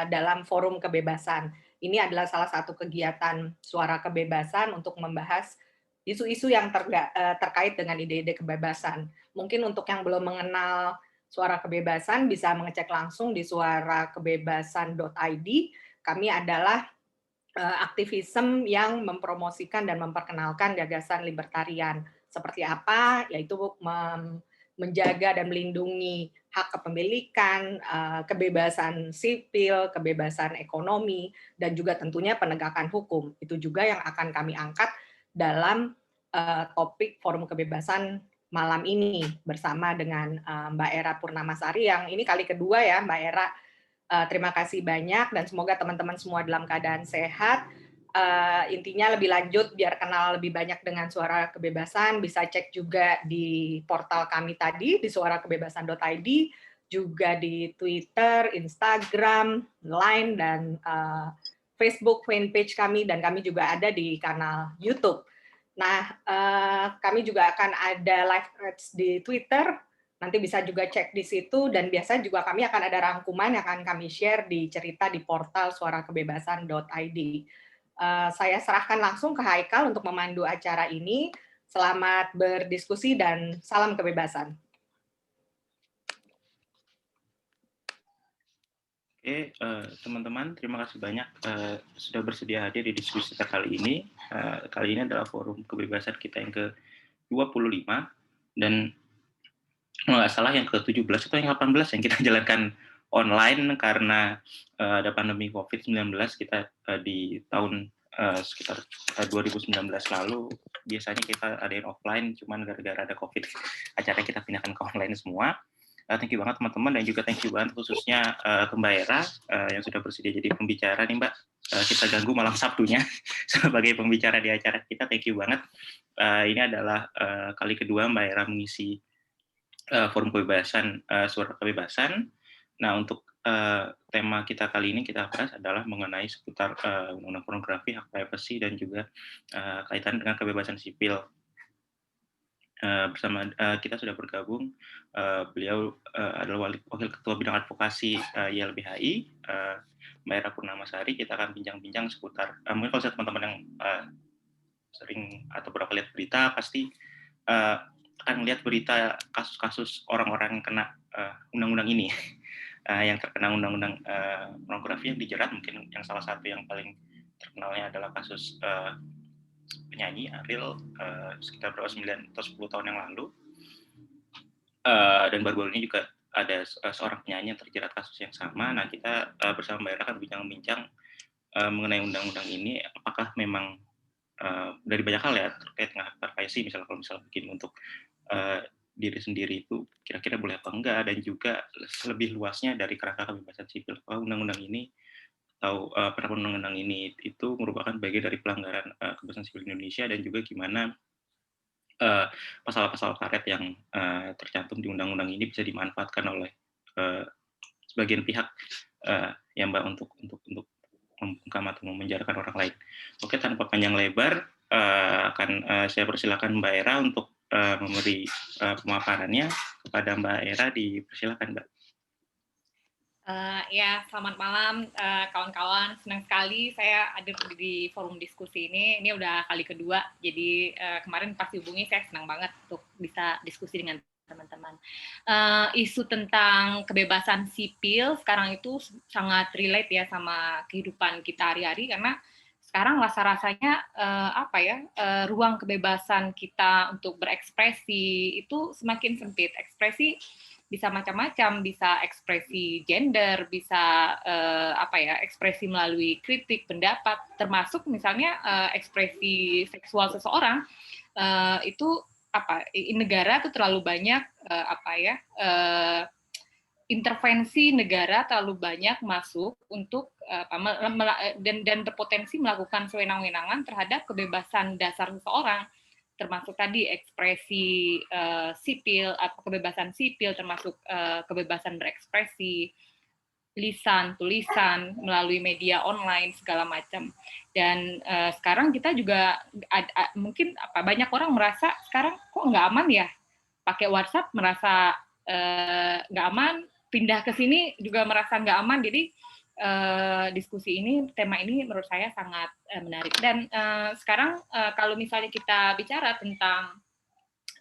dalam forum kebebasan. Ini adalah salah satu kegiatan Suara Kebebasan untuk membahas isu-isu yang terkait dengan ide-ide kebebasan. Mungkin untuk yang belum mengenal Suara Kebebasan bisa mengecek langsung di suarakebebasan.id. Kami adalah aktivisme yang mempromosikan dan memperkenalkan gagasan libertarian. Seperti apa? Yaitu menjaga dan melindungi hak kepemilikan, kebebasan sipil, kebebasan ekonomi, dan juga tentunya penegakan hukum. Itu juga yang akan kami angkat dalam topik Forum Kebebasan malam ini bersama dengan Mbak Era Purnamasari yang ini kali kedua ya Mbak Era. Terima kasih banyak dan semoga teman-teman semua dalam keadaan sehat. Intinya lebih lanjut biar kenal lebih banyak dengan Suara Kebebasan bisa cek juga di portal kami tadi di suarakebebasan.id, juga di Twitter, Instagram, Line dan Facebook fanpage kami, dan kami juga ada di kanal YouTube. Nah, kami juga akan ada live threads di Twitter. Nanti bisa juga cek di situ, dan biasa juga kami akan ada rangkuman yang akan kami share di cerita di portal suarakebebasan.id. Saya serahkan langsung ke Haikal untuk memandu acara ini. Selamat berdiskusi dan salam kebebasan. Oke, teman-teman, terima kasih banyak sudah bersedia hadir di diskusi kita kali ini. Kali ini adalah forum kebebasan kita yang ke-25, dan kalau nggak salah yang ke-17 atau yang 18 yang kita jalankan online karena ada pandemi COVID-19. Kita di tahun sekitar 2019 lalu biasanya kita adain offline, cuman gara-gara ada COVID acaranya kita pindahkan ke online semua. Thank you banget teman-teman, dan juga thank you banget khususnya ke Mbak Era yang sudah bersedia jadi pembicara nih Mbak. Kita ganggu malam Sabtunya sebagai pembicara di acara kita. Thank you banget. Ini adalah kali kedua Mbak Era mengisi Forum Kebebasan, Suara Kebebasan. Nah, untuk tema kita kali ini kita bahas adalah mengenai seputar undang-undang pornografi, hak privasi, dan juga kaitan dengan kebebasan sipil. Bersama kita sudah bergabung, beliau adalah Wakil Ketua Bidang Advokasi YLBHI, Mbak Era Purnamasari. Kita akan bincang-bincang seputar, mungkin kalau teman-teman yang sering atau beberapa lihat berita, pasti akan melihat berita kasus-kasus orang-orang yang kena undang-undang ini, yang terkena undang-undang pornografi yang dijerat. Mungkin yang salah satu yang paling terkenalnya adalah kasus penyanyi Ariel sekitar 9 atau 10 tahun yang lalu, dan baru-baru ini juga ada seorang penyanyi yang terjerat kasus yang sama. Nah, kita bersama Mbak Era akan bincang-bincang mengenai undang-undang ini, apakah memang dari banyak hal ya terkait dengan hak privasi, misalnya kalau bikin untuk diri sendiri itu kira-kira boleh apa enggak, dan juga lebih luasnya dari kerangka kebebasan sipil, bahwa undang-undang ini atau penerapan undang-undang ini itu merupakan bagian dari pelanggaran kebebasan sipil Indonesia, dan juga gimana pasal-pasal karet yang tercantum di undang-undang ini bisa dimanfaatkan oleh sebagian pihak ya Mbak untuk membungkam atau memenjarakan orang lain. Oke, tanpa panjang lebar akan saya persilakan Mbak Era untuk memberi pemaparannya. Kepada Mbak Era, dipersilakan Mbak. Ya, selamat malam kawan-kawan. Senang sekali saya hadir di forum diskusi ini. Ini udah kali kedua, jadi kemarin pas dihubungi saya senang banget untuk bisa diskusi dengan teman-teman. Isu tentang kebebasan sipil sekarang itu sangat relate ya sama kehidupan kita hari-hari, karena sekarang rasa-rasanya ruang kebebasan kita untuk berekspresi itu semakin sempit. Ekspresi bisa macam-macam, bisa ekspresi gender, bisa ekspresi melalui kritik, pendapat, termasuk misalnya ekspresi seksual seseorang. Itu negara itu terlalu banyak intervensi negara terlalu banyak masuk untuk dan berpotensi melakukan sewenang-wenangan terhadap kebebasan dasar seseorang, termasuk tadi ekspresi sipil, kebebasan sipil, termasuk kebebasan berekspresi, lisan, tulisan, melalui media online, segala macam. Dan sekarang kita juga mungkin banyak orang merasa sekarang kok nggak aman ya, pakai WhatsApp merasa nggak aman, pindah ke sini juga merasa nggak aman. Jadi diskusi ini, tema ini menurut saya sangat menarik. Dan sekarang kalau misalnya kita bicara tentang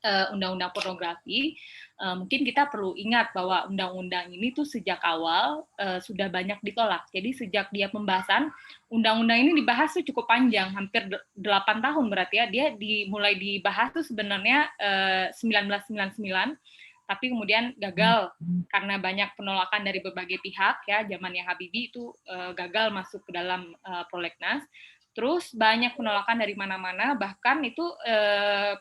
undang-undang pornografi, mungkin kita perlu ingat bahwa undang-undang ini tuh sejak awal sudah banyak ditolak. Jadi sejak dia pembahasan, undang-undang ini dibahas tuh cukup panjang, hampir 8 tahun berarti ya. Dia mulai dibahas tuh sebenarnya 1999, tapi kemudian gagal karena banyak penolakan dari berbagai pihak ya. Zamannya Habibie itu gagal masuk ke dalam prolegnas. Terus banyak penolakan dari mana-mana, bahkan itu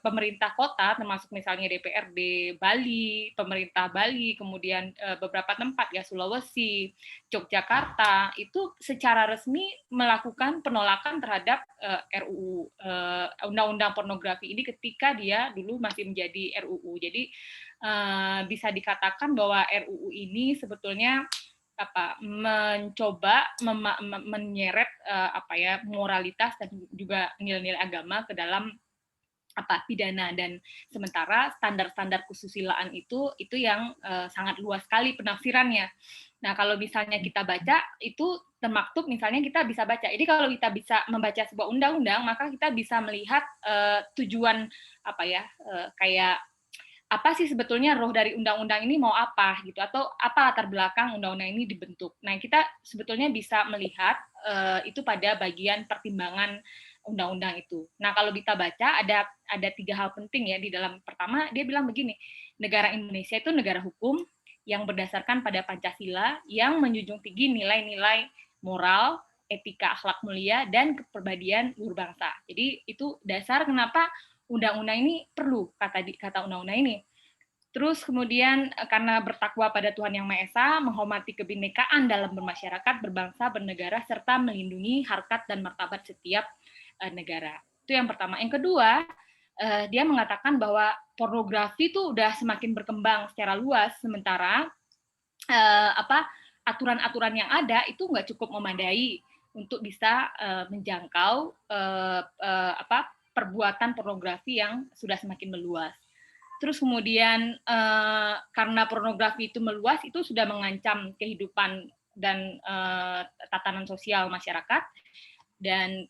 pemerintah kota, termasuk misalnya DPRD Bali, pemerintah Bali, kemudian beberapa tempat ya, Sulawesi, Yogyakarta, itu secara resmi melakukan penolakan terhadap RUU Undang-Undang Pornografi ini ketika dia dulu masih menjadi RUU. Jadi bisa dikatakan bahwa RUU ini sebetulnya mencoba menyeret moralitas dan juga nilai-nilai agama ke dalam pidana, dan sementara standar-standar kesusilaan itu yang sangat luas sekali penafsirannya. Nah, kalau misalnya kita baca itu termaktub, misalnya kita bisa baca. Jadi kalau kita bisa membaca sebuah undang-undang, maka kita bisa melihat tujuan kayak apa sih sebetulnya roh dari undang-undang ini mau apa gitu, atau apa latar belakang undang-undang ini dibentuk. Nah, kita sebetulnya bisa melihat itu pada bagian pertimbangan undang-undang itu. Nah, kalau kita baca ada 3 hal penting ya di dalam. Pertama, dia bilang begini, negara Indonesia itu negara hukum yang berdasarkan pada Pancasila, yang menjunjung tinggi nilai-nilai moral, etika, akhlak mulia, dan kepribadian luhur bangsa. Jadi itu dasar kenapa undang-undang ini perlu, kata undang-undang ini. Terus kemudian karena bertakwa pada Tuhan Yang Maha Esa, menghormati kebinekaan dalam bermasyarakat, berbangsa, bernegara, serta melindungi harkat dan martabat setiap negara. Itu yang pertama. Yang kedua, dia mengatakan bahwa pornografi itu udah semakin berkembang secara luas, sementara aturan-aturan yang ada itu nggak cukup memadai untuk bisa menjangkau perbuatan pornografi yang sudah semakin meluas. Terus kemudian karena pornografi itu meluas, itu sudah mengancam kehidupan dan tatanan sosial masyarakat. Dan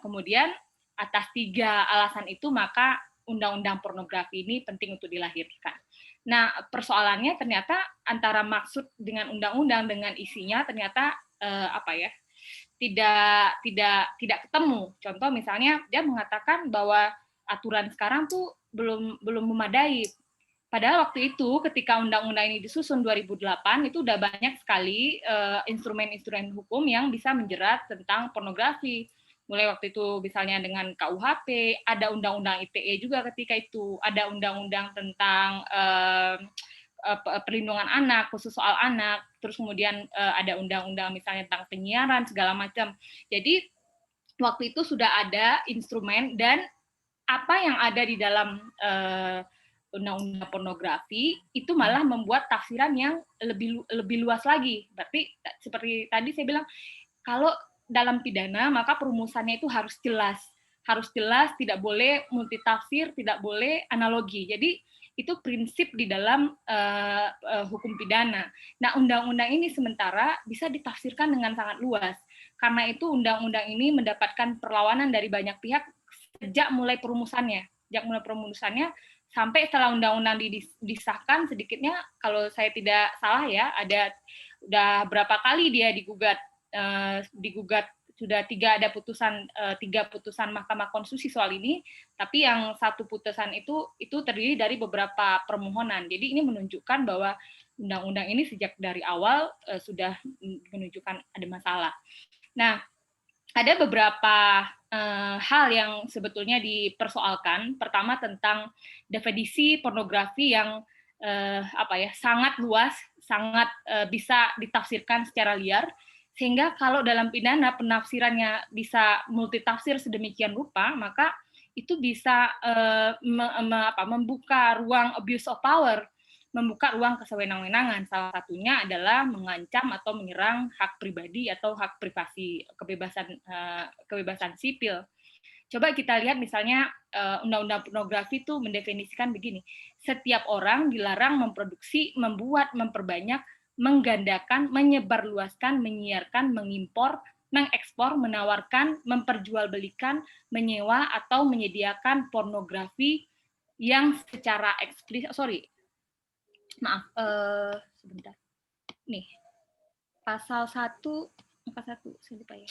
kemudian atas 3 alasan itu, maka undang-undang pornografi ini penting untuk dilahirkan. Nah, persoalannya ternyata antara maksud dengan undang-undang dengan isinya ternyata tidak ketemu. Contoh misalnya dia mengatakan bahwa aturan sekarang tuh belum memadai. Padahal waktu itu ketika undang-undang ini disusun 2008 itu udah banyak sekali instrumen-instrumen hukum yang bisa menjerat tentang pornografi. Mulai waktu itu misalnya dengan KUHP, ada undang-undang ITE juga ketika itu, ada undang-undang tentang perlindungan anak, khusus soal anak, terus kemudian ada undang-undang misalnya tentang penyiaran, segala macam. Jadi waktu itu sudah ada instrumen, dan apa yang ada di dalam undang-undang pornografi itu malah membuat tafsiran yang lebih luas lagi. Berarti seperti tadi saya bilang, kalau dalam pidana maka perumusannya itu harus jelas, tidak boleh multitafsir, tidak boleh analogi. Jadi itu prinsip di dalam hukum pidana. Nah, undang-undang ini sementara bisa ditafsirkan dengan sangat luas. Karena itu undang-undang ini mendapatkan perlawanan dari banyak pihak sejak mulai perumusannya. Sampai setelah undang-undang disahkan, sedikitnya kalau saya tidak salah ya, udah berapa kali dia digugat, sudah 3 putusan Mahkamah Konstitusi soal ini, tapi yang 1 putusan itu terdiri dari beberapa permohonan. Jadi ini menunjukkan bahwa undang-undang ini sejak dari awal sudah menunjukkan ada masalah. Nah, ada beberapa hal yang sebetulnya dipersoalkan. Pertama tentang definisi pornografi yang sangat luas, sangat bisa ditafsirkan secara liar, sehingga kalau dalam pidana penafsirannya bisa multitafsir sedemikian rupa, maka itu bisa membuka ruang abuse of power, membuka ruang kesewenang-wenangan. Salah satunya adalah mengancam atau menyerang hak pribadi atau hak privasi, kebebasan sipil. Coba kita lihat misalnya undang-undang pornografi itu mendefinisikan begini, setiap orang dilarang memproduksi, membuat, memperbanyak, menggandakan, menyebarluaskan, menyiarkan, mengimpor, mengekspor, menawarkan, memperjualbelikan, menyewa atau menyediakan pornografi yang secara eksplisit, sebentar. Nih, pasal 141, saya lupa ya.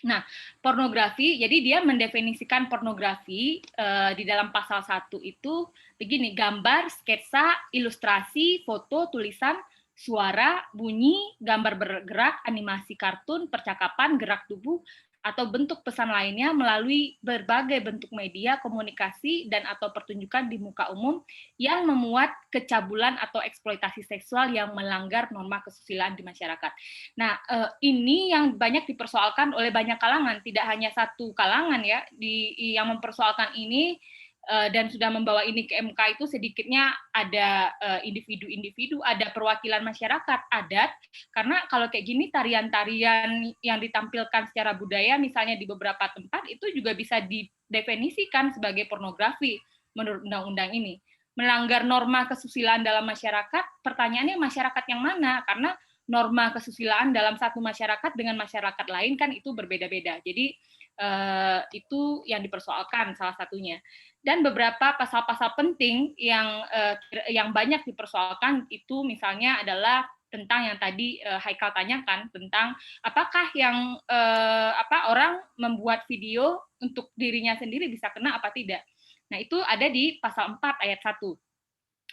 Nah, pornografi, jadi dia mendefinisikan pornografi di dalam pasal 1 itu begini, gambar, sketsa, ilustrasi, foto, tulisan, suara, bunyi, gambar bergerak, animasi kartun, percakapan, gerak tubuh, atau bentuk pesan lainnya melalui berbagai bentuk media, komunikasi, dan atau pertunjukan di muka umum yang memuat kecabulan atau eksploitasi seksual yang melanggar norma kesusilaan di masyarakat. Nah, ini yang banyak dipersoalkan oleh banyak kalangan, tidak hanya satu kalangan ya, yang mempersoalkan ini dan sudah membawa ini ke MK itu sedikitnya ada individu-individu, ada perwakilan masyarakat adat, karena kalau kayak gini tarian-tarian yang ditampilkan secara budaya misalnya di beberapa tempat itu juga bisa didefinisikan sebagai pornografi menurut undang-undang ini. Melanggar norma kesusilaan dalam masyarakat, pertanyaannya masyarakat yang mana? Karena norma kesusilaan dalam satu masyarakat dengan masyarakat lain kan itu berbeda-beda. Jadi itu yang dipersoalkan salah satunya. Dan beberapa pasal-pasal penting yang banyak dipersoalkan itu misalnya adalah tentang yang tadi Haikal tanyakan tentang apakah yang orang membuat video untuk dirinya sendiri bisa kena apa tidak. Nah, itu ada di pasal 4 ayat 1.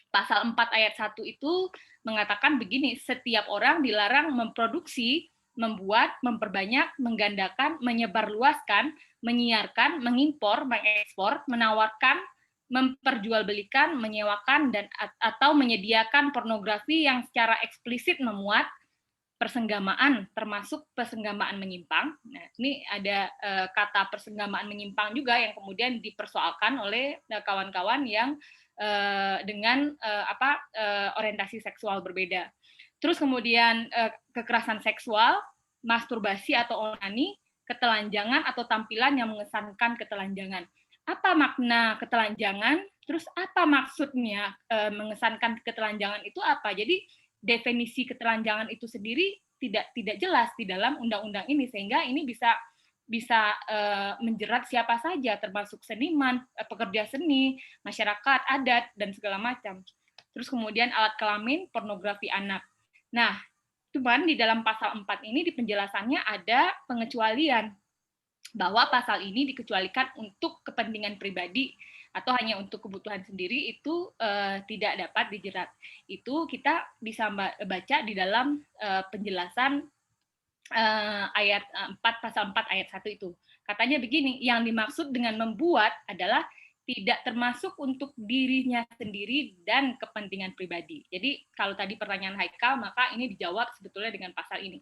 Pasal 4 ayat 1 itu mengatakan begini, setiap orang dilarang memproduksi, membuat, memperbanyak, menggandakan, menyebarluaskan, menyiarkan, mengimpor, mengekspor, menawarkan, memperjualbelikan, menyewakan, dan atau menyediakan pornografi yang secara eksplisit memuat persenggamaan, termasuk persenggamaan menyimpang. Nah, ini ada kata persenggamaan menyimpang juga yang kemudian dipersoalkan oleh kawan-kawan yang dengan orientasi seksual berbeda. Terus kemudian kekerasan seksual, masturbasi atau onani, ketelanjangan atau tampilan yang mengesankan ketelanjangan. Apa makna ketelanjangan? Terus apa maksudnya mengesankan ketelanjangan itu apa? Jadi definisi ketelanjangan itu sendiri tidak jelas di dalam undang-undang ini, sehingga ini bisa menjerat siapa saja, termasuk seniman, pekerja seni, masyarakat, adat, dan segala macam. Terus kemudian alat kelamin, pornografi anak. Nah, cuman di dalam pasal 4 ini di penjelasannya ada pengecualian, bahwa pasal ini dikecualikan untuk kepentingan pribadi atau hanya untuk kebutuhan sendiri itu tidak dapat dijerat. Itu kita bisa baca di dalam penjelasan ayat 4 pasal 4 ayat 1 itu. Katanya begini, yang dimaksud dengan membuat adalah tidak termasuk untuk dirinya sendiri dan kepentingan pribadi. Jadi kalau tadi pertanyaan Haikal, maka ini dijawab sebetulnya dengan pasal ini.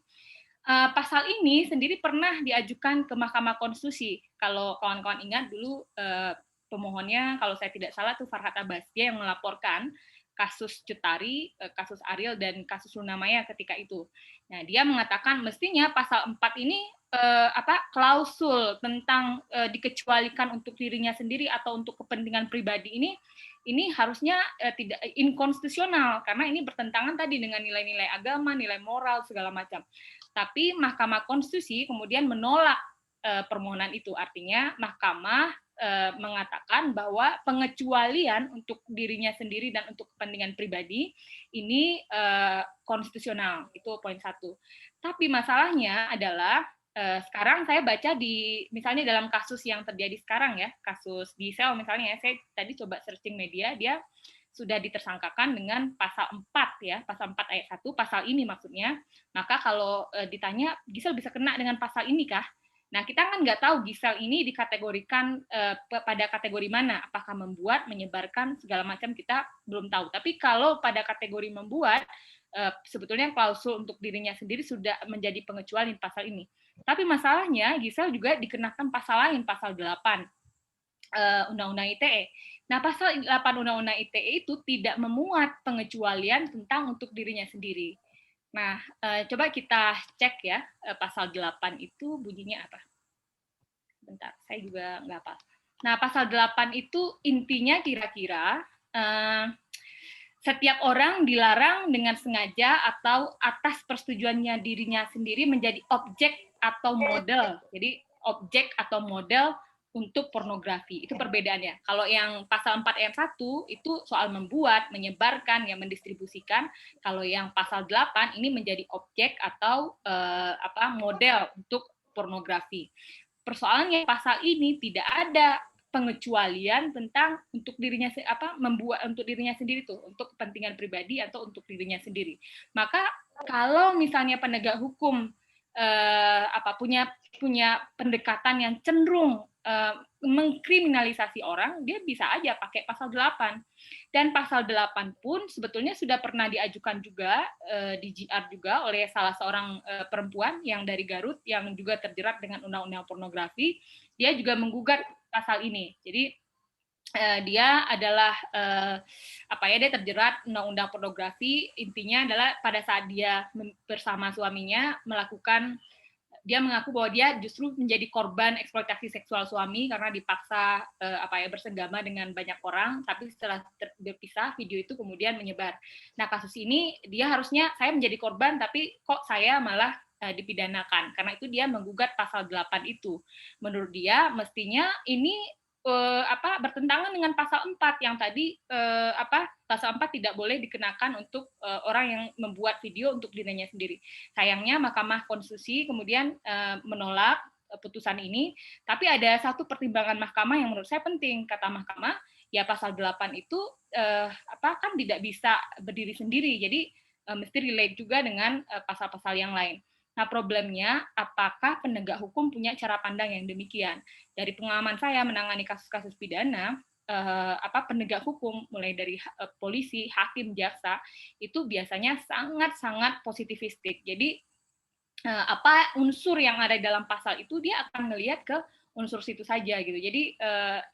Pasal ini sendiri pernah diajukan ke Mahkamah Konstitusi. Kalau kawan-kawan ingat dulu pemohonnya, kalau saya tidak salah tuh Farhat Abbasiyah yang melaporkan kasus Cut Tari, kasus Ariel, dan kasus Luna Maya ketika itu. Nah, dia mengatakan mestinya pasal 4 ini klausul tentang dikecualikan untuk dirinya sendiri atau untuk kepentingan pribadi ini harusnya tidak inkonstitusional karena ini bertentangan tadi dengan nilai-nilai agama, nilai moral segala macam. Tapi Mahkamah Konstitusi kemudian menolak permohonan itu. Artinya Mahkamah mengatakan bahwa pengecualian untuk dirinya sendiri dan untuk kepentingan pribadi ini konstitusional. Itu poin 1. Tapi masalahnya adalah sekarang saya baca misalnya dalam kasus yang terjadi sekarang ya, kasus Gisel misalnya ya, saya tadi coba searching media, dia sudah ditersangkakan dengan pasal 4 ya, pasal 4 ayat 1, pasal ini maksudnya. Maka kalau ditanya Gisel bisa kena dengan pasal ini kah? Nah, kita kan nggak tahu Gisel ini dikategorikan pada kategori mana, apakah membuat, menyebarkan, segala macam kita belum tahu. Tapi kalau pada kategori membuat, sebetulnya klausul untuk dirinya sendiri sudah menjadi pengecualian pasal ini. Tapi masalahnya Gisel juga dikenakan pasal lain, pasal 8 Undang-Undang ITE. Nah, pasal 8 Undang-Undang ITE itu tidak memuat pengecualian tentang untuk dirinya sendiri. Nah, coba kita cek ya, pasal 8 itu bunyinya apa? Bentar, saya juga nggak hafal. Nah, pasal 8 itu intinya kira-kira setiap orang dilarang dengan sengaja atau atas persetujuannya dirinya sendiri menjadi objek atau model. Jadi objek atau model untuk pornografi. Itu perbedaannya. Kalau yang pasal 4 ayat 1 itu soal membuat, menyebarkan, yang mendistribusikan. Kalau yang pasal 8 ini menjadi objek atau model untuk pornografi. Persoalannya pasal ini tidak ada pengecualian tentang untuk dirinya membuat untuk dirinya sendiri tuh, untuk kepentingan pribadi atau untuk dirinya sendiri. Maka kalau misalnya penegak hukum punya pendekatan yang cenderung mengkriminalisasi orang, dia bisa aja pakai pasal 8. Dan pasal 8 pun sebetulnya sudah pernah diajukan juga di GR juga oleh salah seorang perempuan yang dari Garut yang juga terjerat dengan undang-undang pornografi. Dia juga menggugat pasal ini. Jadi dia adalah dia terjerat undang-undang pornografi. Intinya adalah pada saat dia bersama suaminya dia mengaku bahwa dia justru menjadi korban eksploitasi seksual suami karena dipaksa bersenggama dengan banyak orang, tapi setelah berpisah video itu kemudian menyebar. Nah, kasus ini dia harusnya saya menjadi korban tapi kok saya malah dipidanakan. Karena itu dia menggugat pasal 8 itu. Menurut dia mestinya ini bertentangan dengan pasal 4 yang tadi pasal 4 tidak boleh dikenakan untuk orang yang membuat video untuk dirinya sendiri. Sayangnya Mahkamah Konstitusi kemudian menolak putusan ini, tapi ada satu pertimbangan Mahkamah yang menurut saya penting. Kata Mahkamah, ya pasal 8 itu kan tidak bisa berdiri sendiri. Jadi mesti relate juga dengan pasal-pasal yang lain. Nah, problemnya apakah penegak hukum punya cara pandang yang demikian? Dari pengalaman saya menangani kasus-kasus pidana, penegak hukum mulai dari polisi, hakim, jaksa itu biasanya sangat-sangat positivistik. Jadi apa unsur yang ada dalam pasal itu dia akan melihat ke unsur situ saja gitu. Jadi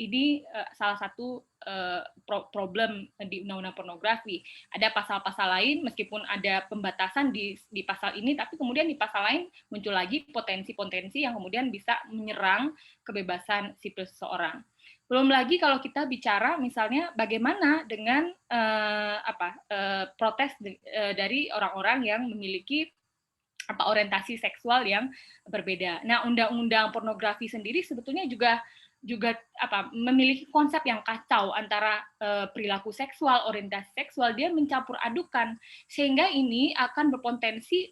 ini salah satu problem di undang-undang pornografi. Ada pasal-pasal lain meskipun ada pembatasan di pasal ini, tapi kemudian di pasal lain muncul lagi potensi-potensi yang kemudian bisa menyerang kebebasan sipil seseorang. Belum lagi kalau kita bicara misalnya bagaimana dengan protes dari orang-orang yang memiliki orientasi seksual yang berbeda. Nah, undang-undang pornografi sendiri sebetulnya juga memiliki konsep yang kacau antara perilaku seksual, orientasi seksual, dia mencampur adukan sehingga ini akan berpotensi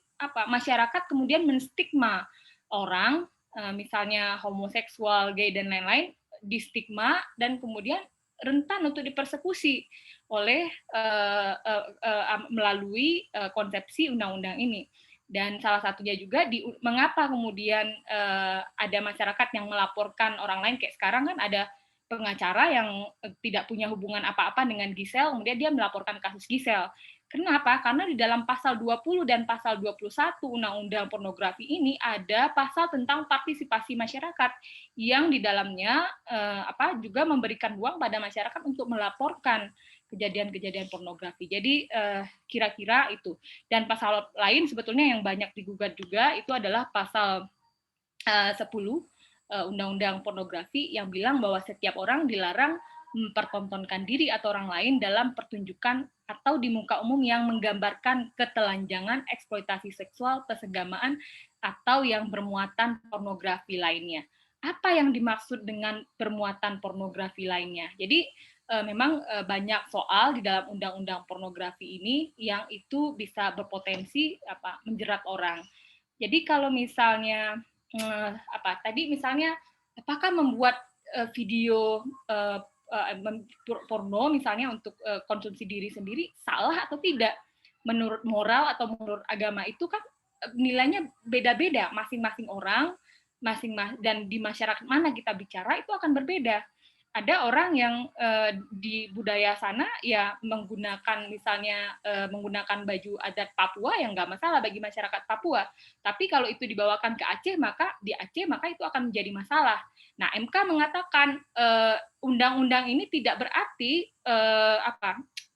masyarakat kemudian menstigma orang misalnya homoseksual, gay dan lain-lain distigma dan kemudian rentan untuk dipersekusi oleh melalui konsepsi undang-undang ini. Dan salah satunya juga mengapa kemudian ada masyarakat yang melaporkan orang lain, kayak sekarang kan ada pengacara yang tidak punya hubungan apa-apa dengan Giselle, kemudian dia melaporkan kasus Giselle. Kenapa? Karena di dalam pasal 20 dan pasal 21 Undang-Undang Pornografi ini ada pasal tentang partisipasi masyarakat yang di dalamnya juga memberikan ruang pada masyarakat untuk melaporkan kejadian-kejadian pornografi. Jadi kira-kira itu. Dan pasal lain sebetulnya yang banyak digugat juga itu adalah pasal 10 Undang-Undang Pornografi yang bilang bahwa setiap orang dilarang mempertontonkan diri atau orang lain dalam pertunjukan atau di muka umum yang menggambarkan ketelanjangan, eksploitasi seksual, persenggamaan, atau yang bermuatan pornografi lainnya. Apa yang dimaksud dengan bermuatan pornografi lainnya? Jadi memang banyak soal di dalam undang-undang pornografi ini yang itu bisa berpotensi menjerat orang. Jadi kalau misalnya tadi misalnya apakah membuat video porno misalnya untuk konsumsi diri sendiri salah atau tidak? Menurut moral atau menurut agama itu kan nilainya beda-beda, masing-masing orang, dan di masyarakat mana kita bicara itu akan berbeda. Ada orang yang di budaya sana ya menggunakan misalnya menggunakan baju adat Papua yang nggak masalah bagi masyarakat Papua. Tapi kalau itu dibawakan ke Aceh maka itu akan menjadi masalah. Nah, MK mengatakan undang-undang ini tidak berarti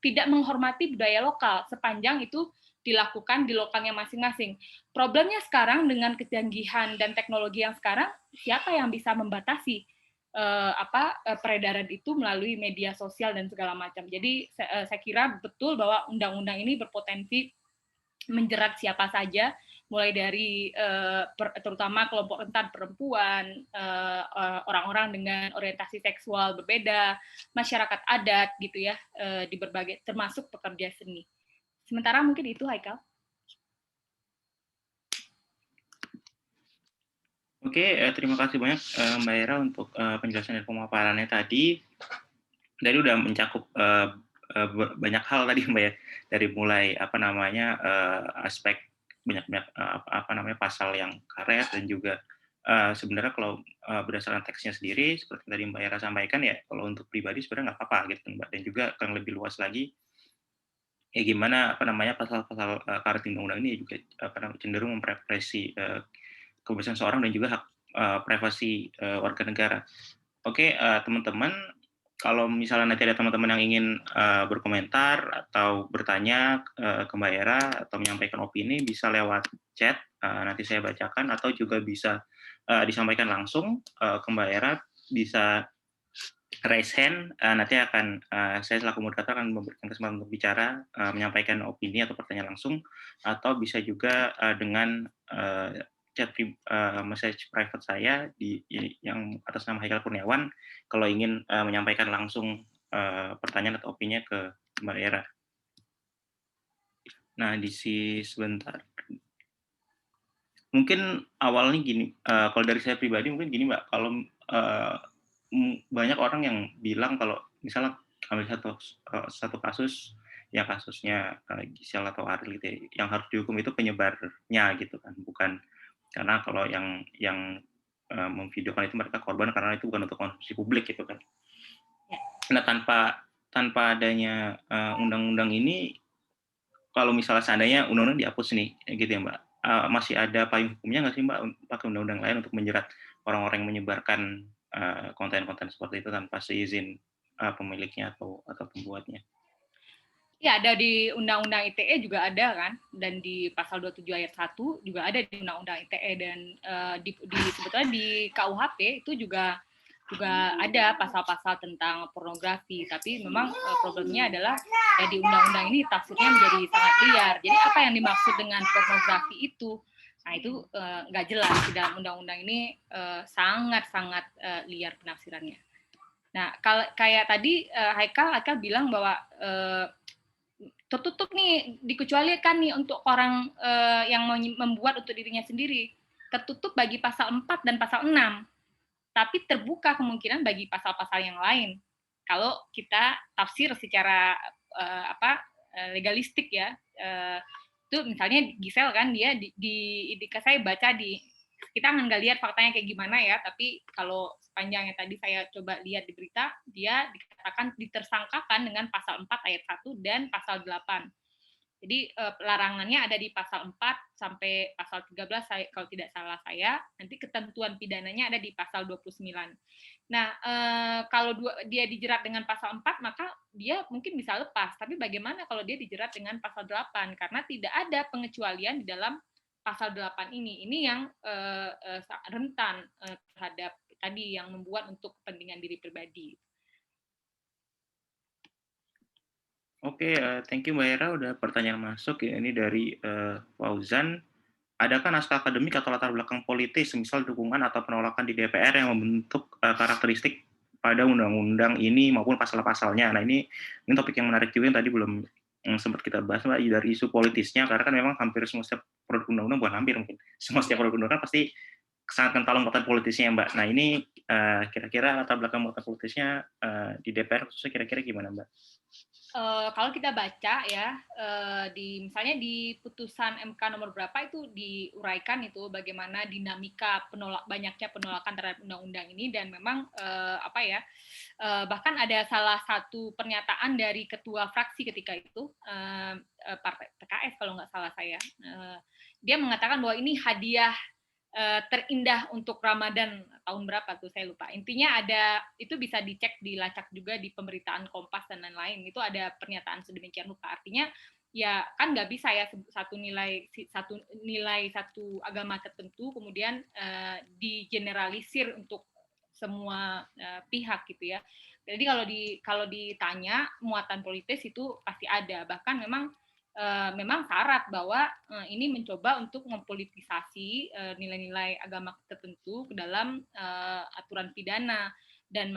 tidak menghormati budaya lokal sepanjang itu dilakukan di lokalnya masing-masing. Problemnya sekarang dengan kecanggihan dan teknologi yang sekarang, siapa yang bisa membatasi peredaran itu melalui media sosial dan segala macam. Jadi saya kira betul bahwa undang-undang ini berpotensi menjerat siapa saja, mulai dari terutama kelompok rentan perempuan, orang-orang dengan orientasi seksual berbeda, masyarakat adat gitu ya, di berbagai termasuk pekerja seni. Sementara mungkin itu, Haikal. Oke, terima kasih banyak Mbak Era untuk penjelasan dan pemaparannya tadi. Dari udah mencakup banyak hal tadi Mbak ya, dari mulai aspek banyak pasal yang karet, dan juga sebenarnya kalau berdasarkan teksnya sendiri seperti tadi Mbak Era sampaikan ya, kalau untuk pribadi sebenarnya nggak apa-apa gitu Mbak, dan juga yang lebih luas lagi ya gimana pasal-pasal karet di undang-undang ini juga cenderung mempreferensi kebebasan seorang dan juga hak privasi warga negara. Oke, teman-teman, kalau misalnya nanti ada teman-teman yang ingin berkomentar atau bertanya ke Mbak Era atau menyampaikan opini, bisa lewat chat, nanti saya bacakan, atau juga bisa disampaikan langsung ke Mbak Era, bisa raise hand, nanti akan saya selaku moderator akan memberikan kesempatan untuk bicara, menyampaikan opini atau pertanyaan langsung, atau bisa juga dengan chat message private saya yang atas nama Haikal Kurniawan, kalau ingin menyampaikan langsung pertanyaan atau opininya ke Mbak Era. Nah, sebentar. Mungkin awalnya gini, kalau dari saya pribadi mungkin gini Mbak, kalau banyak orang yang bilang kalau misalnya ambil satu kasus, ya kasusnya Gisel atau Ariel gitu ya, yang harus dihukum itu penyebarnya gitu kan, bukan karena kalau yang memvideokan itu mereka korban karena itu bukan untuk konsumsi publik gitu kan. Nah, tanpa adanya undang-undang ini, kalau misalnya seandainya undang-undang dihapus nih gitu ya Mbak, masih ada payung hukumnya nggak sih Mbak pakai undang-undang lain untuk menjerat orang-orang yang menyebarkan konten-konten seperti itu tanpa seizin pemiliknya atau pembuatnya? Ya, ada di Undang-Undang ITE juga ada kan, dan di pasal 27 ayat 1 juga ada di Undang-Undang ITE, dan sebetulnya di KUHP itu juga ada pasal-pasal tentang pornografi, tapi memang problemnya adalah ya di undang-undang ini tafsirnya menjadi sangat liar. Jadi apa yang dimaksud dengan pornografi itu? Nah, itu nggak jelas di dalam undang-undang ini, sangat-sangat liar penafsirannya. Nah, kalau kayak tadi Haikal bilang bahwa tertutup nih, dikecualikan nih untuk orang yang membuat untuk dirinya sendiri. Tertutup bagi pasal 4 dan pasal 6. Tapi terbuka kemungkinan bagi pasal-pasal yang lain. Kalau kita tafsir secara legalistik ya, itu misalnya Gisel kan dia saya baca kita nggak lihat faktanya kayak gimana ya, tapi kalau sepanjangnya tadi saya coba lihat di berita, dia dikatakan ditersangkakan dengan pasal 4 ayat 1 dan pasal 8. Jadi larangannya ada di pasal 4 sampai pasal 13 kalau tidak salah saya. Nanti ketentuan pidananya ada di pasal 29. Nah, kalau dia dijerat dengan pasal 4 maka dia mungkin bisa lepas. Tapi bagaimana kalau dia dijerat dengan pasal 8? Karena tidak ada pengecualian di dalam pasal 8 ini. Ini yang rentan terhadap tadi yang membuat untuk kepentingan diri pribadi. Oke, thank you Mbak Era, udah pertanyaan masuk ya. Ini dari Fauzan. Adakah naskah akademik atau latar belakang politis, misal dukungan atau penolakan di DPR yang membentuk karakteristik pada undang-undang ini maupun pasal-pasalnya? Nah, ini topik yang menarik juga yang tadi belum sempat kita bahas Mbak, dari isu politisnya, karena kan memang hampir semua setiap produk undang-undang, bukan hampir mungkin, semua setiap produk undang-undang pasti sangat kental muatan politisnya Mbak. Nah, ini kira-kira latar belakang muatan politisnya di DPR khususnya kira-kira gimana Mbak? Kalau kita baca ya, misalnya di putusan MK nomor berapa itu diuraikan itu bagaimana dinamika banyaknya penolakan terhadap undang-undang ini, dan memang bahkan ada salah satu pernyataan dari ketua fraksi ketika itu, partai PKS kalau nggak salah saya, dia mengatakan bahwa ini hadiah terindah untuk Ramadan tahun berapa tuh saya lupa. Intinya ada, itu bisa dicek, dilacak juga di pemberitaan Kompas dan lain-lain. Itu ada pernyataan sedemikian rupa. Artinya ya kan nggak bisa ya satu nilai satu agama tertentu kemudian digeneralisir untuk semua pihak gitu ya. Jadi kalau ditanya muatan politis itu pasti ada, bahkan memang syarat bahwa ini mencoba untuk mempolitisasi nilai-nilai agama tertentu ke dalam aturan pidana, dan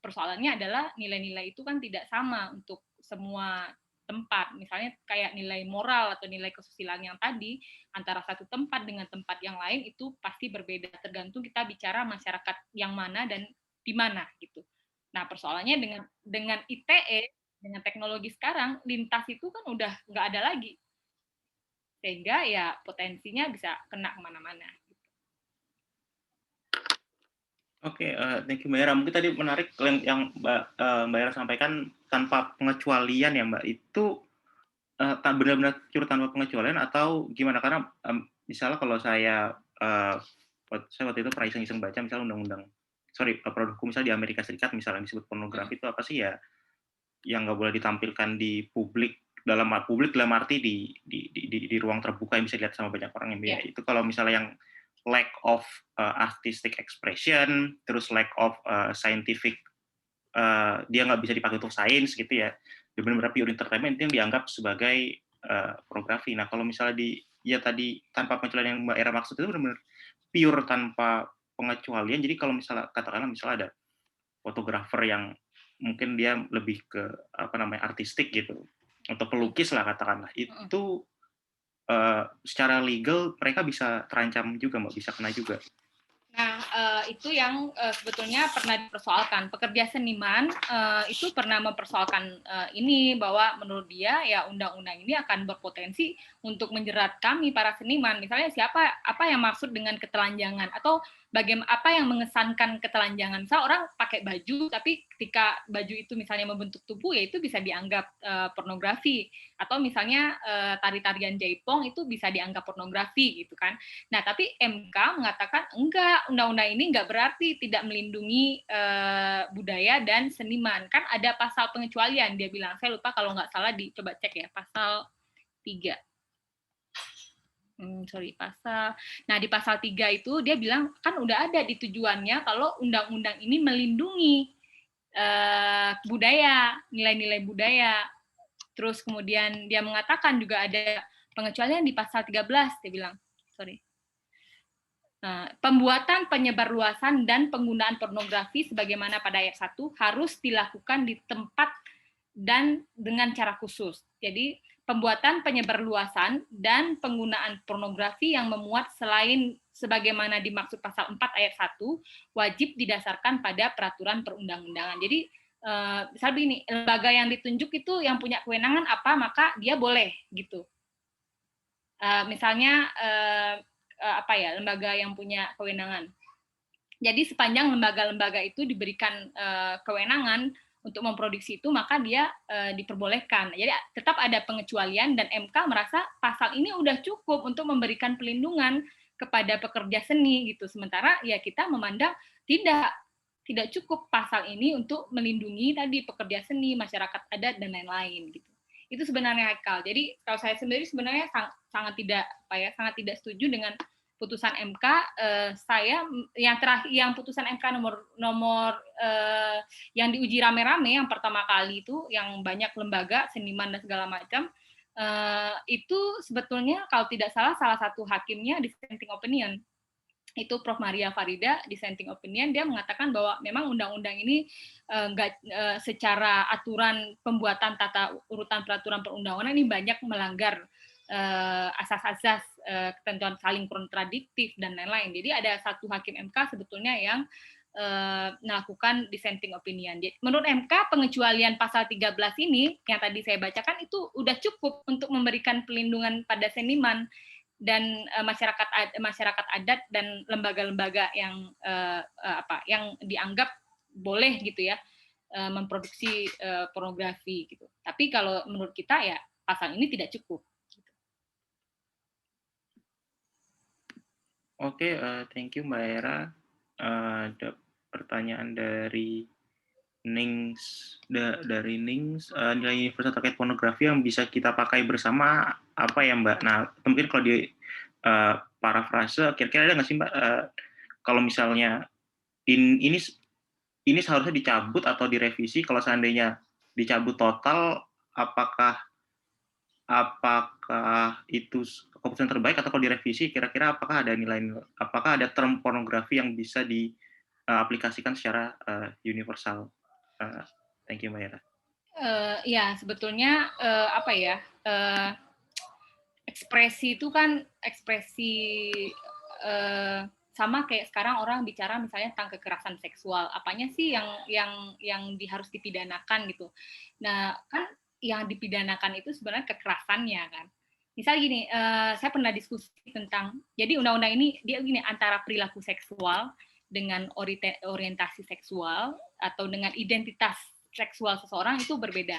persoalannya adalah nilai-nilai itu kan tidak sama untuk semua tempat. Misalnya kayak nilai moral atau nilai kesusilaan yang tadi, antara satu tempat dengan tempat yang lain itu pasti berbeda, tergantung kita bicara masyarakat yang mana dan di mana gitu. Nah, persoalannya dengan ITE, dengan teknologi sekarang, lintas itu kan udah nggak ada lagi, sehingga ya potensinya bisa kena kemana-mana. Oke, thank you Mbak Era. Mungkin tadi menarik yang Mbak Era sampaikan, tanpa pengecualian ya Mbak, itu benar-benar pure tanpa pengecualian atau gimana? Karena misalnya kalau saya waktu itu pernah iseng-iseng baca misalnya produk hukum misalnya di Amerika Serikat misalnya disebut pornografi itu apa sih ya, yang nggak boleh ditampilkan di publik dalam arti di ruang terbuka yang bisa dilihat sama banyak orang ya. Itu kalau misalnya yang lack of artistic expression, terus lack of scientific, dia nggak bisa dipakai untuk sains gitu ya, benar-benar pure entertainment itu yang dianggap sebagai pornografi. Nah kalau misalnya tadi tanpa pengecualian yang Mbak Era maksud itu benar-benar pure tanpa pengecualian. Jadi kalau misalnya katakanlah ada fotografer yang mungkin dia lebih ke artistik gitu, atau pelukis lah katakanlah, itu secara legal mereka bisa terancam juga, bisa kena juga. Nah, itu yang sebetulnya pernah dipersoalkan. Pekerja seniman itu pernah mempersoalkan ini, bahwa menurut dia ya undang-undang ini akan berpotensi untuk menjerat kami para seniman. Misalnya apa yang maksud dengan ketelanjangan, atau apa yang mengesankan ketelanjangan. Misal orang pakai baju, tapi ketika baju itu misalnya membentuk tubuh, ya itu bisa dianggap pornografi. Atau misalnya tari-tarian jaipong itu bisa dianggap pornografi gitu kan. Nah, tapi MK mengatakan enggak, undang-undang ini enggak berarti tidak melindungi budaya dan seniman. Kan ada pasal pengecualian, dia bilang. Saya lupa, kalau nggak salah dicoba cek ya, pasal 3. Nah, di pasal 3 itu dia bilang kan udah ada di tujuannya kalau undang-undang ini melindungi budaya, nilai-nilai budaya. Terus kemudian dia mengatakan juga ada pengecualian di pasal 13, dia bilang. Pembuatan, penyebarluasan, dan penggunaan pornografi sebagaimana pada ayat 1 harus dilakukan di tempat dan dengan cara khusus. Jadi, pembuatan, penyebarluasan, dan penggunaan pornografi yang memuat selain sebagaimana dimaksud pasal 4 ayat 1 wajib didasarkan pada peraturan perundang-undangan. Jadi, misalnya begini, lembaga yang ditunjuk itu yang punya kewenangan apa, maka dia boleh gitu. Misalnya lembaga yang punya kewenangan. Jadi sepanjang lembaga-lembaga itu diberikan kewenangan untuk memproduksi itu, maka dia diperbolehkan. Jadi tetap ada pengecualian, dan MK merasa pasal ini udah cukup untuk memberikan pelindungan kepada pekerja seni gitu. Sementara ya kita memandang tidak cukup pasal ini untuk melindungi tadi pekerja seni, masyarakat adat, dan lain-lain gitu. Itu sebenarnya Haikal. Jadi kalau saya sendiri sebenarnya sangat tidak setuju dengan putusan MK. Saya yang putusan MK nomor yang diuji rame-rame yang pertama kali itu, yang banyak lembaga seniman dan segala macam, itu sebetulnya kalau tidak salah satu hakimnya dissenting opinion. Itu Prof. Maria Farida, dissenting opinion, dia mengatakan bahwa memang undang-undang ini secara aturan pembuatan tata urutan peraturan perundang-undangan ini banyak melanggar asas-asas ketentuan saling kontradiktif dan lain-lain. Jadi ada satu hakim MK sebetulnya yang melakukan dissenting opinion. Menurut MK, pengecualian pasal 13 ini yang tadi saya bacakan itu udah cukup untuk memberikan pelindungan pada seniman dan masyarakat adat dan lembaga-lembaga yang dianggap boleh gitu ya memproduksi pornografi gitu. Tapi kalau menurut kita ya pasal ini tidak cukup. Oke, thank you Mbak Era. Ada pertanyaan dari Nings, nilai universal terkait pornografi yang bisa kita pakai bersama apa ya Mbak? Nah, mungkin kalau di parafrase, kira-kira ada nggak sih Mbak, kalau misalnya ini seharusnya dicabut atau direvisi. Kalau seandainya dicabut total, apakah itu keputusan terbaik, atau kalau direvisi kira-kira apakah ada apakah ada term pornografi yang bisa diaplikasikan secara universal? Thank you, Mbak Yara. Ya, sebetulnya apa ya, ekspresi itu kan ekspresi sama kayak sekarang orang bicara misalnya tentang kekerasan seksual, apanya sih yang harus dipidanakan gitu. Nah, kan yang dipidanakan itu sebenarnya kekerasannya kan. Misal gini, saya pernah diskusi tentang, jadi undang-undang ini dia gini, antara perilaku seksual dengan orientasi seksual atau dengan identitas seksual seseorang itu berbeda.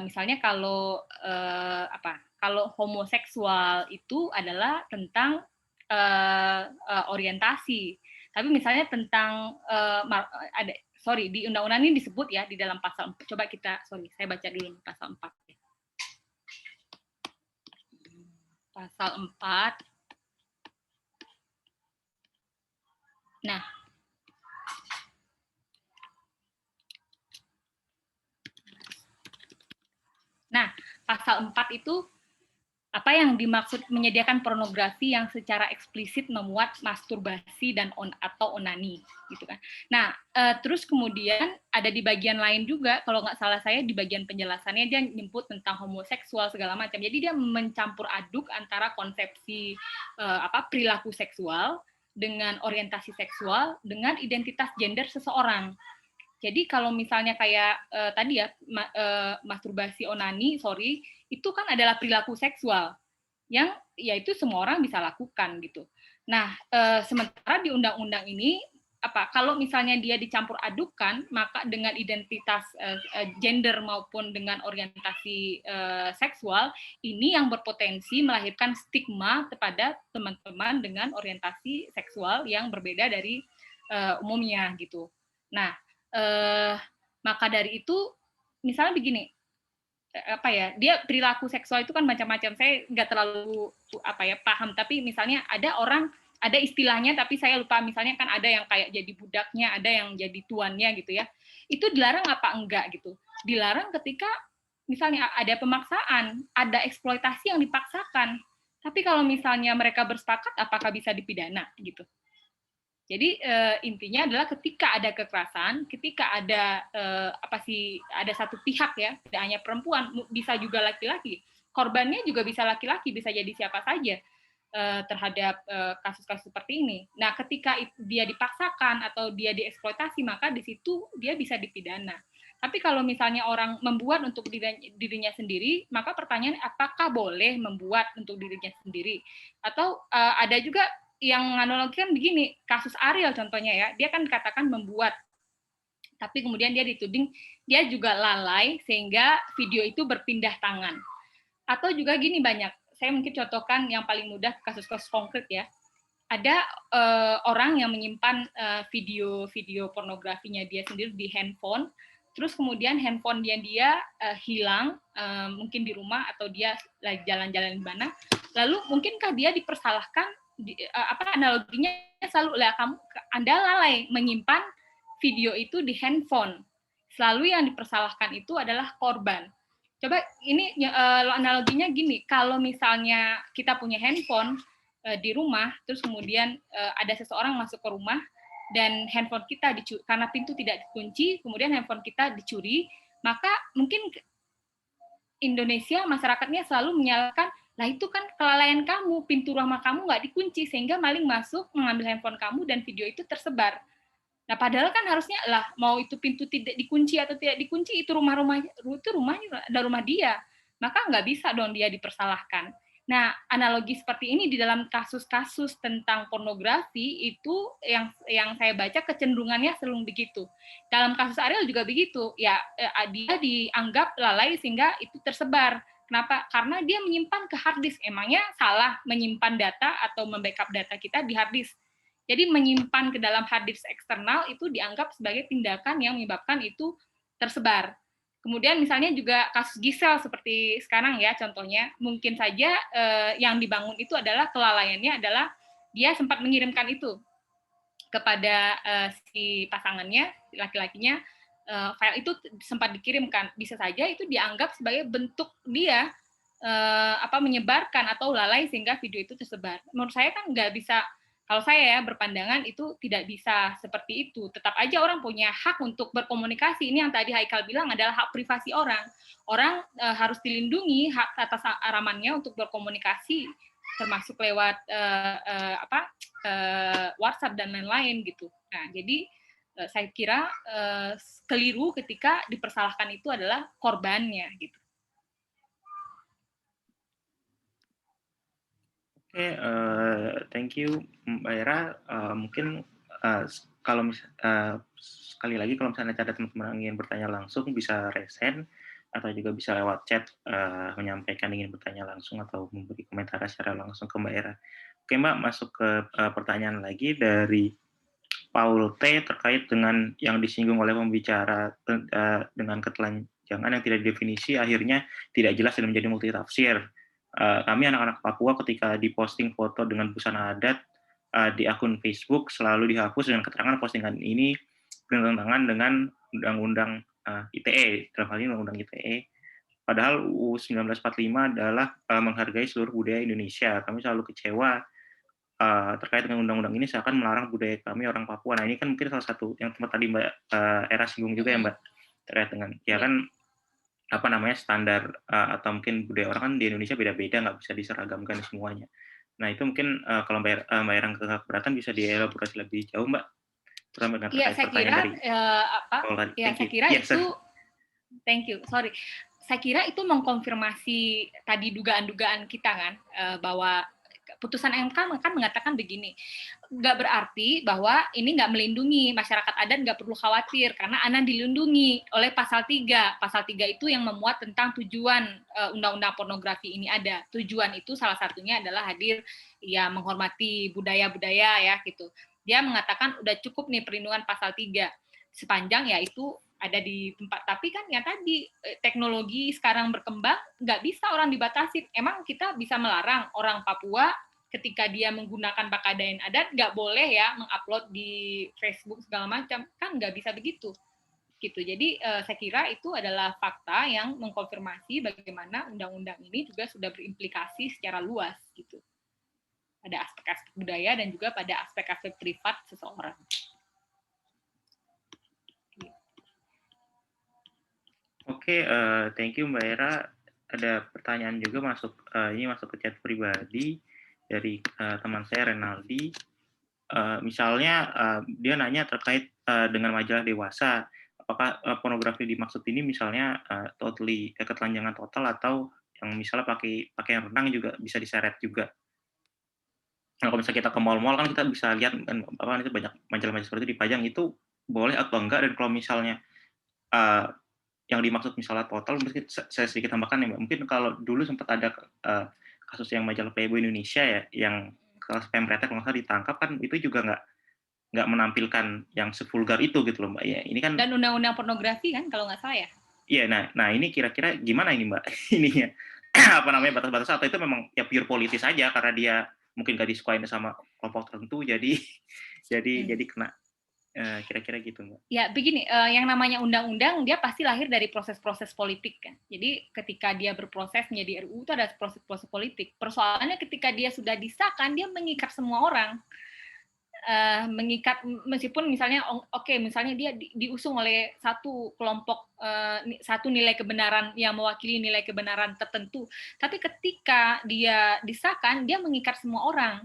Misalnya kalau kalau homoseksual itu adalah tentang orientasi, tapi misalnya tentang di undang-undang ini disebut ya di dalam pasal, coba saya baca dulu pasal 4. Pasal 4. Nah, pasal 4 itu apa yang dimaksud menyediakan pornografi yang secara eksplisit memuat masturbasi dan atau onani gitu kan. Nah, terus kemudian ada di bagian lain juga, kalau nggak salah saya di bagian penjelasannya dia nyebut tentang homoseksual segala macam. Jadi dia mencampur aduk antara konsepsi perilaku seksual dengan orientasi seksual dengan identitas gender seseorang. Jadi kalau misalnya kayak tadi ya masturbasi onani, itu kan adalah perilaku seksual yang yaitu semua orang bisa lakukan gitu. Nah, sementara di undang-undang ini kalau misalnya dia dicampur adukan, maka dengan identitas gender maupun dengan orientasi seksual, ini yang berpotensi melahirkan stigma kepada teman-teman dengan orientasi seksual yang berbeda dari umumnya gitu. Nah, maka dari itu misalnya begini, dia perilaku seksual itu kan macam-macam, saya nggak terlalu paham, tapi misalnya ada istilahnya tapi saya lupa, misalnya kan ada yang kayak jadi budaknya, ada yang jadi tuannya gitu ya, itu dilarang apa enggak gitu. Dilarang ketika misalnya ada pemaksaan, ada eksploitasi yang dipaksakan, tapi kalau misalnya mereka bersepakat apakah bisa dipidana gitu. Jadi intinya adalah ketika ada kekerasan, ketika ada ada satu pihak ya, tidak hanya perempuan, bisa juga laki-laki. Korbannya juga bisa laki-laki, bisa jadi siapa saja terhadap kasus-kasus seperti ini. Nah, ketika dia dipaksakan atau dia dieksploitasi, maka di situ dia bisa dipidana. Tapi kalau misalnya orang membuat untuk dirinya sendiri, maka pertanyaannya apakah boleh membuat untuk dirinya sendiri? Atau ada juga yang menganalogikan begini, kasus Ariel contohnya ya, dia kan dikatakan membuat, tapi kemudian dia dituding dia juga lalai sehingga video itu berpindah tangan. Atau juga gini banyak, saya mungkin contohkan yang paling mudah kasus-kasus konkret ya. Ada orang yang menyimpan video pornografinya dia sendiri di handphone, terus kemudian handphone dia hilang, mungkin di rumah atau dia lagi jalan-jalan di mana, lalu mungkinkah dia dipersalahkan? Analoginya selalu Anda lalai menyimpan video itu di handphone, selalu yang dipersalahkan itu adalah korban. Coba ini analoginya gini, kalau misalnya kita punya handphone di rumah, terus kemudian ada seseorang masuk ke rumah dan handphone kita dicuri, karena pintu tidak dikunci, kemudian handphone kita dicuri, maka mungkin Indonesia masyarakatnya selalu menyalahkan, lah itu kan kelalaian kamu, pintu rumah kamu nggak dikunci sehingga maling masuk mengambil handphone kamu dan video itu tersebar. Nah, padahal kan harusnya lah mau itu pintu tidak dikunci atau tidak dikunci itu rumahnya ada rumah dia, maka nggak bisa dong dia dipersalahkan. Nah, analogi seperti ini di dalam kasus-kasus tentang pornografi itu yang saya baca kecenderungannya selalu begitu. Dalam kasus Ariel juga begitu, ya dia dianggap lalai sehingga itu tersebar. Kenapa? Karena dia menyimpan ke hard disk. Emangnya salah menyimpan data atau membackup data kita di hard disk? Jadi menyimpan ke dalam hard disk eksternal itu dianggap sebagai tindakan yang menyebabkan itu tersebar. Kemudian misalnya juga kasus Giselle seperti sekarang ya contohnya, mungkin saja yang dibangun itu adalah kelalaiannya adalah dia sempat mengirimkan itu kepada si pasangannya, laki-lakinya, file itu sempat dikirimkan, bisa saja itu dianggap sebagai bentuk dia menyebarkan atau lalai sehingga video itu tersebar. Menurut saya kan nggak bisa, kalau saya ya berpandangan itu tidak bisa seperti itu. Tetap aja orang punya hak untuk berkomunikasi. Ini yang tadi Haikal bilang adalah hak privasi orang. Orang harus dilindungi hak atas aramannya untuk berkomunikasi, termasuk lewat WhatsApp dan lain-lain gitu. Nah, jadi saya kira keliru ketika dipersalahkan itu adalah korbannya gitu. Oke, thank you Mbak Era. Mungkin kalau sekali lagi kalau misalnya ada teman-teman yang ingin bertanya langsung bisa resen atau juga bisa lewat chat menyampaikan ingin bertanya langsung atau memberi komentar secara langsung ke Mbak Era. Oke Mbak, masuk ke pertanyaan lagi dari Paul T terkait dengan yang disinggung oleh pembicara dengan ketelanjangan yang tidak didefinisi akhirnya tidak jelas dan menjadi multitafsir. Kami anak-anak Papua ketika diposting foto dengan busana adat di akun Facebook selalu dihapus dengan keterangan postingan ini bertentangan dengan Undang-Undang ITE, dalam hal ini Undang-Undang ITE. Padahal UU 1945 adalah menghargai seluruh budaya Indonesia. Kami selalu kecewa terkait dengan undang-undang ini seakan melarang budaya kami orang Papua. Nah ini kan mungkin salah satu yang tempat tadi Mbak Era singgung juga ya Mbak, terkait dengan ya kan standar atau mungkin budaya orang kan di Indonesia beda-beda, nggak bisa diseragamkan semuanya. Nah itu mungkin kalau Mbak Era keberatan bisa dielaborasi lebih jauh Mbak. Iya, saya kira saya kira itu thank you. Sorry. Saya kira itu mengkonfirmasi tadi dugaan-dugaan kita kan bahwa putusan MK kan mengatakan begini, nggak berarti bahwa ini nggak melindungi masyarakat adat, nggak perlu khawatir karena Anda dilindungi oleh pasal 3. Pasal 3 itu yang memuat tentang tujuan undang-undang pornografi ini ada. Tujuan itu salah satunya adalah hadir ya menghormati budaya-budaya ya gitu. Dia mengatakan udah cukup nih perlindungan pasal 3 sepanjang ya itu ada di tempat. Tapi kan ya tadi teknologi sekarang berkembang, nggak bisa orang dibatasi. Emang kita bisa melarang orang Papua ketika dia menggunakan pakaian adat nggak boleh ya mengupload di Facebook segala macam, kan nggak bisa begitu. Gitu. Jadi saya kira itu adalah fakta yang mengkonfirmasi bagaimana undang-undang ini juga sudah berimplikasi secara luas gitu. Pada aspek-aspek budaya dan juga pada aspek-aspek privat seseorang. Oke, thank you Mbak Era. Ada pertanyaan juga ini masuk ke chat pribadi dari teman saya Renaldi. Misalnya dia nanya terkait dengan majalah dewasa, apakah pornografi dimaksud ini misalnya totally ketelanjangan total atau yang misalnya pakai pakaian renang juga bisa diseret juga. Nah, kalau misalnya kita ke mall-mall kan kita bisa lihat kan itu banyak majalah-majalah seperti itu dipajang, itu boleh atau enggak, dan kalau misalnya yang dimaksud misalnya total, mungkin saya sedikit tambahkan ya Mbak. Mungkin kalau dulu sempat ada kasus yang majalah Playboy Indonesia ya, yang kelas pemretnya kalau nggak salah ditangkap kan, itu juga nggak menampilkan yang sevulgar itu gitu loh Mbak. Ya ini kan. Dan undang-undang pornografi kan kalau nggak salah ya. Iya, nah ini kira-kira gimana ini Mbak? Ininya batas-batas atau itu memang ya pure politis saja karena dia mungkin nggak disukain sama kelompok tertentu, jadi kena. Kira-kira gitu Mbak. Ya begini, yang namanya undang-undang dia pasti lahir dari proses-proses politik kan. Jadi ketika dia berproses menjadi RUU itu ada proses-proses politik. Persoalannya ketika dia sudah disahkan dia mengikat semua orang, mengikat meskipun misalnya misalnya dia diusung oleh satu kelompok satu nilai kebenaran yang mewakili nilai kebenaran tertentu, tapi ketika dia disahkan dia mengikat semua orang.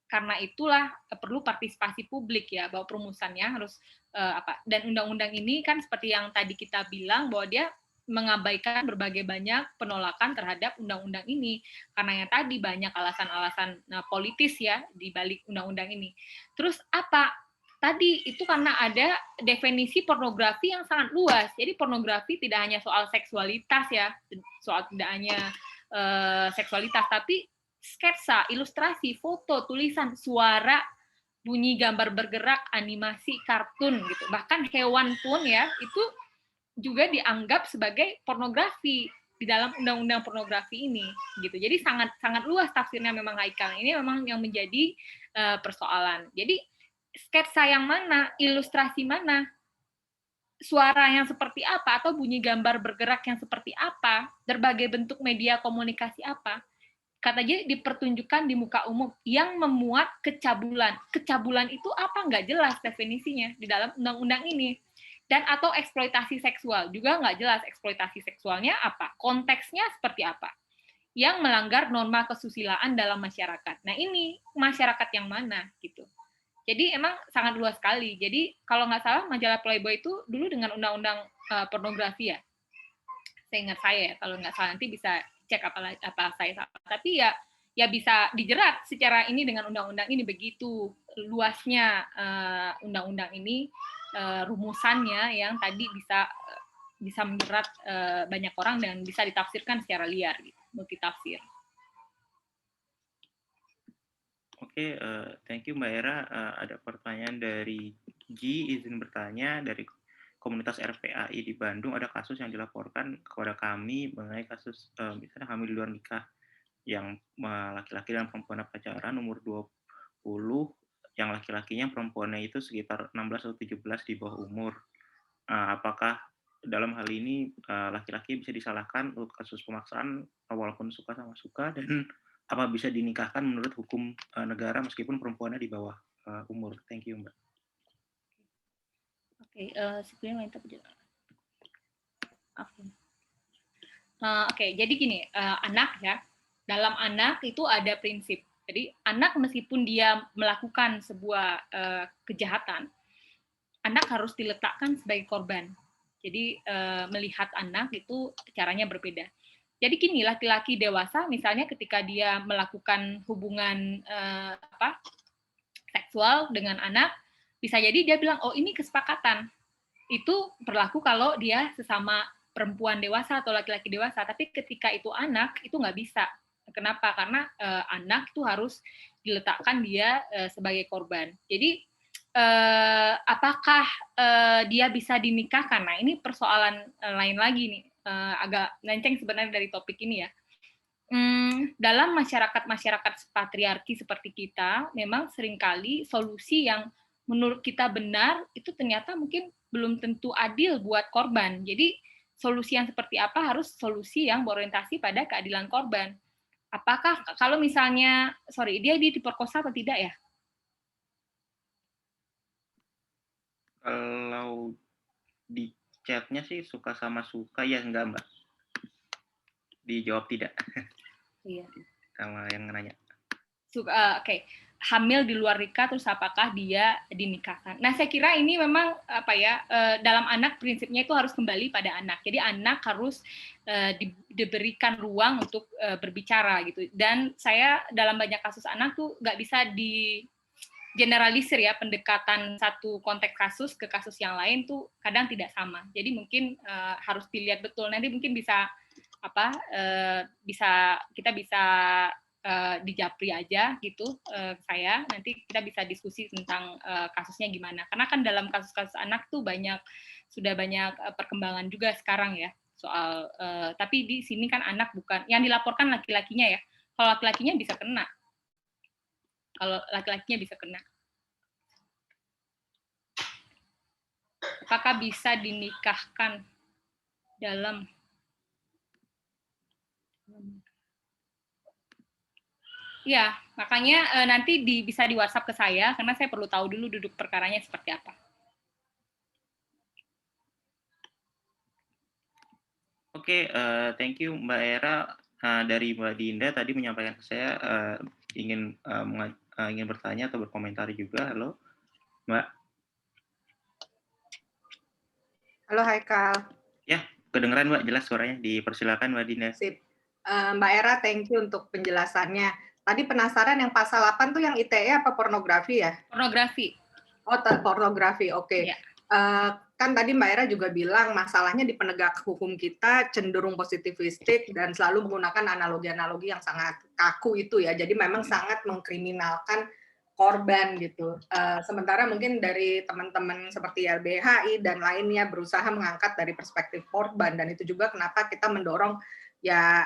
Karena itulah perlu partisipasi publik ya, bahwa perumusannya harus dan undang-undang ini kan seperti yang tadi kita bilang bahwa dia mengabaikan berbagai banyak penolakan terhadap undang-undang ini karena yang tadi banyak alasan-alasan politis ya di balik undang-undang ini. Terus apa? Tadi itu karena ada definisi pornografi yang sangat luas. Jadi pornografi tidak hanya soal seksualitas ya, soal tidak hanya seksualitas, tapi sketsa, ilustrasi, foto, tulisan, suara, bunyi gambar bergerak, animasi, kartun gitu. Bahkan hewan pun ya itu juga dianggap sebagai pornografi di dalam undang-undang pornografi ini gitu. Jadi sangat luas tafsirnya memang Haikal. Ini memang yang menjadi persoalan. Jadi sketsa yang mana, ilustrasi mana, suara yang seperti apa, atau bunyi gambar bergerak yang seperti apa, berbagai bentuk media komunikasi apa, katanya dipertunjukkan di muka umum yang memuat kecabulan. Kecabulan itu apa? Nggak jelas definisinya di dalam undang-undang ini. Dan atau eksploitasi seksual, juga nggak jelas eksploitasi seksualnya apa, konteksnya seperti apa, yang melanggar norma kesusilaan dalam masyarakat. Nah ini masyarakat yang mana gitu. Jadi emang sangat luas sekali. Jadi kalau nggak salah majalah Playboy itu dulu dengan undang-undang pornografi ya. Seingat saya ya, kalau nggak salah nanti bisa cek apa saya salah. Tapi ya bisa dijerat secara ini dengan undang-undang ini, begitu luasnya undang-undang ini, rumusannya yang tadi bisa menjerat banyak orang dan bisa ditafsirkan secara liar, gitu, multitafsir. Oke, thank you Mbak Era. Ada pertanyaan dari G, izin bertanya, dari komunitas RPAI di Bandung, ada kasus yang dilaporkan kepada kami mengenai kasus misalnya hamil di luar nikah yang laki-laki dan perempuan pacaran umur 20, yang laki-lakinya perempuannya itu sekitar 16 atau 17 di bawah umur. Apakah dalam hal ini laki-laki bisa disalahkan untuk kasus pemaksaan walaupun suka sama suka, dan apa bisa dinikahkan menurut hukum negara meskipun perempuannya di bawah umur? Thank you Mbak. Sebelumnya minta penjelasan. Oke, jadi gini, anak ya, dalam anak itu ada prinsip. Jadi anak meskipun dia melakukan sebuah kejahatan, anak harus diletakkan sebagai korban. Jadi melihat anak itu caranya berbeda. Jadi gini, laki-laki dewasa misalnya ketika dia melakukan hubungan seksual dengan anak, bisa jadi dia bilang, oh ini kesepakatan. Itu berlaku kalau dia sesama perempuan dewasa atau laki-laki dewasa. Tapi ketika itu anak, itu nggak bisa. Kenapa? Karena anak itu harus diletakkan dia sebagai korban. Jadi apakah dia bisa dinikahkan? Nah ini persoalan lain lagi nih, agak lenceng sebenarnya dari topik ini ya. Dalam masyarakat patriarki seperti kita, memang seringkali solusi yang menurut kita benar itu ternyata mungkin belum tentu adil buat korban. Jadi solusi yang seperti apa harus solusi yang berorientasi pada keadilan korban. Apakah kalau misalnya, dia diperkosa atau tidak ya? Kalau di chatnya sih suka sama suka, ya enggak Mbak? Dijawab tidak. Iya. Sama yang nanya. Oke. Hamil di luar nikah, terus apakah dia dinikahkan? Nah, saya kira ini memang dalam anak prinsipnya itu harus kembali pada anak. Jadi anak harus diberikan ruang untuk berbicara gitu. Dan saya dalam banyak kasus anak tuh nggak bisa di generalisir ya, pendekatan satu konteks kasus ke kasus yang lain tuh kadang tidak sama. Jadi mungkin harus dilihat betul. Nanti mungkin bisa kita bisa di Japri aja gitu, saya nanti kita bisa diskusi tentang kasusnya gimana, karena kan dalam kasus-kasus anak tuh sudah banyak perkembangan juga sekarang ya soal tapi di sini kan anak bukan yang dilaporkan laki-lakinya ya. Kalau laki-lakinya bisa kena, apakah bisa dinikahkan dalam ya, makanya nanti bisa di WhatsApp ke saya, karena saya perlu tahu dulu duduk perkaranya seperti apa. Oke, thank you Mbak Era. Dari Mbak Dinda tadi menyampaikan ke saya ingin bertanya atau berkomentar juga. Halo, Mbak. Halo Haikal. Ya, kedengeran Mbak, jelas suaranya. Dipersilakan Mbak Dinda. Sip. Mbak Era, thank you untuk penjelasannya. Tadi penasaran yang pasal 8 tuh yang ITE apa pornografi ya? Pornografi. Oh, pornografi, oke. Ya. Kan tadi Mbak Era juga bilang masalahnya di penegak hukum kita cenderung positivistik dan selalu menggunakan analogi-analogi yang sangat kaku itu ya. Jadi memang sangat mengkriminalkan korban gitu. Sementara mungkin dari teman-teman seperti LBHI dan lainnya berusaha mengangkat dari perspektif korban, dan itu juga kenapa kita mendorong ya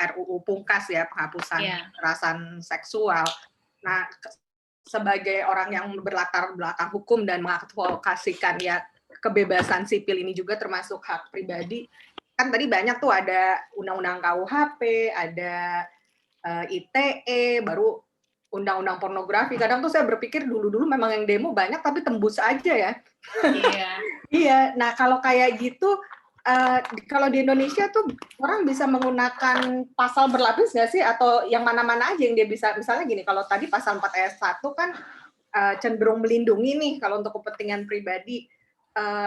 RUU Pungkas ya, penghapusan kekerasan seksual. Nah, sebagai orang yang berlatar belakang hukum dan mengadvokasikan ya kebebasan sipil ini juga termasuk hak pribadi, kan tadi banyak tuh ada undang-undang KUHP, ada ITE, baru undang-undang pornografi. Kadang tuh saya berpikir dulu-dulu memang yang demo banyak tapi tembus aja ya. Iya. Iya. Nah kalau kayak gitu, kalau di Indonesia tuh orang bisa menggunakan pasal berlapis nggak sih? Atau yang mana-mana aja yang dia bisa, misalnya gini, kalau tadi pasal 4 ayat 1 kan cenderung melindungi nih kalau untuk kepentingan pribadi,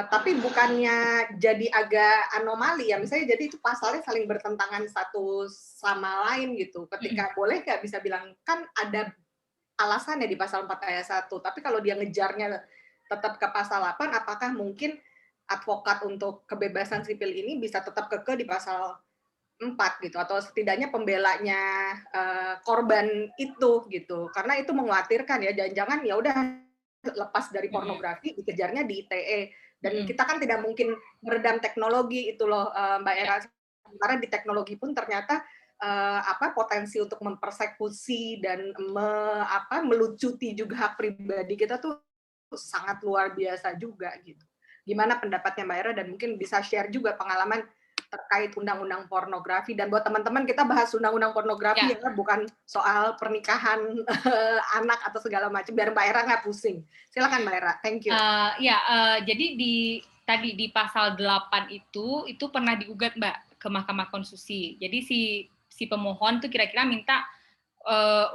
tapi bukannya jadi agak anomali ya, misalnya jadi itu pasalnya saling bertentangan satu sama lain gitu, ketika boleh nggak bisa bilang, kan ada alasannya di pasal 4 ayat 1, tapi kalau dia ngejarnya tetap ke pasal 8, apakah mungkin advokat untuk kebebasan sipil ini bisa tetap kekeh di pasal 4 gitu, atau setidaknya pembelanya korban itu gitu, karena itu mengkhawatirkan ya, jangan-jangan ya udah lepas dari pornografi dikejarnya di ITE, dan kita kan tidak mungkin meredam teknologi itu loh Mbak Era, sementara di teknologi pun ternyata potensi untuk mempersekusi dan melucuti juga hak pribadi kita tuh sangat luar biasa juga gitu. Gimana pendapatnya Mbak Era, dan mungkin bisa share juga pengalaman terkait undang-undang pornografi, dan buat teman-teman kita bahas undang-undang pornografi ya, bukan soal pernikahan anak atau segala macam, biar Mbak Era nggak pusing. Silakan Mbak Era, thank you. Jadi tadi di pasal 8 itu pernah digugat Mbak ke Mahkamah Konstitusi. Jadi si pemohon tuh kira-kira minta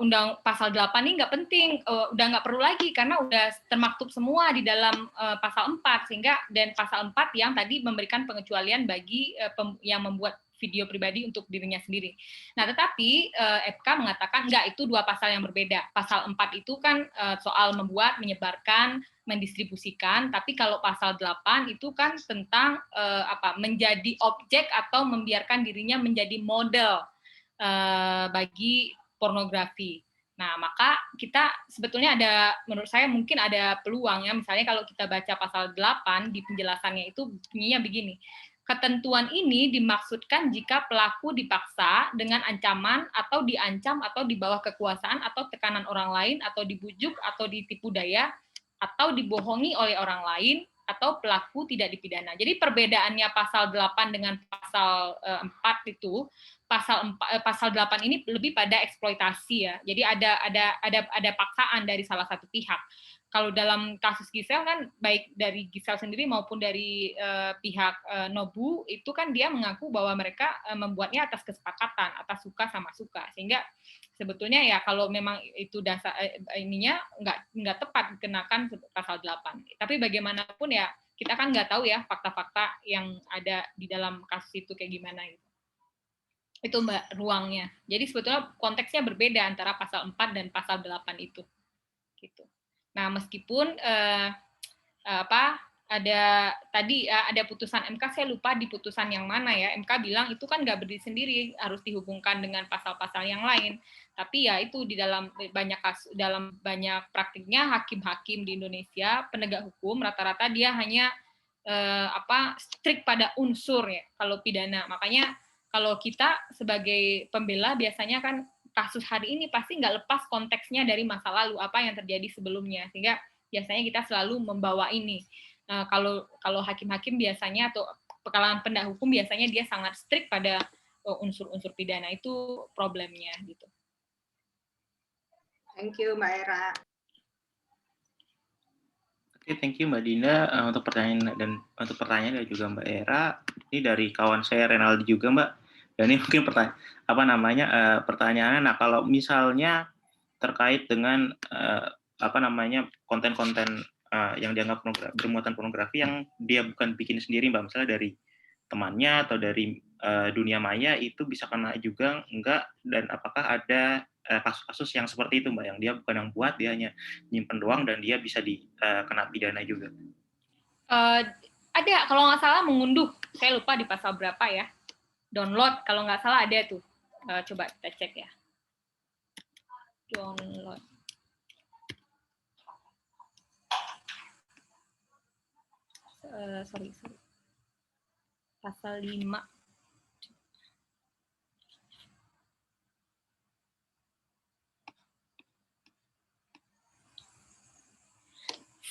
undang pasal 8 ini nggak penting, udah nggak perlu lagi karena udah termaktub semua di dalam pasal 4, sehingga dan pasal 4 yang tadi memberikan pengecualian bagi yang membuat video pribadi untuk dirinya sendiri. Nah, tetapi FK mengatakan enggak, itu dua pasal yang berbeda. Pasal 4 itu kan soal membuat, menyebarkan, mendistribusikan, tapi kalau pasal 8 itu kan tentang menjadi objek atau membiarkan dirinya menjadi model bagi pornografi. Nah, maka kita sebetulnya menurut saya mungkin ada peluang ya, misalnya kalau kita baca pasal 8 di penjelasannya itu bunyinya begini. Ketentuan ini dimaksudkan jika pelaku dipaksa dengan ancaman atau diancam atau di bawah kekuasaan atau tekanan orang lain atau dibujuk atau ditipu daya atau dibohongi oleh orang lain atau pelaku tidak dipidana. Jadi perbedaannya pasal 8 dengan pasal 4 itu, pasal 8 ini lebih pada eksploitasi ya. Jadi ada paksaan dari salah satu pihak. Kalau dalam kasus Gisel kan baik dari Gisel sendiri maupun dari pihak Nobu itu kan dia mengaku bahwa mereka membuatnya atas kesepakatan, atas suka sama suka. Sehingga sebetulnya ya kalau memang itu dasar ininya nggak tepat dikenakan pasal 8. Tapi bagaimanapun ya kita kan nggak tahu ya fakta-fakta yang ada di dalam kasus itu kayak gimana gitu. Itu Mbak ruangnya. Jadi sebetulnya konteksnya berbeda antara pasal 4 dan pasal 8 itu. Gitu. Nah, meskipun ada putusan MK, saya lupa di putusan yang mana ya, MK bilang itu kan nggak berdiri sendiri, harus dihubungkan dengan pasal-pasal yang lain. Tapi ya itu di dalam banyak praktiknya hakim-hakim di Indonesia, penegak hukum rata-rata dia hanya strict pada unsur ya kalau pidana. Makanya kalau kita sebagai pembela biasanya kan kasus hari ini pasti nggak lepas konteksnya dari masa lalu, apa yang terjadi sebelumnya, sehingga biasanya kita selalu membawa ini. Kalau hakim-hakim biasanya atau kalangan penegak hukum biasanya dia sangat strict pada unsur-unsur pidana, itu problemnya gitu. Thank you Mbak Era. Oke, thank you Mbak Dinda untuk pertanyaan dan juga Mbak Era. Ini dari kawan saya Renaldi juga Mbak. Dan ini mungkin pertanyaannya, nah kalau misalnya terkait dengan konten-konten yang dianggap bermuatan pornografi yang dia bukan bikin sendiri Mbak, misalnya dari temannya atau dari dunia maya, itu bisa kena juga enggak, dan apakah ada kasus-kasus yang seperti itu Mbak, yang dia bukan yang buat, dia hanya nyimpen doang dan dia bisa kena pidana juga? Ada, kalau nggak salah mengunduh, saya lupa di pasal berapa ya, download kalau nggak salah ada tuh, coba kita cek ya, download. Sorry. Pasal 5.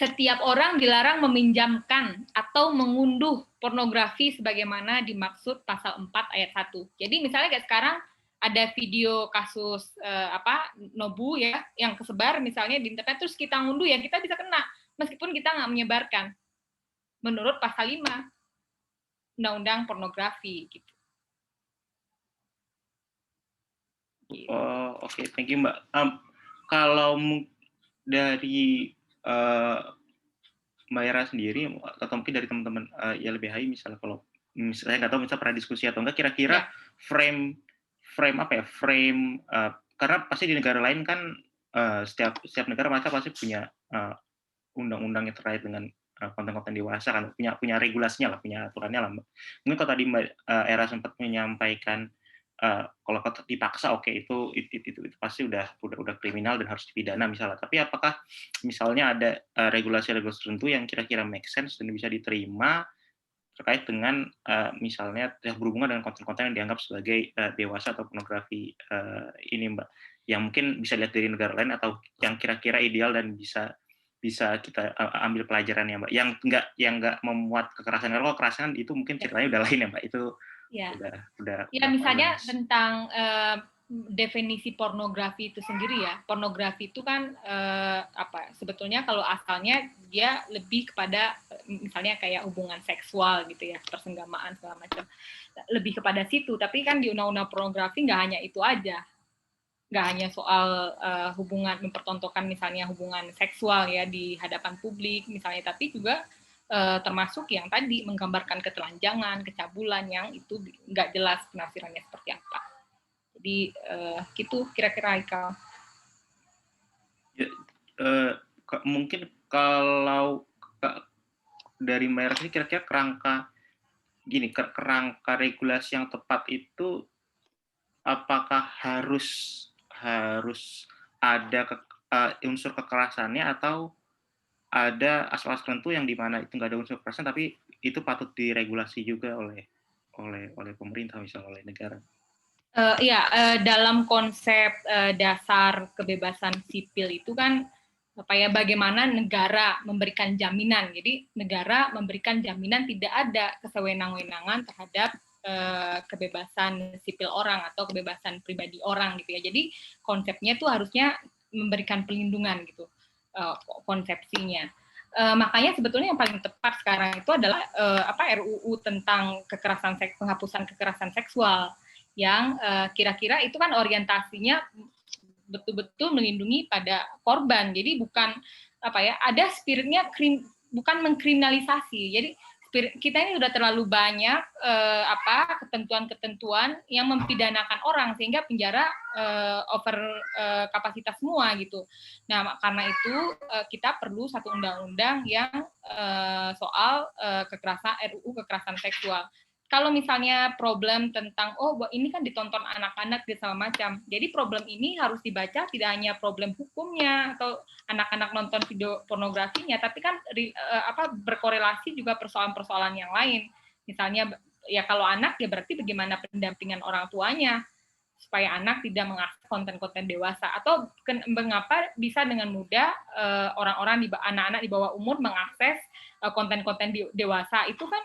setiap orang dilarang meminjamkan atau mengunduh pornografi sebagaimana dimaksud pasal 4 ayat 1. Jadi misalnya kayak sekarang ada video kasus Nobu ya yang kesebar misalnya di internet terus kita ngunduh ya kita bisa kena meskipun kita nggak menyebarkan menurut pasal 5 Undang-Undang Pornografi gitu. Oh, oke. Thank you, Mbak. Kalau dari Mbak Era sendiri atau mungkin dari teman-teman YLBHI misalnya kalau misalnya nggak tahu misalnya pernah diskusi atau enggak kira-kira frame karena pasti di negara lain kan setiap negara mereka pasti punya undang-undang yang terkait dengan konten-konten dewasa kan punya regulasinya lah, punya aturannya lah, Mbak. Mungkin kalau tadi Mbak Era sempat menyampaikan kalau dipaksa oke itu pasti udah kriminal dan harus dipidana misalnya. Tapi apakah misalnya ada regulasi-regulasi tertentu yang kira-kira make sense dan bisa diterima terkait dengan misalnya yang berhubungan dengan konten-konten yang dianggap sebagai dewasa atau pornografi ini, Mbak, yang mungkin bisa dilihat dari negara lain atau yang kira-kira ideal dan bisa kita ambil pelajarannya, Mbak, yang nggak memuat kekerasan. Kalau kekerasan itu mungkin ceritanya udah lain ya, Mbak, itu udah misalnya tentang definisi pornografi itu sendiri ya. Pornografi itu kan sebetulnya kalau asalnya dia lebih kepada misalnya kayak hubungan seksual gitu ya, persenggamaan segala macam. Lebih kepada situ, tapi kan di undang-undang pornografi nggak hanya itu aja. Nggak hanya soal hubungan mempertontonkan misalnya hubungan seksual ya di hadapan publik misalnya, tapi juga termasuk yang tadi menggambarkan ketelanjangan, kecabulan yang itu nggak jelas penafsirannya seperti apa. Jadi gitu kira-kira Haikal. Ya, mungkin kalau dari Mbak Era ini kira-kira kerangka regulasi yang tepat itu apakah harus ada unsur kekerasannya atau ada aspek tertentu yang di mana itu nggak ada unsur kekerasan tapi itu patut diregulasi juga oleh pemerintah misalnya oleh negara. Dalam konsep dasar kebebasan sipil itu kan bagaimana negara memberikan jaminan. Jadi negara memberikan jaminan tidak ada kesewenang-wenangan terhadap kebebasan sipil orang atau kebebasan pribadi orang gitu ya. Jadi konsepnya itu harusnya memberikan perlindungan gitu konsepsinya. Makanya sebetulnya yang paling tepat sekarang itu adalah RUU tentang penghapusan kekerasan seksual yang kira-kira itu kan orientasinya betul-betul melindungi pada korban. Jadi bukan ada spiritnya bukan mengkriminalisasi. Jadi kita ini sudah terlalu banyak ketentuan-ketentuan yang mempidanakan orang sehingga penjara over kapasitas semua gitu. Nah, karena itu kita perlu satu undang-undang yang soal RUU kekerasan seksual. Kalau misalnya problem tentang ini kan ditonton anak-anak dan segala macam. Jadi problem ini harus dibaca tidak hanya problem hukumnya atau anak-anak nonton video pornografinya, tapi kan berkorelasi juga persoalan-persoalan yang lain. Misalnya ya kalau anak ya berarti bagaimana pendampingan orang tuanya supaya anak tidak mengakses konten-konten dewasa atau mengapa bisa dengan mudah anak-anak di bawah umur mengakses konten-konten dewasa itu kan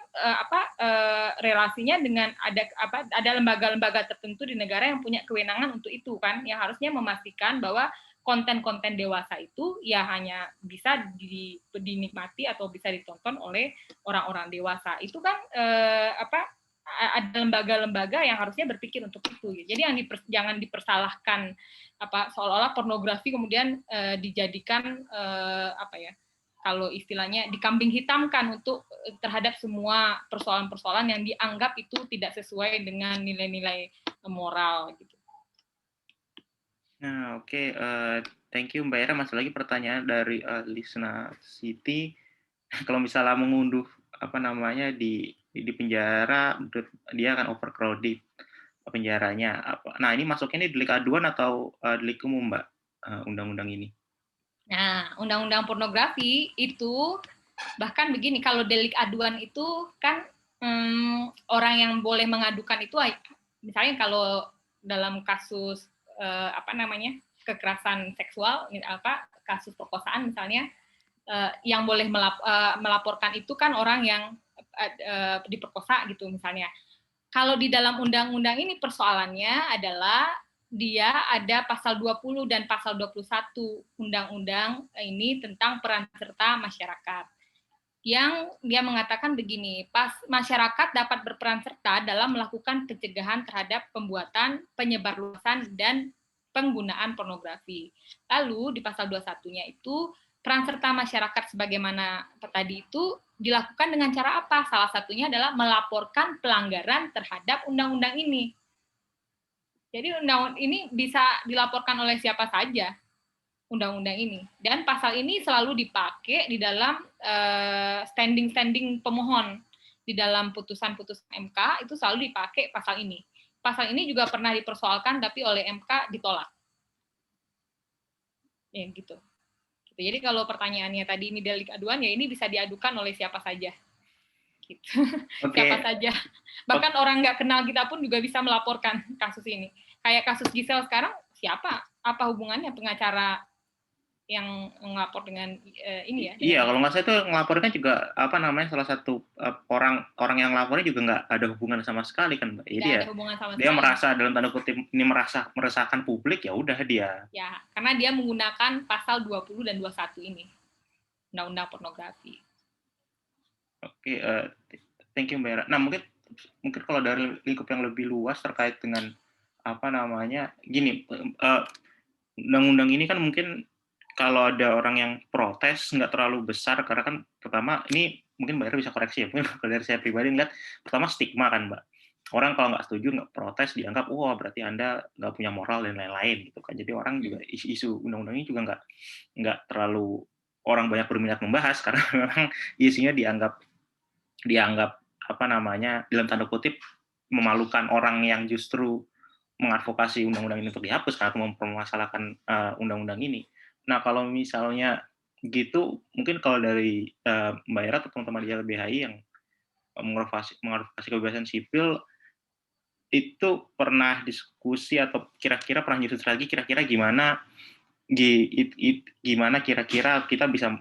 relasinya dengan ada lembaga-lembaga tertentu di negara yang punya kewenangan untuk itu kan yang harusnya memastikan bahwa konten-konten dewasa itu ya hanya bisa dinikmati atau bisa ditonton oleh orang-orang dewasa. Itu kan ada lembaga-lembaga yang harusnya berpikir untuk itu. Jadi jangan dipersalahkan seolah-olah pornografi kemudian dijadikan kalau istilahnya dikambing hitamkan untuk terhadap semua persoalan-persoalan yang dianggap itu tidak sesuai dengan nilai-nilai moral gitu. Nah, oke. Thank you Mbak Era. Masih lagi pertanyaan dari Lisna Siti. Kalau misalnya mengunduh di penjara, dia akan overcrowded penjaranya. Nah, ini masuknya ini delik aduan atau delik umum, Mbak, undang-undang ini? Nah, undang-undang pornografi itu bahkan begini, kalau delik aduan itu kan orang yang boleh mengadukan itu misalnya kalau dalam kasus kekerasan seksual, kasus perkosaan misalnya, yang boleh melaporkan itu kan orang yang diperkosa gitu misalnya. Kalau di dalam undang-undang ini persoalannya adalah dia ada pasal 20 dan pasal 21 undang-undang ini tentang peran serta masyarakat. Yang dia mengatakan begini, masyarakat dapat berperan serta dalam melakukan pencegahan terhadap pembuatan, penyebarluasan, dan penggunaan pornografi. Lalu di pasal 21-nya itu, peran serta masyarakat sebagaimana tadi itu dilakukan dengan cara apa? Salah satunya adalah melaporkan pelanggaran terhadap undang-undang ini. Jadi undang-undang ini bisa dilaporkan oleh siapa saja, undang-undang ini. Dan pasal ini selalu dipakai di dalam standing pemohon. Di dalam putusan-putusan MK itu selalu dipakai pasal ini. Pasal ini juga pernah dipersoalkan tapi oleh MK ditolak. Ya gitu. Jadi kalau pertanyaannya tadi ini delik aduan, ya ini bisa diadukan oleh siapa saja. Gitu. Okay. Siapa saja. Bahkan orang nggak kenal kita pun juga bisa melaporkan kasus ini. Kayak kasus Gisel sekarang, siapa? Apa hubungannya pengacara yang ngelapor dengan ini ya? Iya, kalau nggak salah itu ngelaporkan juga salah satu orang yang ngelapornya juga nggak ada hubungan sama sekali kan, Mbak. Jadi ya dia merasa dalam tanda kutip ini meresahkan publik, ya udah dia. Ya, karena dia menggunakan pasal 20 dan 21 ini. Undang-undang pornografi. Oke, thank you Mbak Era. Nah, mungkin kalau dari lingkup yang lebih luas terkait dengan gini, undang-undang ini kan mungkin kalau ada orang yang protes nggak terlalu besar, karena kan pertama ini mungkin Mbak Era bisa koreksi ya, mungkin kalau dari saya pribadi ngeliat pertama stigma kan Mbak. Orang kalau nggak setuju, nggak protes, dianggap wah berarti Anda nggak punya moral dan lain-lain gitu kan. Jadi orang juga isu undang-undang ini juga nggak terlalu orang banyak berminat membahas karena memang isunya dianggap dalam tanda kutip memalukan orang yang justru mengadvokasi undang-undang ini untuk dihapus karena mempermasalahkan undang-undang ini. Nah, kalau misalnya gitu, mungkin kalau dari Mbak Era atau teman-teman di LBHI yang mengadvokasi kebebasan sipil, itu pernah diskusi atau kira-kira pernah nyusun lagi kira-kira gimana kira-kira kita bisa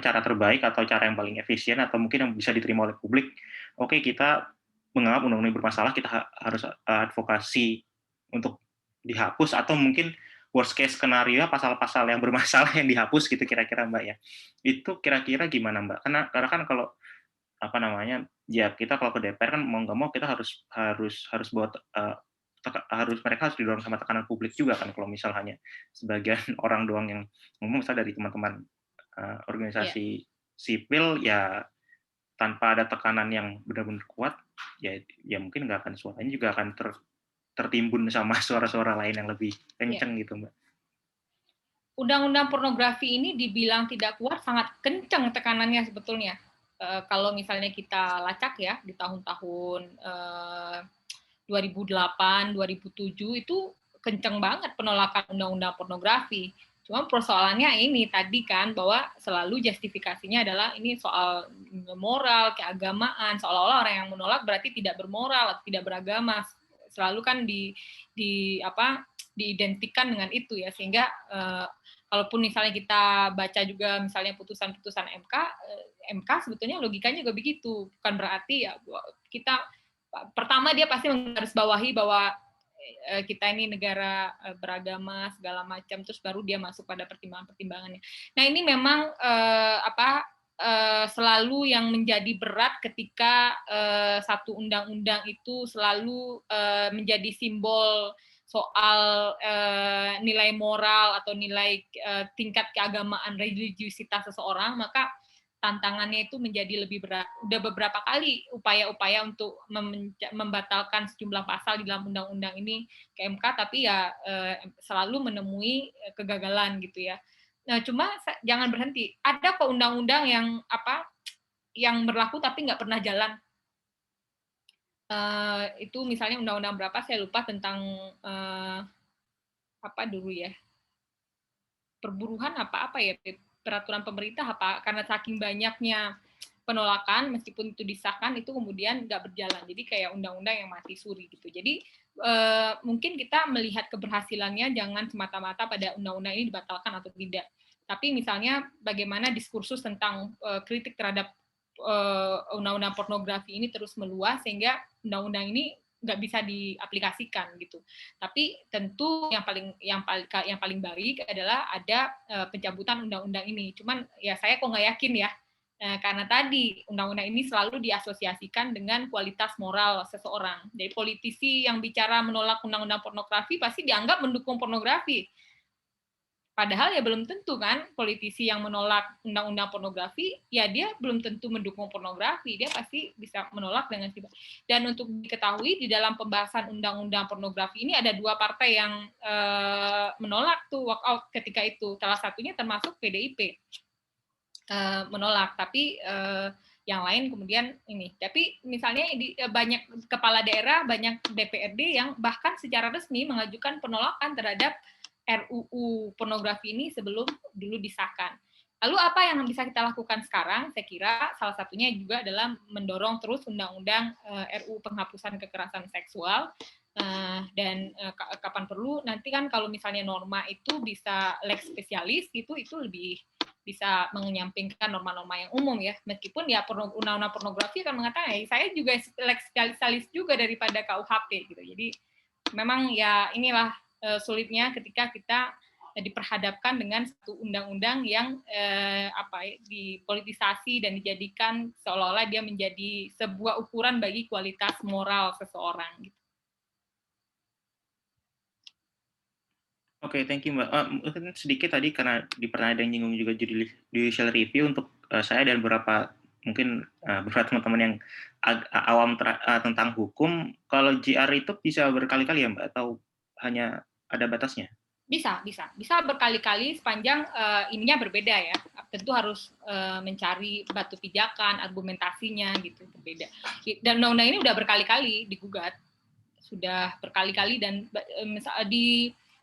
cara terbaik atau cara yang paling efisien atau mungkin yang bisa diterima oleh publik. Oke, kita menganggap undang-undang bermasalah, kita harus advokasi untuk dihapus, atau mungkin worst case skenario pasal-pasal yang bermasalah yang dihapus gitu kira-kira Mbak ya. Itu kira-kira gimana Mbak? Karena kan kalau ya kita kalau ke DPR kan mau nggak mau kita harus buat mereka harus didorong sama tekanan publik juga kan, kalau misal hanya sebagian orang doang yang ngomong, misalnya dari teman-teman organisasi sipil, ya tanpa ada tekanan yang benar-benar kuat, ya mungkin nggak akan, suaranya juga akan tertimbun sama suara-suara lain yang lebih kenceng gitu Mbak. Undang-undang pornografi ini dibilang tidak kuat, sangat kenceng tekanannya sebetulnya. Kalau misalnya kita lacak ya di tahun-tahun 2008, 2007 itu kenceng banget penolakan undang-undang pornografi. Cuma persoalannya ini tadi kan, bahwa selalu justifikasinya adalah ini soal moral, keagamaan, seolah-olah orang yang menolak berarti tidak bermoral, tidak beragama. Selalu kan diidentikan dengan itu ya, sehingga kalaupun misalnya kita baca juga misalnya putusan-putusan MK sebetulnya logikanya juga begitu. Bukan berarti ya kita pertama dia pasti menggarisbawahi bahwa kita ini negara beragama segala macam, terus baru dia masuk pada pertimbangan-pertimbangannya. Nah, ini memang selalu yang menjadi berat ketika satu undang-undang itu selalu menjadi simbol soal nilai moral atau nilai tingkat keagamaan, religiusitas seseorang, maka tantangannya itu menjadi lebih berat. Udah beberapa kali upaya-upaya untuk membatalkan sejumlah pasal di dalam undang-undang ini ke MK, tapi ya selalu menemui kegagalan gitu ya. Nah, cuma jangan berhenti. Ada kok undang-undang yang berlaku tapi nggak pernah jalan. Itu misalnya undang-undang berapa saya lupa, tentang dulu ya, perburuhan apa ya, peraturan pemerintah karena saking banyaknya penolakan meskipun itu disahkan itu kemudian nggak berjalan, jadi kayak undang-undang yang mati suri gitu. Jadi mungkin kita melihat keberhasilannya jangan semata-mata pada undang-undang ini dibatalkan atau tidak, Tapi misalnya bagaimana diskursus tentang kritik terhadap undang-undang pornografi ini terus meluas sehingga undang-undang ini nggak bisa diaplikasikan gitu. Tapi tentu yang paling baik adalah ada pencabutan undang-undang ini. Cuman ya saya kok nggak yakin ya, karena tadi undang-undang ini selalu diasosiasikan dengan kualitas moral seseorang. Jadi politisi yang bicara menolak undang-undang pornografi pasti dianggap mendukung pornografi. Padahal ya belum tentu kan, politisi yang menolak undang-undang pornografi, ya dia belum tentu mendukung pornografi, dia pasti bisa menolak dengan sifat. Dan untuk diketahui di dalam pembahasan undang-undang pornografi ini ada 2 partai yang menolak tuh walkout ketika itu. Salah satunya termasuk PDIP menolak, tapi yang lain kemudian ini. Tapi misalnya banyak kepala daerah, banyak DPRD yang bahkan secara resmi mengajukan penolakan terhadap RUU pornografi ini sebelum dulu disahkan. Lalu apa yang bisa kita lakukan sekarang? Saya kira salah satunya juga adalah mendorong terus undang-undang RUU penghapusan kekerasan seksual, dan kapan perlu nanti kan kalau misalnya norma itu bisa lex spesialis itu lebih bisa menyampingkan norma-norma yang umum ya, meskipun ya undang-undang pornografi akan mengatakan saya juga lex spesialis juga daripada KUHP gitu. Jadi memang ya inilah sulitnya ketika kita diperhadapkan dengan satu undang-undang yang dipolitisasi dan dijadikan seolah-olah dia menjadi sebuah ukuran bagi kualitas moral seseorang. Gitu. Oke, thank you Mbak. Mungkin sedikit tadi karena pernah ada yang nyinggung juga judicial review untuk saya dan beberapa teman-teman yang awam tentang hukum. Kalau JR itu bisa berkali-kali ya Mbak, atau hanya ada batasnya? Bisa berkali-kali sepanjang ininya berbeda ya. Tentu harus mencari batu pijakan, argumentasinya gitu berbeda. Dan undang-undang ini udah berkali-kali digugat, sudah berkali-kali dan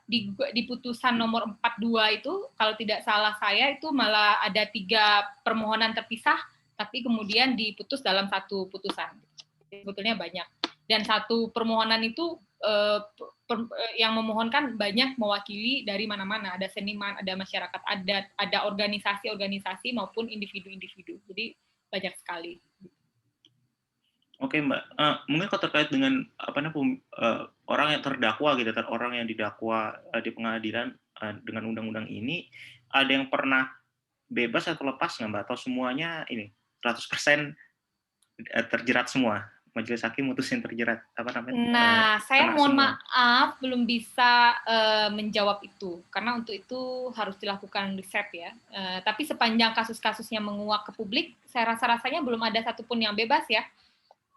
di putusan nomor 42 itu kalau tidak salah saya itu malah ada 3 permohonan terpisah, tapi kemudian diputus dalam satu putusan. Sebetulnya banyak. Dan satu permohonan itu yang memohonkan banyak mewakili dari mana-mana, ada seniman, ada masyarakat adat, ada organisasi-organisasi maupun individu-individu. Jadi banyak sekali. Oke Mbak, mungkin kalau terkait dengan orang yang terdakwa gitu, orang yang didakwa di pengadilan dengan undang-undang ini, ada yang pernah bebas atau lepas nggak Mbak? Atau semuanya ini 100% terjerat semua? Majelis hakim mutusin terjerat saya mohon maaf belum bisa menjawab itu karena untuk itu harus dilakukan riset ya. Tapi sepanjang kasus-kasusnya menguak ke publik, saya rasanya belum ada satupun yang bebas ya.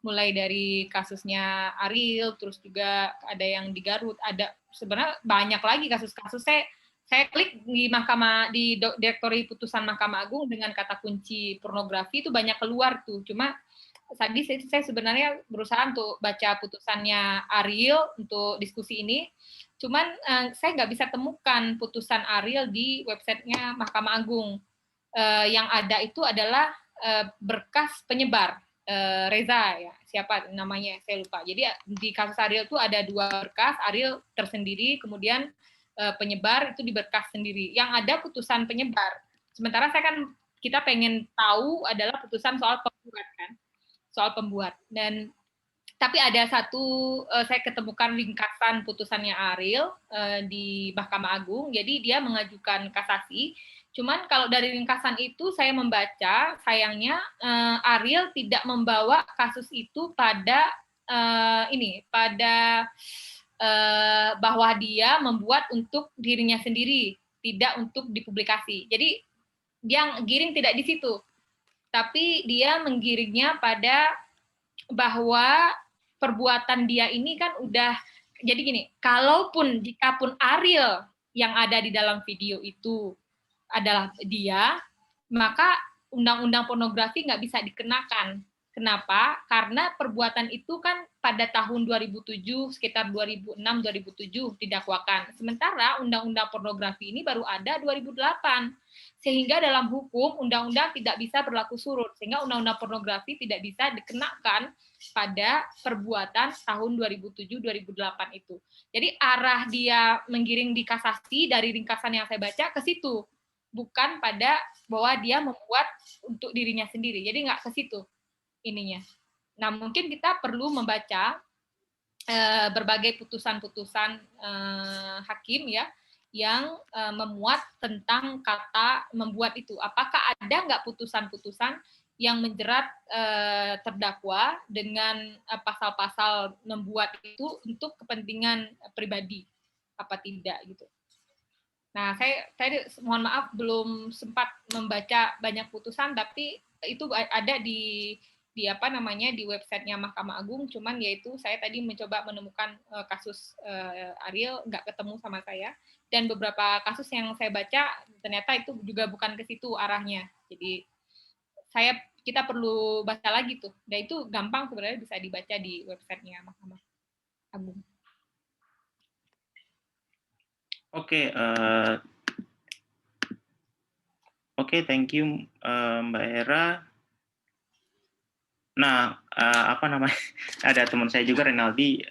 Mulai dari kasusnya Ariel, terus juga ada yang di Garut, ada sebenarnya banyak lagi kasus-kasus. Saya klik di direktori putusan Mahkamah Agung dengan kata kunci pornografi itu banyak keluar tuh. Cuma tadi saya sebenarnya berusaha untuk baca putusannya Ariel untuk diskusi ini, cuman saya nggak bisa temukan putusan Ariel di websitenya Mahkamah Agung. Yang ada itu adalah berkas penyebar Reza ya, siapa namanya saya lupa. Jadi di kasus Ariel itu ada 2 berkas, Ariel tersendiri, kemudian penyebar itu di berkas sendiri. Yang ada putusan penyebar. Sementara kita pengen tahu adalah putusan soal pembuat kan. Soal pembuat. Dan tapi ada satu saya ketemukan ringkasan putusannya Ariel di Mahkamah Agung. Jadi dia mengajukan kasasi. Cuman kalau dari ringkasan itu saya membaca, sayangnya Ariel tidak membawa kasus itu pada bahwa dia membuat untuk dirinya sendiri, tidak untuk dipublikasi. Jadi dia giring tidak di situ. Tapi dia menggiringnya pada bahwa perbuatan dia ini kan udah, jadi gini, jikapun Ariel yang ada di dalam video itu adalah dia, maka undang-undang pornografi nggak bisa dikenakan. Kenapa? Karena perbuatan itu kan pada tahun 2007, sekitar 2006-2007 didakwakan. Sementara undang-undang pornografi ini baru ada 2008. Sehingga dalam hukum, undang-undang tidak bisa berlaku surut. Sehingga undang-undang pornografi tidak bisa dikenakan pada perbuatan tahun 2007-2008 itu. Jadi arah dia menggiring di kasasi dari ringkasan yang saya baca ke situ. bukan pada bahwa dia membuat untuk dirinya sendiri. Jadi nggak ke situ ininya. Nah, mungkin kita perlu membaca berbagai putusan-putusan hakim ya yang memuat tentang kata membuat itu. Apakah ada nggak putusan-putusan yang menjerat terdakwa dengan pasal-pasal membuat itu untuk kepentingan pribadi apa tidak gitu. Nah, saya mohon maaf belum sempat membaca banyak putusan, tapi itu ada di apa namanya di websitenya Mahkamah Agung. Cuman yaitu saya tadi mencoba menemukan kasus Ariel nggak ketemu sama saya, dan beberapa kasus yang saya baca ternyata itu juga bukan ke situ arahnya. Jadi kita perlu baca lagi tuh. Dan itu gampang sebenarnya bisa dibaca di websitenya Mahkamah Agung. Oke, thank you Mbak Hera. Nah, apa namanya? Ada teman saya juga Renaldi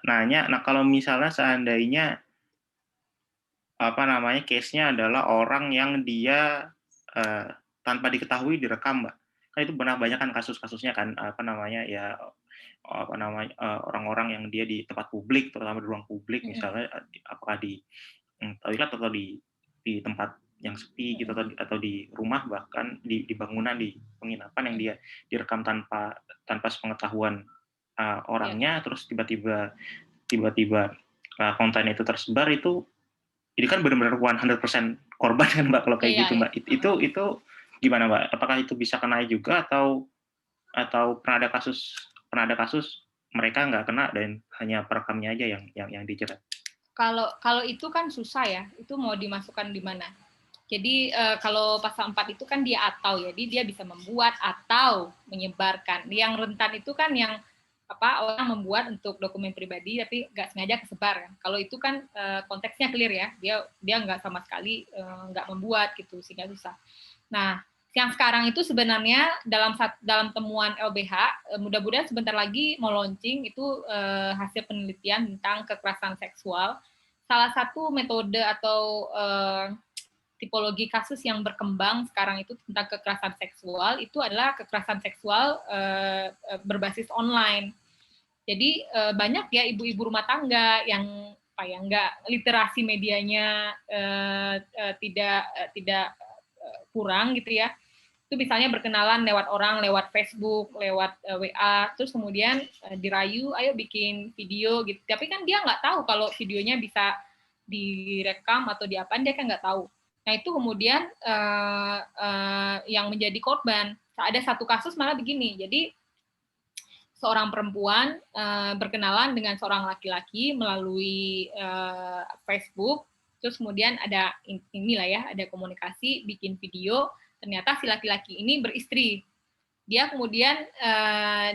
nanya, nah kalau misalnya seandainya apa namanya case-nya adalah orang yang dia tanpa diketahui direkam, Mbak. Kan itu benar banyak kan kasus-kasusnya kan apa namanya ya orang-orang yang dia di tempat publik, terutama di ruang publik, misalnya apakah di toilet atau di tempat yang sepi gitu atau di rumah, bahkan di bangunan di penginapan yang dia direkam tanpa sepengetahuan orangnya, terus tiba-tiba konten itu tersebar, itu ini kan benar-benar 100% korban kan Mbak kalau kayak gitu Mbak. Itu gimana Mbak? Apakah itu bisa kena juga atau pernah ada kasus mereka nggak kena dan hanya perekamnya aja yang dijerat? Kalau itu kan susah ya, itu mau dimasukkan di mana? Jadi kalau pasal 4 itu kan dia atau ya, jadi dia bisa membuat atau menyebarkan. Yang rentan itu kan yang orang membuat untuk dokumen pribadi tapi nggak sengaja kesebar kan. Kalau itu kan konteksnya clear ya, dia nggak sama sekali nggak membuat gitu sehingga susah. Nah, yang sekarang itu sebenarnya dalam temuan LBH, mudah-mudahan sebentar lagi mau launching itu hasil penelitian tentang kekerasan seksual. Salah satu metode atau tipologi kasus yang berkembang sekarang itu tentang kekerasan seksual itu adalah kekerasan seksual berbasis online. Jadi banyak ya ibu-ibu rumah tangga yang nggak literasi medianya tidak kurang gitu ya. Itu misalnya berkenalan lewat Facebook, lewat WA, terus kemudian dirayu, ayo bikin video gitu. Tapi kan dia nggak tahu kalau videonya bisa direkam atau diapain, dia kan nggak tahu. Nah itu kemudian yang menjadi korban. Ada satu kasus malah begini, jadi seorang perempuan berkenalan dengan seorang laki-laki melalui Facebook, terus kemudian ada komunikasi, bikin video, ternyata si laki-laki ini beristri. Dia kemudian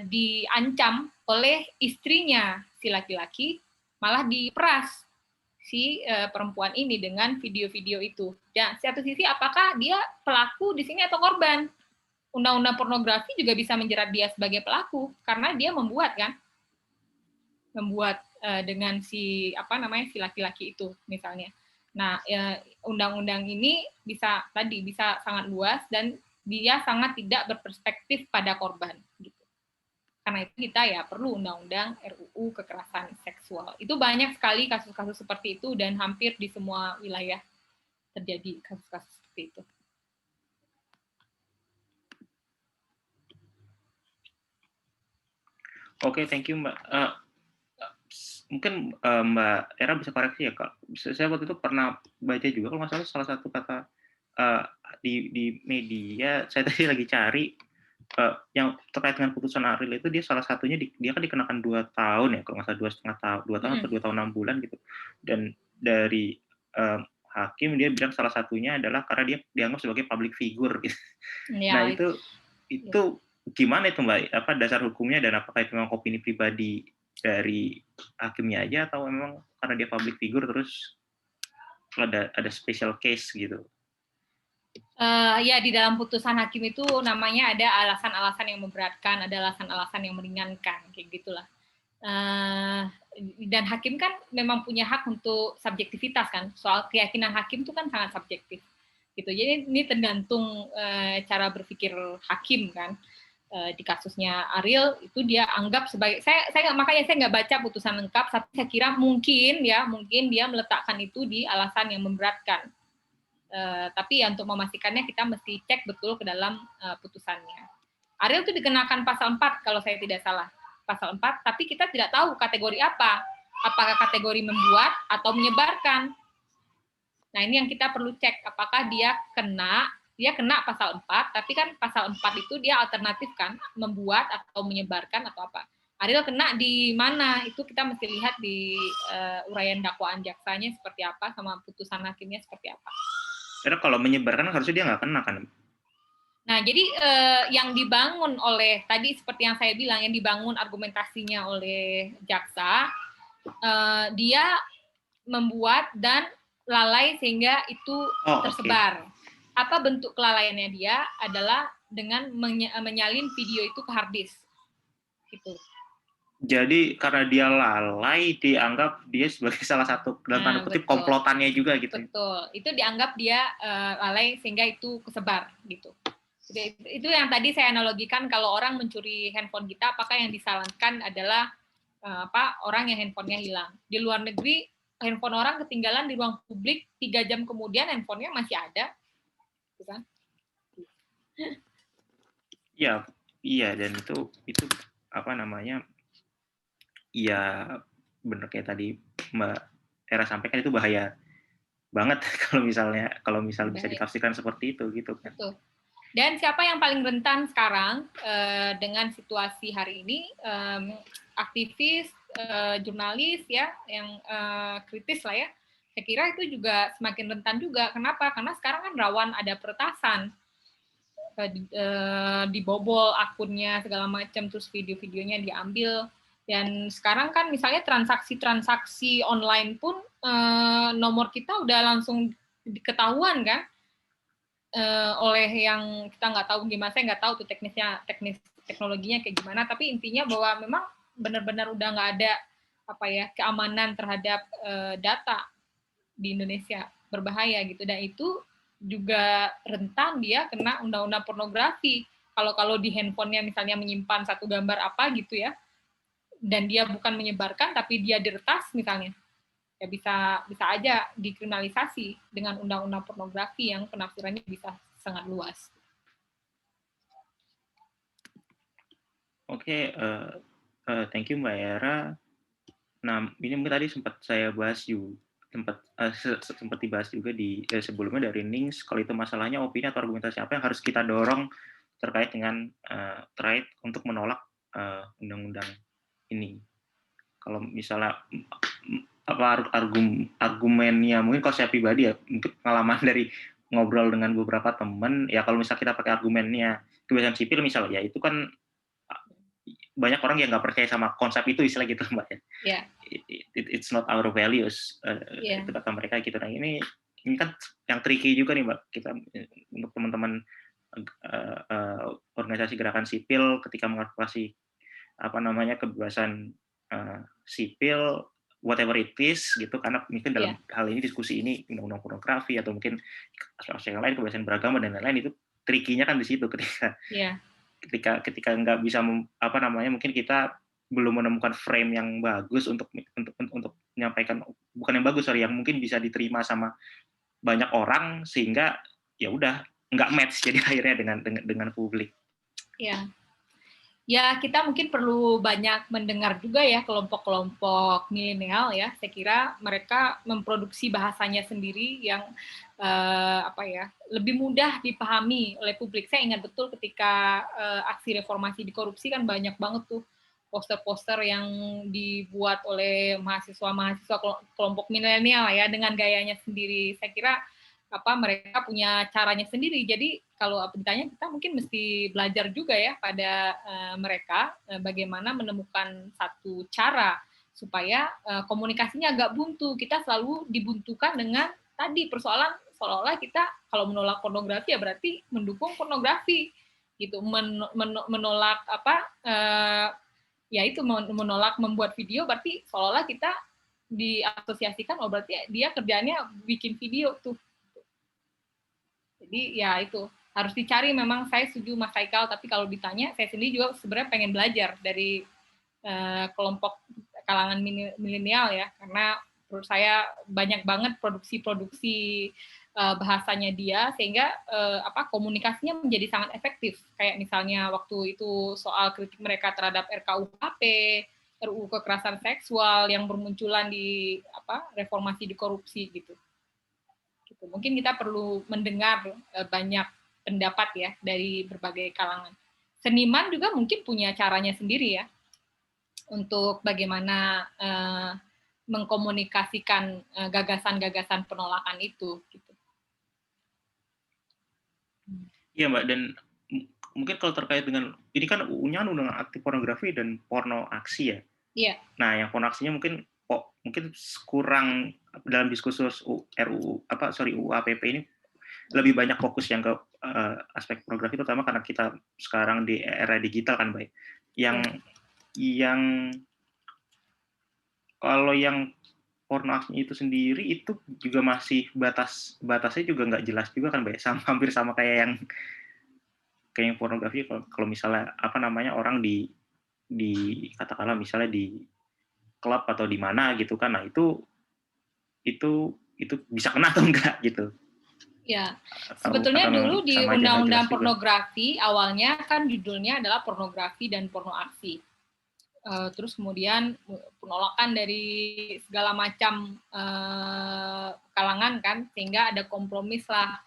diancam oleh istrinya si laki-laki, malah diperas si perempuan ini dengan video-video itu. Dan satu sisi apakah dia pelaku di sini atau korban? Undang-undang pornografi juga bisa menjerat dia sebagai pelaku karena dia membuat dengan si laki-laki itu misalnya. Nah, undang-undang ini bisa sangat luas dan dia sangat tidak berperspektif pada korban gitu. Karena itu kita ya perlu undang-undang RUU kekerasan seksual. Itu banyak sekali kasus-kasus seperti itu dan hampir di semua wilayah terjadi kasus-kasus seperti itu. Oke, thank you Mbak. Mungkin Mbak Era bisa koreksi ya Kak. Saya waktu itu pernah baca juga kalau nggak salah satu kata di media, saya tadi lagi cari yang terkait dengan putusan Ariel itu, dia salah satunya dia kan dikenakan 2 tahun ya kalau nggak salah 2 tahun atau 2 tahun 6 bulan gitu, dan dari hakim dia bilang salah satunya adalah karena dia dianggap sebagai public figure gitu. Nah itu gimana itu Mbak? Apa dasar hukumnya dan apakah itu memang opini pribadi dari hakimnya aja atau memang karena dia public figure terus ada special case gitu? Ya di dalam putusan hakim itu namanya ada alasan-alasan yang memberatkan, ada alasan-alasan yang meringankan, kayak gitulah. Dan hakim kan memang punya hak untuk subjektivitas kan, soal keyakinan hakim itu kan sangat subjektif. gitu. Jadi ini tergantung cara berpikir hakim kan. Di kasusnya Ariel itu dia anggap sebagai makanya saya nggak baca putusan lengkap, tapi saya kira mungkin dia meletakkan itu di alasan yang memberatkan. Tapi ya untuk memastikannya kita mesti cek betul ke dalam putusannya. Ariel itu dikenakan pasal 4 kalau saya tidak salah. Pasal 4, tapi kita tidak tahu kategori apa. Apakah kategori membuat atau menyebarkan. Nah, ini yang kita perlu cek apakah dia kena pasal 4, tapi kan pasal 4 itu dia alternatif kan, membuat atau menyebarkan atau apa. Ariel kena di mana? Itu kita mesti lihat di uraian dakwaan jaksanya seperti apa sama putusan hakimnya seperti apa. Karena kalau menyebarkan harusnya dia nggak kena kan? Nah, jadi yang dibangun oleh, tadi seperti yang saya bilang, yang dibangun argumentasinya oleh jaksa, dia membuat dan lalai sehingga itu tersebar. Okay. Apa bentuk kelalaiannya dia adalah dengan menyalin video itu ke hard disk. Gitu. Jadi karena dia lalai, dianggap dia sebagai salah satu dalam tanda kutip komplotannya juga gitu. Betul, itu dianggap dia lalai sehingga itu kesebar gitu. Jadi, itu yang tadi saya analogikan kalau orang mencuri handphone kita, apakah yang disalahkan adalah orang yang handphonenya hilang. Di luar negeri handphone orang ketinggalan di ruang publik 3 jam kemudian handphonenya masih ada, gitu kan? Iya dan itu apa namanya? Iya benar kayak tadi Mbak Era sampaikan, itu bahaya banget kalau misalnya bisa ditafsirkan seperti itu gitu kan. Betul. Dan siapa yang paling rentan sekarang dengan situasi hari ini? Aktivis, jurnalis ya yang kritis lah ya. Saya kira itu juga semakin rentan juga. Kenapa? Karena sekarang kan rawan ada peretasan. Dibobol akunnya segala macam, terus video-videonya diambil. Dan sekarang kan misalnya transaksi online pun nomor kita udah langsung ketahuan kan oleh yang kita nggak tahu gimana, saya nggak tahu tuh teknis teknologinya kayak gimana, tapi intinya bahwa memang benar-benar udah nggak ada keamanan terhadap data di Indonesia, berbahaya gitu, dan itu juga rentan dia kena undang-undang pornografi. Kalau di handphonenya misalnya menyimpan satu gambar apa gitu ya, dan dia bukan menyebarkan tapi dia diretas misalnya, ya bisa aja dikriminalisasi dengan undang-undang pornografi yang penafsirannya bisa sangat luas. Oke, thank you Mbak Era. Nah, ini mungkin tadi sempat saya bahas juga, sempat dibahas juga di sebelumnya dari Nings, kalau itu masalahnya opini atau argumentasi apa yang harus kita dorong terkait dengan terkait untuk menolak undang-undang ini. Kalau misalnya argumennya, mungkin kalau saya pribadi ya, mungkin pengalaman dari ngobrol dengan beberapa teman, ya kalau misalnya kita pakai argumennya kebebasan sipil misalnya, ya itu kan banyak orang yang nggak percaya sama konsep itu, istilah gitu Mbak ya. Yeah. It's not our values, itu kata mereka gitu. Nah ini kan yang tricky juga nih Mbak, kita untuk teman-teman organisasi gerakan sipil ketika mengadvokasi kebebasan sipil, whatever it is gitu, karena mungkin dalam hal ini diskusi ini undang-undang pornografi atau mungkin aspek yang lain, kebebasan beragama dan lain-lain, itu tricky-nya kan di situ ketika nggak bisa mungkin kita belum menemukan frame yang bagus untuk menyampaikan, bukan yang bagus yang mungkin bisa diterima sama banyak orang, sehingga ya udah nggak match jadi akhirnya dengan publik. Ya, kita mungkin perlu banyak mendengar juga ya kelompok-kelompok milenial ya. Saya kira mereka memproduksi bahasanya sendiri yang lebih mudah dipahami oleh publik. Saya ingat betul ketika aksi reformasi di korupsi kan banyak banget tuh poster-poster yang dibuat oleh mahasiswa kelompok milenial ya dengan gayanya sendiri. Saya kira mereka punya caranya sendiri. Jadi kalau ditanya, kita mungkin mesti belajar juga ya pada mereka bagaimana menemukan satu cara supaya komunikasinya agak buntu. Kita selalu dibuntukan dengan tadi persoalan seolah-olah kita kalau menolak pornografi ya berarti mendukung pornografi gitu, menolak menolak membuat video berarti seolah-olah kita diasosiasikan berarti dia kerjanya bikin video tuh. Jadi ya itu harus dicari. Memang saya setuju Mas Haikal, tapi kalau ditanya saya sendiri juga sebenarnya pengen belajar dari kelompok kalangan milenial ya, karena menurut saya banyak banget produksi-produksi bahasanya dia, sehingga komunikasinya menjadi sangat efektif. Kayak misalnya waktu itu soal kritik mereka terhadap RKUHP, RUU kekerasan seksual yang bermunculan di reformasi di korupsi gitu. Mungkin kita perlu mendengar banyak pendapat ya dari berbagai kalangan. Seniman juga mungkin punya caranya sendiri ya untuk bagaimana mengkomunikasikan gagasan-gagasan penolakan itu. Gitu. Iya Mbak, dan mungkin kalau terkait dengan ini kan UU-nya undang anti pornografi dan porno aksi ya. Iya. Nah, yang porno aksinya mungkin kurang dalam diskursus UU APP ini lebih banyak fokus yang ke aspek pornografi, terutama karena kita sekarang di era digital kan, Mbak. Yang kalau yang porno aksinya itu sendiri itu juga masih batasnya juga nggak jelas juga kan, Mbak. Hampir sama kayak yang pornografi. Kalau misalnya orang di katakanlah misalnya di klub atau di mana gitu kan, nah itu bisa kena atau enggak gitu. Ya, sebetulnya dulu di Undang-Undang Pornografi awalnya kan judulnya adalah pornografi dan porno aksi. Terus kemudian penolakan dari segala macam kalangan kan, sehingga ada kompromis lah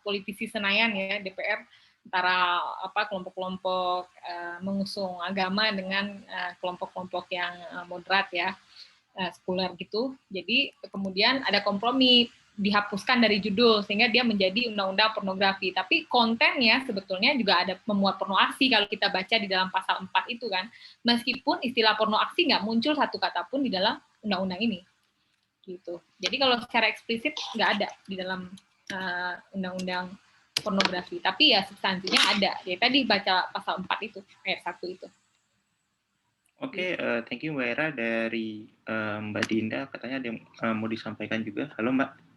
politisi Senayan ya, DPR, antara kelompok-kelompok mengusung agama dengan kelompok-kelompok yang moderat ya, sekuler gitu. Jadi kemudian ada kompromi, dihapuskan dari judul sehingga dia menjadi undang-undang pornografi. Tapi kontennya sebetulnya juga ada memuat porno aksi kalau kita baca di dalam pasal 4 itu kan. Meskipun istilah porno aksi nggak muncul satu kata pun di dalam undang-undang ini. Gitu. Jadi kalau secara eksplisit nggak ada di dalam undang-undang pornografi. Tapi ya substansinya ada. Ya tadi baca pasal 4 itu, ayat 1 itu. Oke, thank you Mbak Era. Dari Mbak Dinda katanya ada yang mau disampaikan juga. Halo Mbak.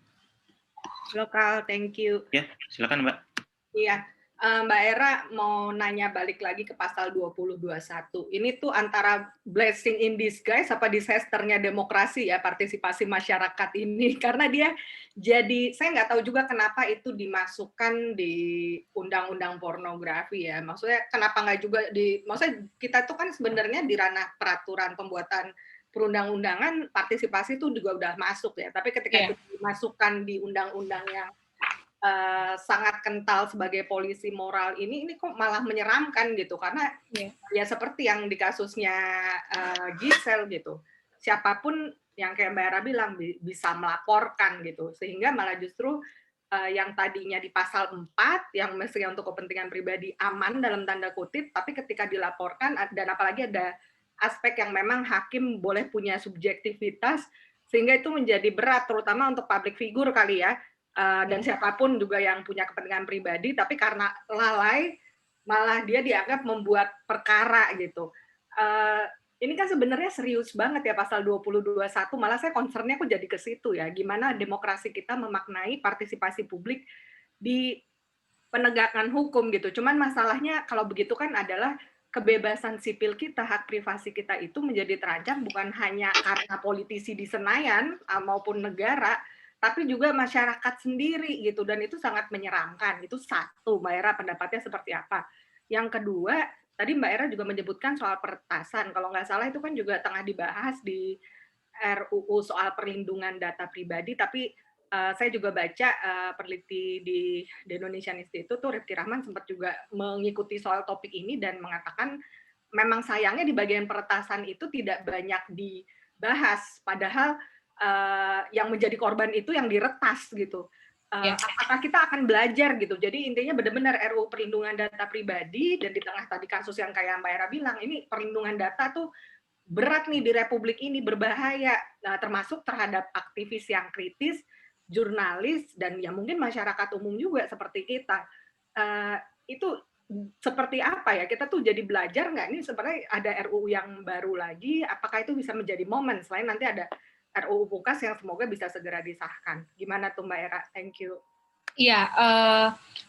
Lokal, thank you. Ya, silakan Mbak. Iya, Mbak Era mau nanya balik lagi ke pasal 2021. Ini tuh antara blessing in disguise apa disasternya demokrasi ya, partisipasi masyarakat ini. Karena dia saya nggak tahu juga kenapa itu dimasukkan di undang-undang pornografi ya. Maksudnya kenapa nggak juga maksudnya kita tuh kan sebenarnya di ranah peraturan pembuatan perundang-undangan partisipasi itu juga udah masuk ya, tapi ketika itu dimasukkan di undang-undang yang sangat kental sebagai polisi moral ini kok malah menyeramkan gitu, karena ya seperti yang di kasusnya Giselle gitu, siapapun yang kayak Mbak Era bilang bisa melaporkan gitu, sehingga malah justru yang tadinya di pasal 4 yang mestinya untuk kepentingan pribadi aman dalam tanda kutip, tapi ketika dilaporkan dan apalagi ada aspek yang memang hakim boleh punya subjektivitas, sehingga itu menjadi berat, terutama untuk public figure kali ya, dan siapapun juga yang punya kepentingan pribadi, tapi karena lalai, malah dia dianggap membuat perkara gitu. Ini kan sebenarnya serius banget ya pasal 2021, malah saya concernnya kok jadi ke situ ya, gimana demokrasi kita memaknai partisipasi publik di penegakan hukum gitu. Cuman masalahnya kalau begitu kan adalah kebebasan sipil kita, hak privasi kita itu menjadi terancam bukan hanya karena politisi di Senayan maupun negara, tapi juga masyarakat sendiri gitu, dan itu sangat menyeramkan. Itu satu, Mbak Era pendapatnya seperti apa. Yang kedua, tadi Mbak Era juga menyebutkan soal peretasan. Kalau nggak salah itu kan juga tengah dibahas di RUU soal perlindungan data pribadi, tapi saya juga baca peneliti di The Indonesian Institute tuh Rifki Rahman sempat juga mengikuti soal topik ini dan mengatakan memang sayangnya di bagian peretasan itu tidak banyak dibahas, padahal yang menjadi korban itu yang diretas gitu. Apakah kita akan belajar gitu? Jadi intinya benar-benar RUU perlindungan data pribadi, dan di tengah tadi kasus yang kayak Mbak Era bilang, ini perlindungan data tuh berat nih di Republik ini, berbahaya, termasuk terhadap aktivis yang kritis, jurnalis, dan ya mungkin masyarakat umum juga seperti kita. Itu seperti apa ya, kita tuh jadi belajar nggak nih sebenarnya ada RUU yang baru lagi, apakah itu bisa menjadi momen selain nanti ada RUU PUKAS yang semoga bisa segera disahkan. Gimana tuh Mbak Era? Thank you. Iya,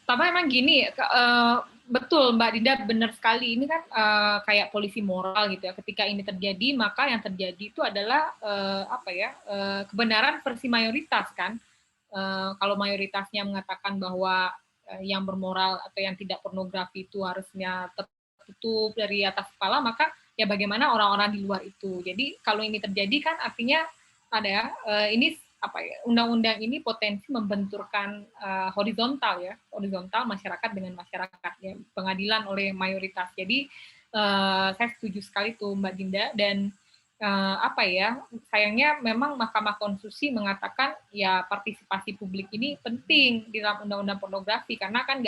pertama emang gini, betul Mbak Dinda, benar sekali. Ini kan kayak polisi moral gitu ya. Ketika ini terjadi, maka yang terjadi itu adalah kebenaran versi mayoritas kan. Kalau mayoritasnya mengatakan bahwa yang bermoral atau yang tidak pornografi itu harusnya tertutup dari atas kepala, maka ya bagaimana orang-orang di luar itu. Jadi kalau ini terjadi kan artinya ada ini undang-undang ini potensi membenturkan horizontal masyarakat dengan masyarakat ya, pengadilan oleh mayoritas. Jadi saya setuju sekali tuh Mbak Dinda, dan sayangnya memang Mahkamah Konstitusi mengatakan ya partisipasi publik ini penting di dalam undang-undang pornografi, karena kan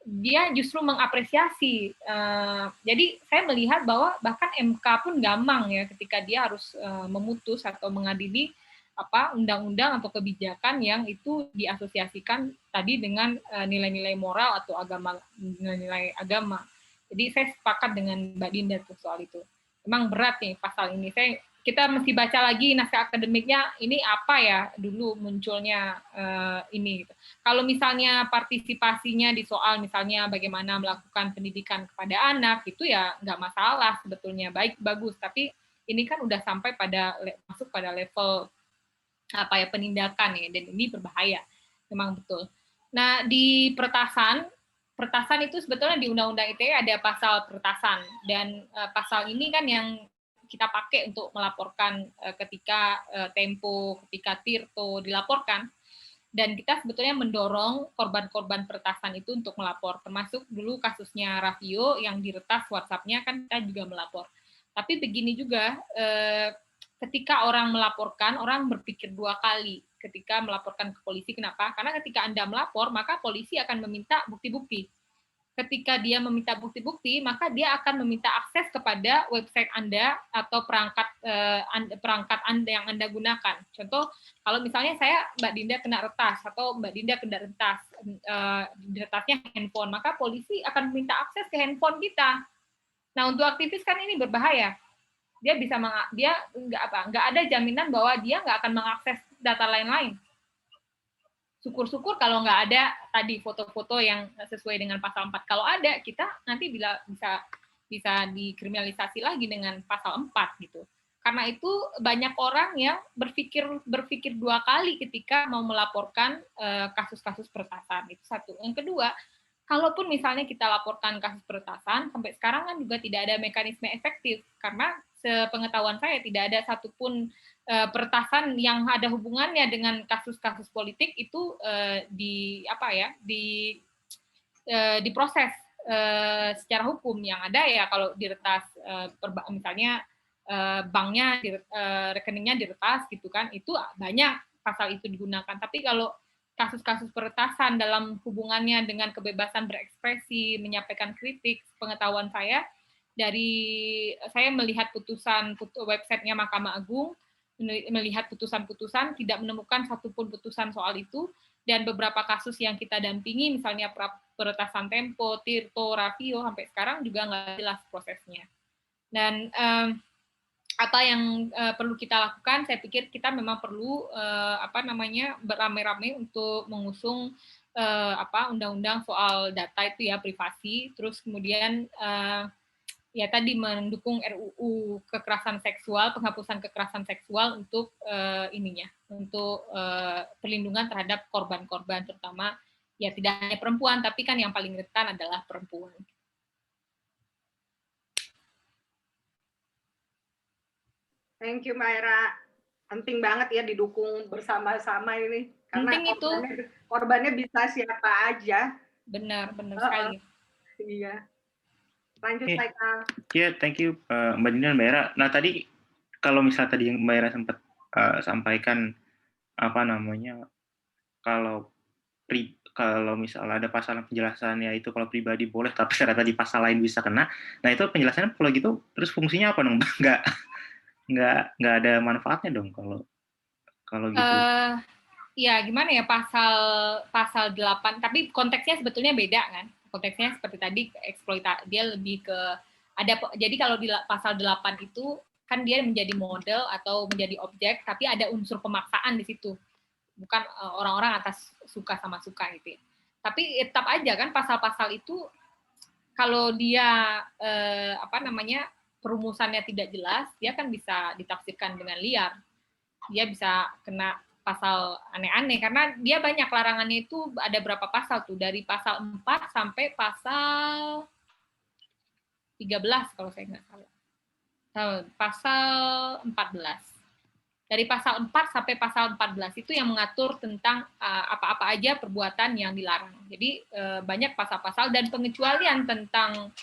dia justru mengapresiasi. Jadi saya melihat bahwa bahkan MK pun gamang ya ketika dia harus memutus atau mengadili undang-undang atau kebijakan yang itu diasosiasikan tadi dengan nilai-nilai moral atau nilai-nilai agama. Jadi saya sepakat dengan Mbak Dinda tuh soal itu. Memang berat nih pasal ini. Kita mesti baca lagi naskah akademiknya, ini apa ya dulu munculnya ini. Gitu. Kalau misalnya partisipasinya di soal misalnya bagaimana melakukan pendidikan kepada anak, itu ya nggak masalah sebetulnya, bagus. Tapi ini kan udah sampai masuk pada level penindakan ya, dan ini berbahaya, memang betul. Nah di peretasan itu sebetulnya di Undang-Undang ITE ada pasal peretasan, dan pasal ini kan yang kita pakai untuk melaporkan ketika Tempo, ketika Tirto dilaporkan, dan kita sebetulnya mendorong korban-korban peretasan itu untuk melapor, termasuk dulu kasusnya Raffio yang diretas WhatsApp-nya kan kita juga melapor. Tapi begini juga, ketika orang melaporkan, orang berpikir dua kali ketika melaporkan ke polisi. Kenapa? Karena ketika Anda melapor, maka polisi akan meminta bukti-bukti. Ketika dia meminta bukti-bukti, maka dia akan meminta akses kepada website Anda atau perangkat Anda yang Anda gunakan. Contoh, kalau misalnya Mbak Dinda kena retas, atau Mbak Dinda kena retas, retasnya handphone, maka polisi akan meminta akses ke handphone kita. Nah, untuk aktivis kan ini berbahaya. Dia nggak ada jaminan bahwa dia nggak akan mengakses data lain-lain. Syukur-syukur kalau nggak ada tadi foto-foto yang sesuai dengan pasal 4. Kalau ada, kita nanti bisa dikriminalisasi lagi dengan pasal 4 gitu. Karena itu banyak orang yang berpikir dua kali ketika mau melaporkan kasus-kasus peretasan. Itu satu. Yang kedua, kalaupun misalnya kita laporkan kasus peretasan, sampai sekarang kan juga tidak ada mekanisme efektif, karena sepengetahuan saya tidak ada satupun peretasan yang ada hubungannya dengan kasus-kasus politik itu diproses secara hukum. Yang ada ya kalau diretas misalnya banknya rekeningnya diretas gitu kan, itu banyak pasal itu digunakan. Tapi kalau kasus-kasus peretasan dalam hubungannya dengan kebebasan berekspresi, menyampaikan kritik, pengetahuan saya melihat websitenya Mahkamah Agung, melihat putusan-putusan, tidak menemukan satupun putusan soal itu, dan beberapa kasus yang kita dampingi, misalnya peretasan Tempo, Tirto, Raffio, sampai sekarang juga nggak jelas prosesnya. Dan apa yang perlu kita lakukan, saya pikir kita memang perlu beramai-ramai untuk mengusung undang-undang soal data itu ya, privasi, terus kemudian ya tadi mendukung RUU kekerasan seksual, penghapusan kekerasan seksual untuk untuk perlindungan terhadap korban-korban, terutama ya tidak hanya perempuan, tapi kan yang paling rentan adalah perempuan. Thank you, Mbak Era. Penting banget ya didukung bersama-sama ini. Karena korbannya bisa siapa aja. Benar sekali. Iya. Lanjut, Haikal. Ya, thank you Mbak Dinda dan Mbak Era. Nah, tadi kalau misalnya tadi yang Mbak Era sempat sampaikan kalau misalnya ada pasal penjelasannya itu kalau pribadi boleh, tapi ternyata di pasal lain bisa kena. Nah, itu penjelasannya kalau gitu terus fungsinya apa dong? Nggak ada manfaatnya dong kalau gitu. Ya gimana ya, pasal 8, tapi konteksnya sebetulnya beda kan. Konteksnya seperti tadi eksploitasi, dia lebih ke jadi kalau di pasal 8 itu kan dia menjadi model atau menjadi objek, tapi ada unsur pemaksaan di situ. bukan orang-orang atas suka sama suka gitu ya. Tapi tetap aja kan pasal-pasal itu kalau dia perumusannya tidak jelas, dia kan bisa ditafsirkan dengan liar. Dia bisa kena pasal aneh-aneh karena dia banyak larangannya. Itu ada berapa pasal tuh, dari pasal 4 sampai pasal 13 kalau saya nggak salah. Pasal 14. Dari pasal 4 sampai pasal 14 itu yang mengatur tentang apa-apa aja perbuatan yang dilarang. Jadi banyak pasal-pasal, dan pengecualian tentang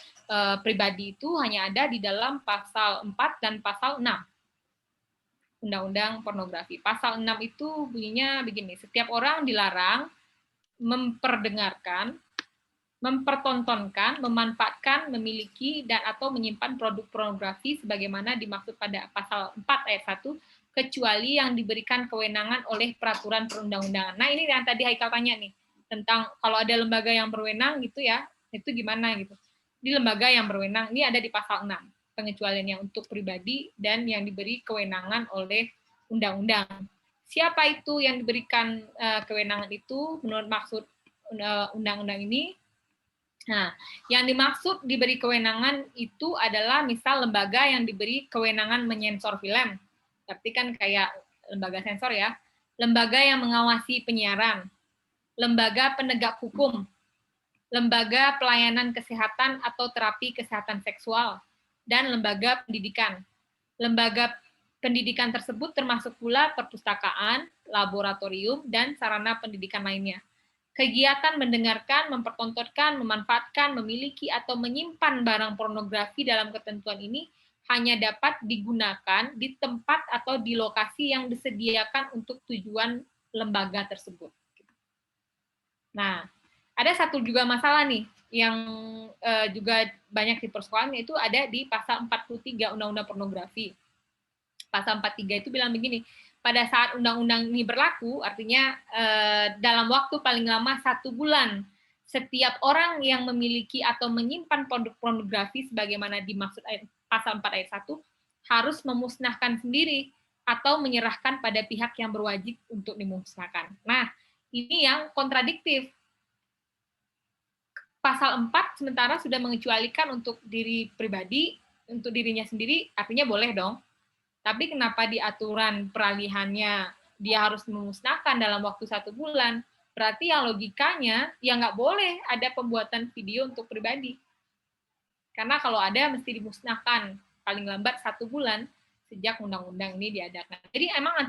pribadi itu hanya ada di dalam pasal 4 dan pasal 6. Undang-Undang Pornografi. Pasal 6 itu bunyinya begini, setiap orang dilarang memperdengarkan, mempertontonkan, memanfaatkan, memiliki, dan atau menyimpan produk pornografi sebagaimana dimaksud pada pasal 4 ayat 1, kecuali yang diberikan kewenangan oleh peraturan perundang-undangan. Nah, ini yang tadi Haikal tanya nih, tentang kalau ada lembaga yang berwenang gitu ya, itu gimana gitu. Di lembaga yang berwenang, ini ada di pasal 6, pengecualiannya untuk pribadi dan yang diberi kewenangan oleh undang-undang. Siapa itu yang diberikan kewenangan itu menurut maksud undang-undang ini? Nah, yang dimaksud diberi kewenangan itu adalah misal lembaga yang diberi kewenangan menyensor film. Berarti kan kayak lembaga sensor ya. Lembaga yang mengawasi penyiaran. Lembaga penegak hukum. Lembaga pelayanan kesehatan atau terapi kesehatan seksual, dan lembaga pendidikan. Lembaga pendidikan tersebut termasuk pula perpustakaan, laboratorium, dan sarana pendidikan lainnya. Kegiatan mendengarkan, mempertontonkan, memanfaatkan, memiliki, atau menyimpan barang pornografi dalam ketentuan ini hanya dapat digunakan di tempat atau di lokasi yang disediakan untuk tujuan lembaga tersebut. Nah, ada satu juga masalah nih yang juga banyak dipersoalkan, itu ada di pasal 43 Undang-Undang Pornografi. Pasal 43 itu bilang begini, pada saat undang-undang ini berlaku, artinya dalam waktu paling lama 1 bulan, setiap orang yang memiliki atau menyimpan produk pornografi sebagaimana dimaksud pasal 4 ayat 1 harus memusnahkan sendiri atau menyerahkan pada pihak yang berwajib untuk dimusnahkan. Nah, ini yang kontradiktif. Pasal 4 sementara sudah mengecualikan untuk diri pribadi, untuk dirinya sendiri, artinya boleh dong. Tapi kenapa di aturan peralihannya dia harus memusnahkan dalam waktu 1 bulan? Berarti yang logikanya, ya nggak boleh ada pembuatan video untuk pribadi. Karena kalau ada, mesti dimusnahkan paling lambat 1 bulan sejak undang-undang ini diadakan. Jadi emang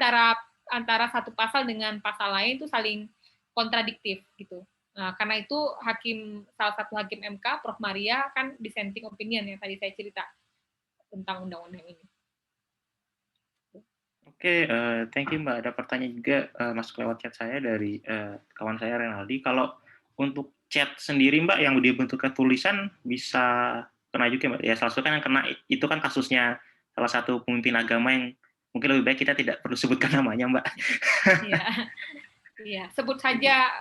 antara satu pasal dengan pasal lain itu saling kontradiktif gitu. Nah, karena itu salah satu hakim MK, Prof. Maria, kan dissenting opinion yang tadi saya cerita tentang undang-undang ini. Oke, thank you Mbak. Ada pertanyaan juga masuk lewat chat saya dari kawan saya Renaldi. Kalau untuk chat sendiri Mbak yang dibentukkan tulisan bisa kena juga Mbak. Ya salah satu kan yang kena itu kan kasusnya salah satu pemimpin agama yang mungkin lebih baik kita tidak perlu sebutkan namanya Mbak. Iya. Iya, sebut saja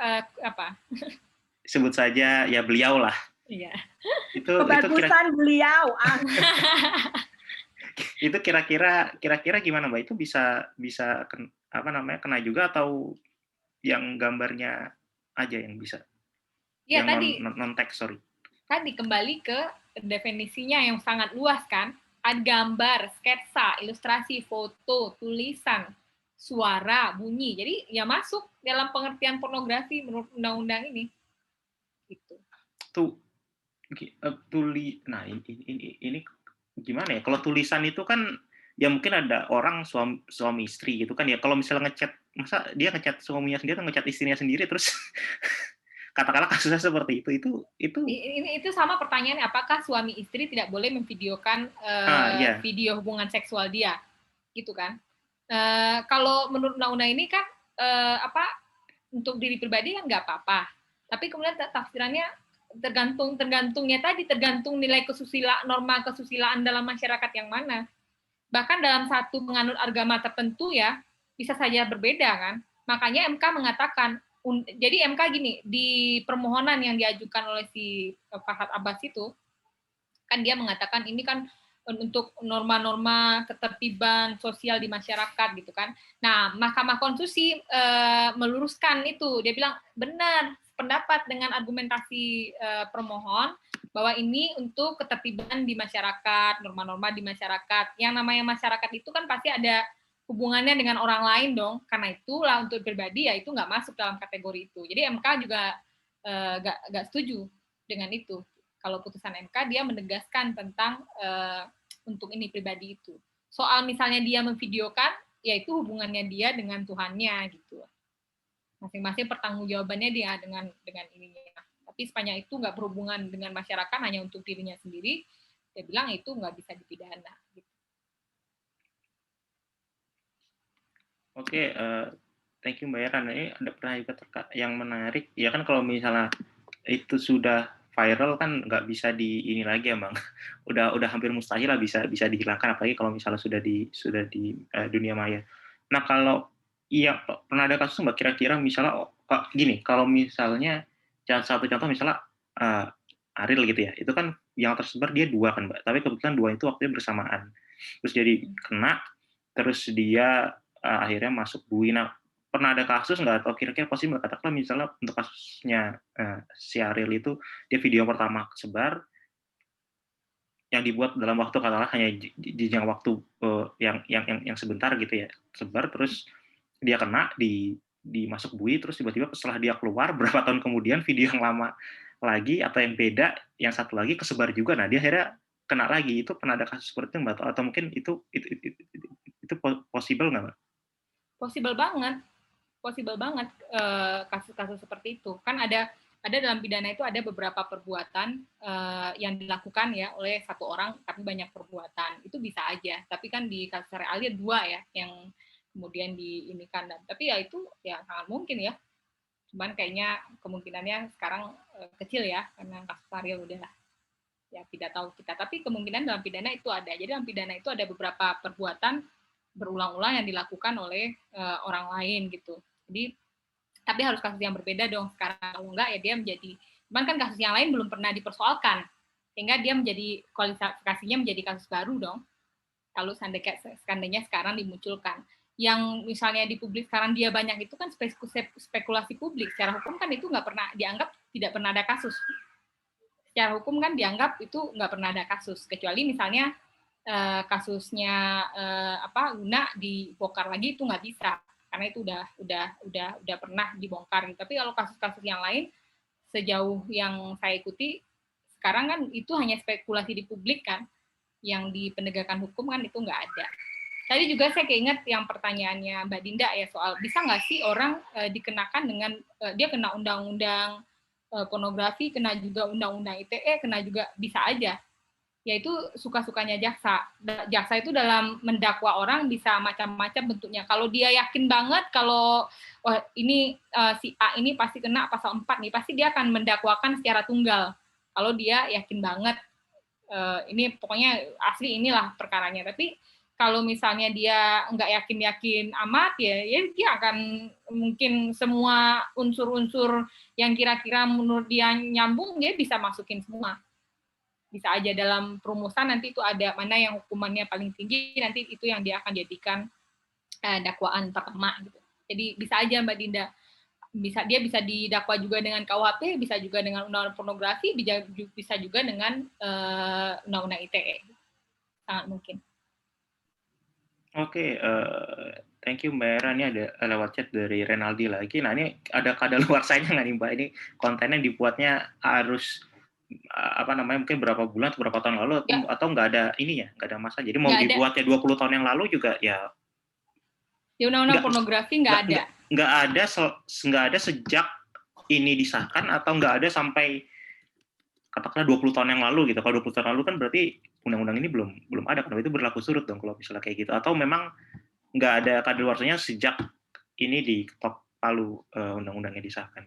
Sebut saja ya beliau lah. Iya. Itu beliau. Itu kira-kira gimana Mbak? Itu bisa kena juga atau yang gambarnya aja yang bisa? Iya, yang tadi non teks, sorry. Tadi kembali ke definisinya yang sangat luas kan. Ada gambar, sketsa, ilustrasi, foto, tulisan, suara, bunyi. Jadi ya masuk dalam pengertian pornografi menurut undang-undang ini. Gitu. Nah ini gimana ya? Kalau tulisan itu kan ya mungkin ada orang suami istri gitu kan ya. Kalau misalnya ngechat, masa dia ngechat suaminya sendiri atau ngechat istrinya sendiri terus katakanlah kasusnya seperti itu sama pertanyaannya, apakah suami istri tidak boleh memvideokan video hubungan seksual dia, gitu kan? Kalau menurut undang-undang ini kan untuk diri pribadi kan nggak apa-apa, tapi kemudian tafsirannya tergantung nilai norma kesusilaan dalam masyarakat yang mana. Bahkan dalam satu menganut agama tertentu ya bisa saja berbeda kan. Makanya MK mengatakan, jadi MK gini, di permohonan yang diajukan oleh si Fahad Abbas itu, kan dia mengatakan ini kan untuk norma-norma ketertiban sosial di masyarakat gitu kan. Nah, Mahkamah Konstitusi meluruskan itu, dia bilang benar pendapat dengan argumentasi permohon bahwa ini untuk ketertiban di masyarakat, norma-norma di masyarakat. Yang namanya masyarakat itu kan pasti ada hubungannya dengan orang lain dong. Karena itulah untuk pribadi ya itu nggak masuk dalam kategori itu. Jadi MK juga nggak setuju dengan itu. Kalau putusan MK dia menegaskan tentang untuk ini pribadi itu. Soal misalnya dia memvideokan, yaitu hubungannya dia dengan Tuhannya gitu. Masing-masing pertanggungjawabannya dia dengan ininya. Tapi sepanjang itu nggak berhubungan dengan masyarakat, hanya untuk dirinya sendiri, dia bilang itu nggak bisa dipidana. Gitu. Oke, thank you Mbak Eran. Ini ada pernah juga yang menarik. Ya kan kalau misalnya itu sudah viral kan nggak bisa di ini lagi ya Bang. Udah hampir mustahil lah bisa dihilangkan, apalagi kalau misalnya sudah di dunia maya. Nah kalau iya pernah ada kasus Mbak kira-kira misalnya gini, kalau misalnya satu contoh misalnya Ariel gitu ya, itu kan yang tersebar dia 2 kan Mbak, tapi kebetulan 2 itu waktunya bersamaan. Terus jadi kena, terus dia akhirnya masuk bui. Nah, pernah ada kasus nggak atau kira-kira pasti Mbak katakan misalnya untuk kasusnya si Ariel itu dia video pertama kesebar yang dibuat dalam waktu katakanlah hanya jenjang waktu yang sebentar gitu ya, sebar terus dia kena dimasuk bui, terus tiba-tiba setelah dia keluar berapa tahun kemudian video yang lama lagi atau yang beda yang satu lagi kesebar juga. Nah, dia akhirnya kena lagi. Itu pernah ada kasus seperti itu Mbak, atau mungkin itu possible nggak Mbak? Possible banget kasus-kasus seperti itu. Kan ada dalam pidana itu ada beberapa perbuatan yang dilakukan ya oleh satu orang tapi banyak perbuatan. Itu bisa aja. Tapi kan di kasus realnya 2 ya yang kemudian diinikan. Tapi ya itu ya sangat mungkin ya. Cuman kayaknya kemungkinannya sekarang kecil ya karena kasus Ariel udah ya tidak tahu kita. Tapi kemungkinan dalam pidana itu ada. Jadi dalam pidana itu ada beberapa perbuatan berulang-ulang yang dilakukan oleh orang lain gitu. Jadi tapi harus kasus yang berbeda dong sekarang. Kalau enggak ya dia menjadi, cuman kan kasus yang lain belum pernah dipersoalkan sehingga dia menjadi kualifikasinya menjadi kasus baru dong. Kalau seandainya sekarang dimunculkan. Yang misalnya di publik sekarang dia banyak itu kan spekulasi publik. Secara hukum kan itu nggak pernah dianggap tidak pernah ada kasus. Secara hukum kan dianggap itu nggak pernah ada kasus kecuali misalnya kasusnya Luna dibongkar lagi itu nggak bisa karena itu udah pernah dibongkar. Tapi kalau kasus-kasus yang lain sejauh yang saya ikuti sekarang kan itu hanya spekulasi di publik kan, yang di penegakan hukum kan itu nggak ada. Tadi juga saya keinget yang pertanyaannya Mbak Dinda ya soal bisa nggak sih orang dikenakan dengan dia kena undang-undang pornografi, kena juga undang-undang ITE, kena juga bisa aja. Yaitu suka-sukanya jaksa. Jaksa itu dalam mendakwa orang bisa macam-macam bentuknya. Kalau dia yakin banget kalau ini si A ini pasti kena pasal 4 nih, pasti dia akan mendakwakan secara tunggal. Kalau dia yakin banget ini pokoknya asli inilah perkaranya. Tapi kalau misalnya dia nggak yakin-yakin amat ya dia akan mungkin semua unsur-unsur yang kira-kira menurut dia nyambung dia bisa masukin semua. Bisa aja dalam perumusan nanti itu ada mana yang hukumannya paling tinggi, nanti itu yang dia akan jadikan dakwaan pertama gitu. Jadi bisa aja Mbak Dinda, dia bisa didakwa juga dengan KUHP, bisa juga dengan undang-undang pornografi, bisa juga dengan undang-undang ITE. Sangat mungkin. Oke, thank you Mbak Era. Ini ada lewat chat dari Renaldi lagi. Nah ini ada kadaluarsanya nggak nih Mbak? Ini kontennya dibuatnya harus mungkin berapa bulan atau berapa tahun lalu ya. Atau nggak ada ini ya, nggak ada masa. Jadi mau dibuatnya 20 tahun yang lalu juga ya. Di undang-undang pornografi nggak ada. Nggak ada sejak ini disahkan atau nggak ada sampai katakanlah 20 tahun yang lalu gitu. Kalau 20 tahun lalu kan berarti undang-undang ini belum ada, karena itu berlaku surut dong kalau misalnya kayak gitu. Atau memang nggak ada kadaluarsanya sejak ini diketok palu undang-undangnya disahkan.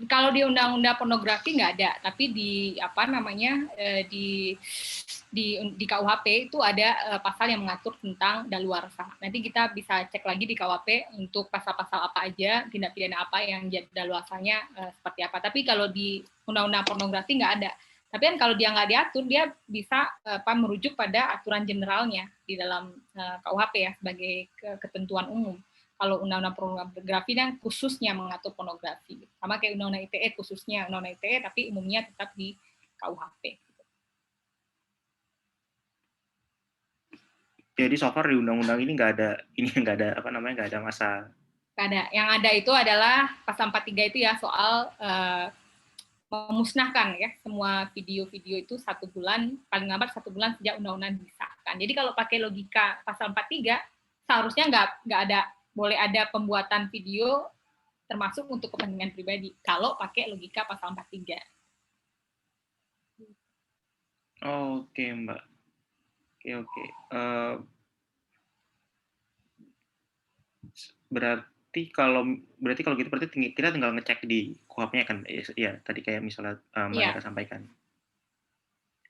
Kalau di undang-undang pornografi nggak ada, tapi di di KUHP itu ada pasal yang mengatur tentang daluarsa. Nanti kita bisa cek lagi di KUHP untuk pasal-pasal apa aja, tindak pidana apa yang jadi daluarsanya seperti apa. Tapi kalau di undang-undang pornografi nggak ada. Tapi kan kalau dia nggak diatur, dia bisa merujuk pada aturan generalnya di dalam KUHP ya sebagai ketentuan umum. Kalau undang-undang pornografi dan khususnya mengatur pornografi, sama kayak undang-undang ITE khususnya undang-undang ITE, tapi umumnya tetap di KUHP. Jadi so far di undang-undang ini nggak ada masa. Nggak ada. Yang ada itu adalah pasal 43 itu ya soal memusnahkan ya semua video-video itu 1 bulan, paling lambat 1 bulan sejak undang-undang disahkan. Jadi kalau pakai logika pasal 43 seharusnya nggak boleh ada pembuatan video termasuk untuk kepentingan pribadi kalau pakai logika pasal 43. Oke, Mbak. Oke. Berarti kalau gitu berarti kita tinggal ngecek di KUHP-nya kan, ya tadi kayak misalnya Mbak Era sampaikan.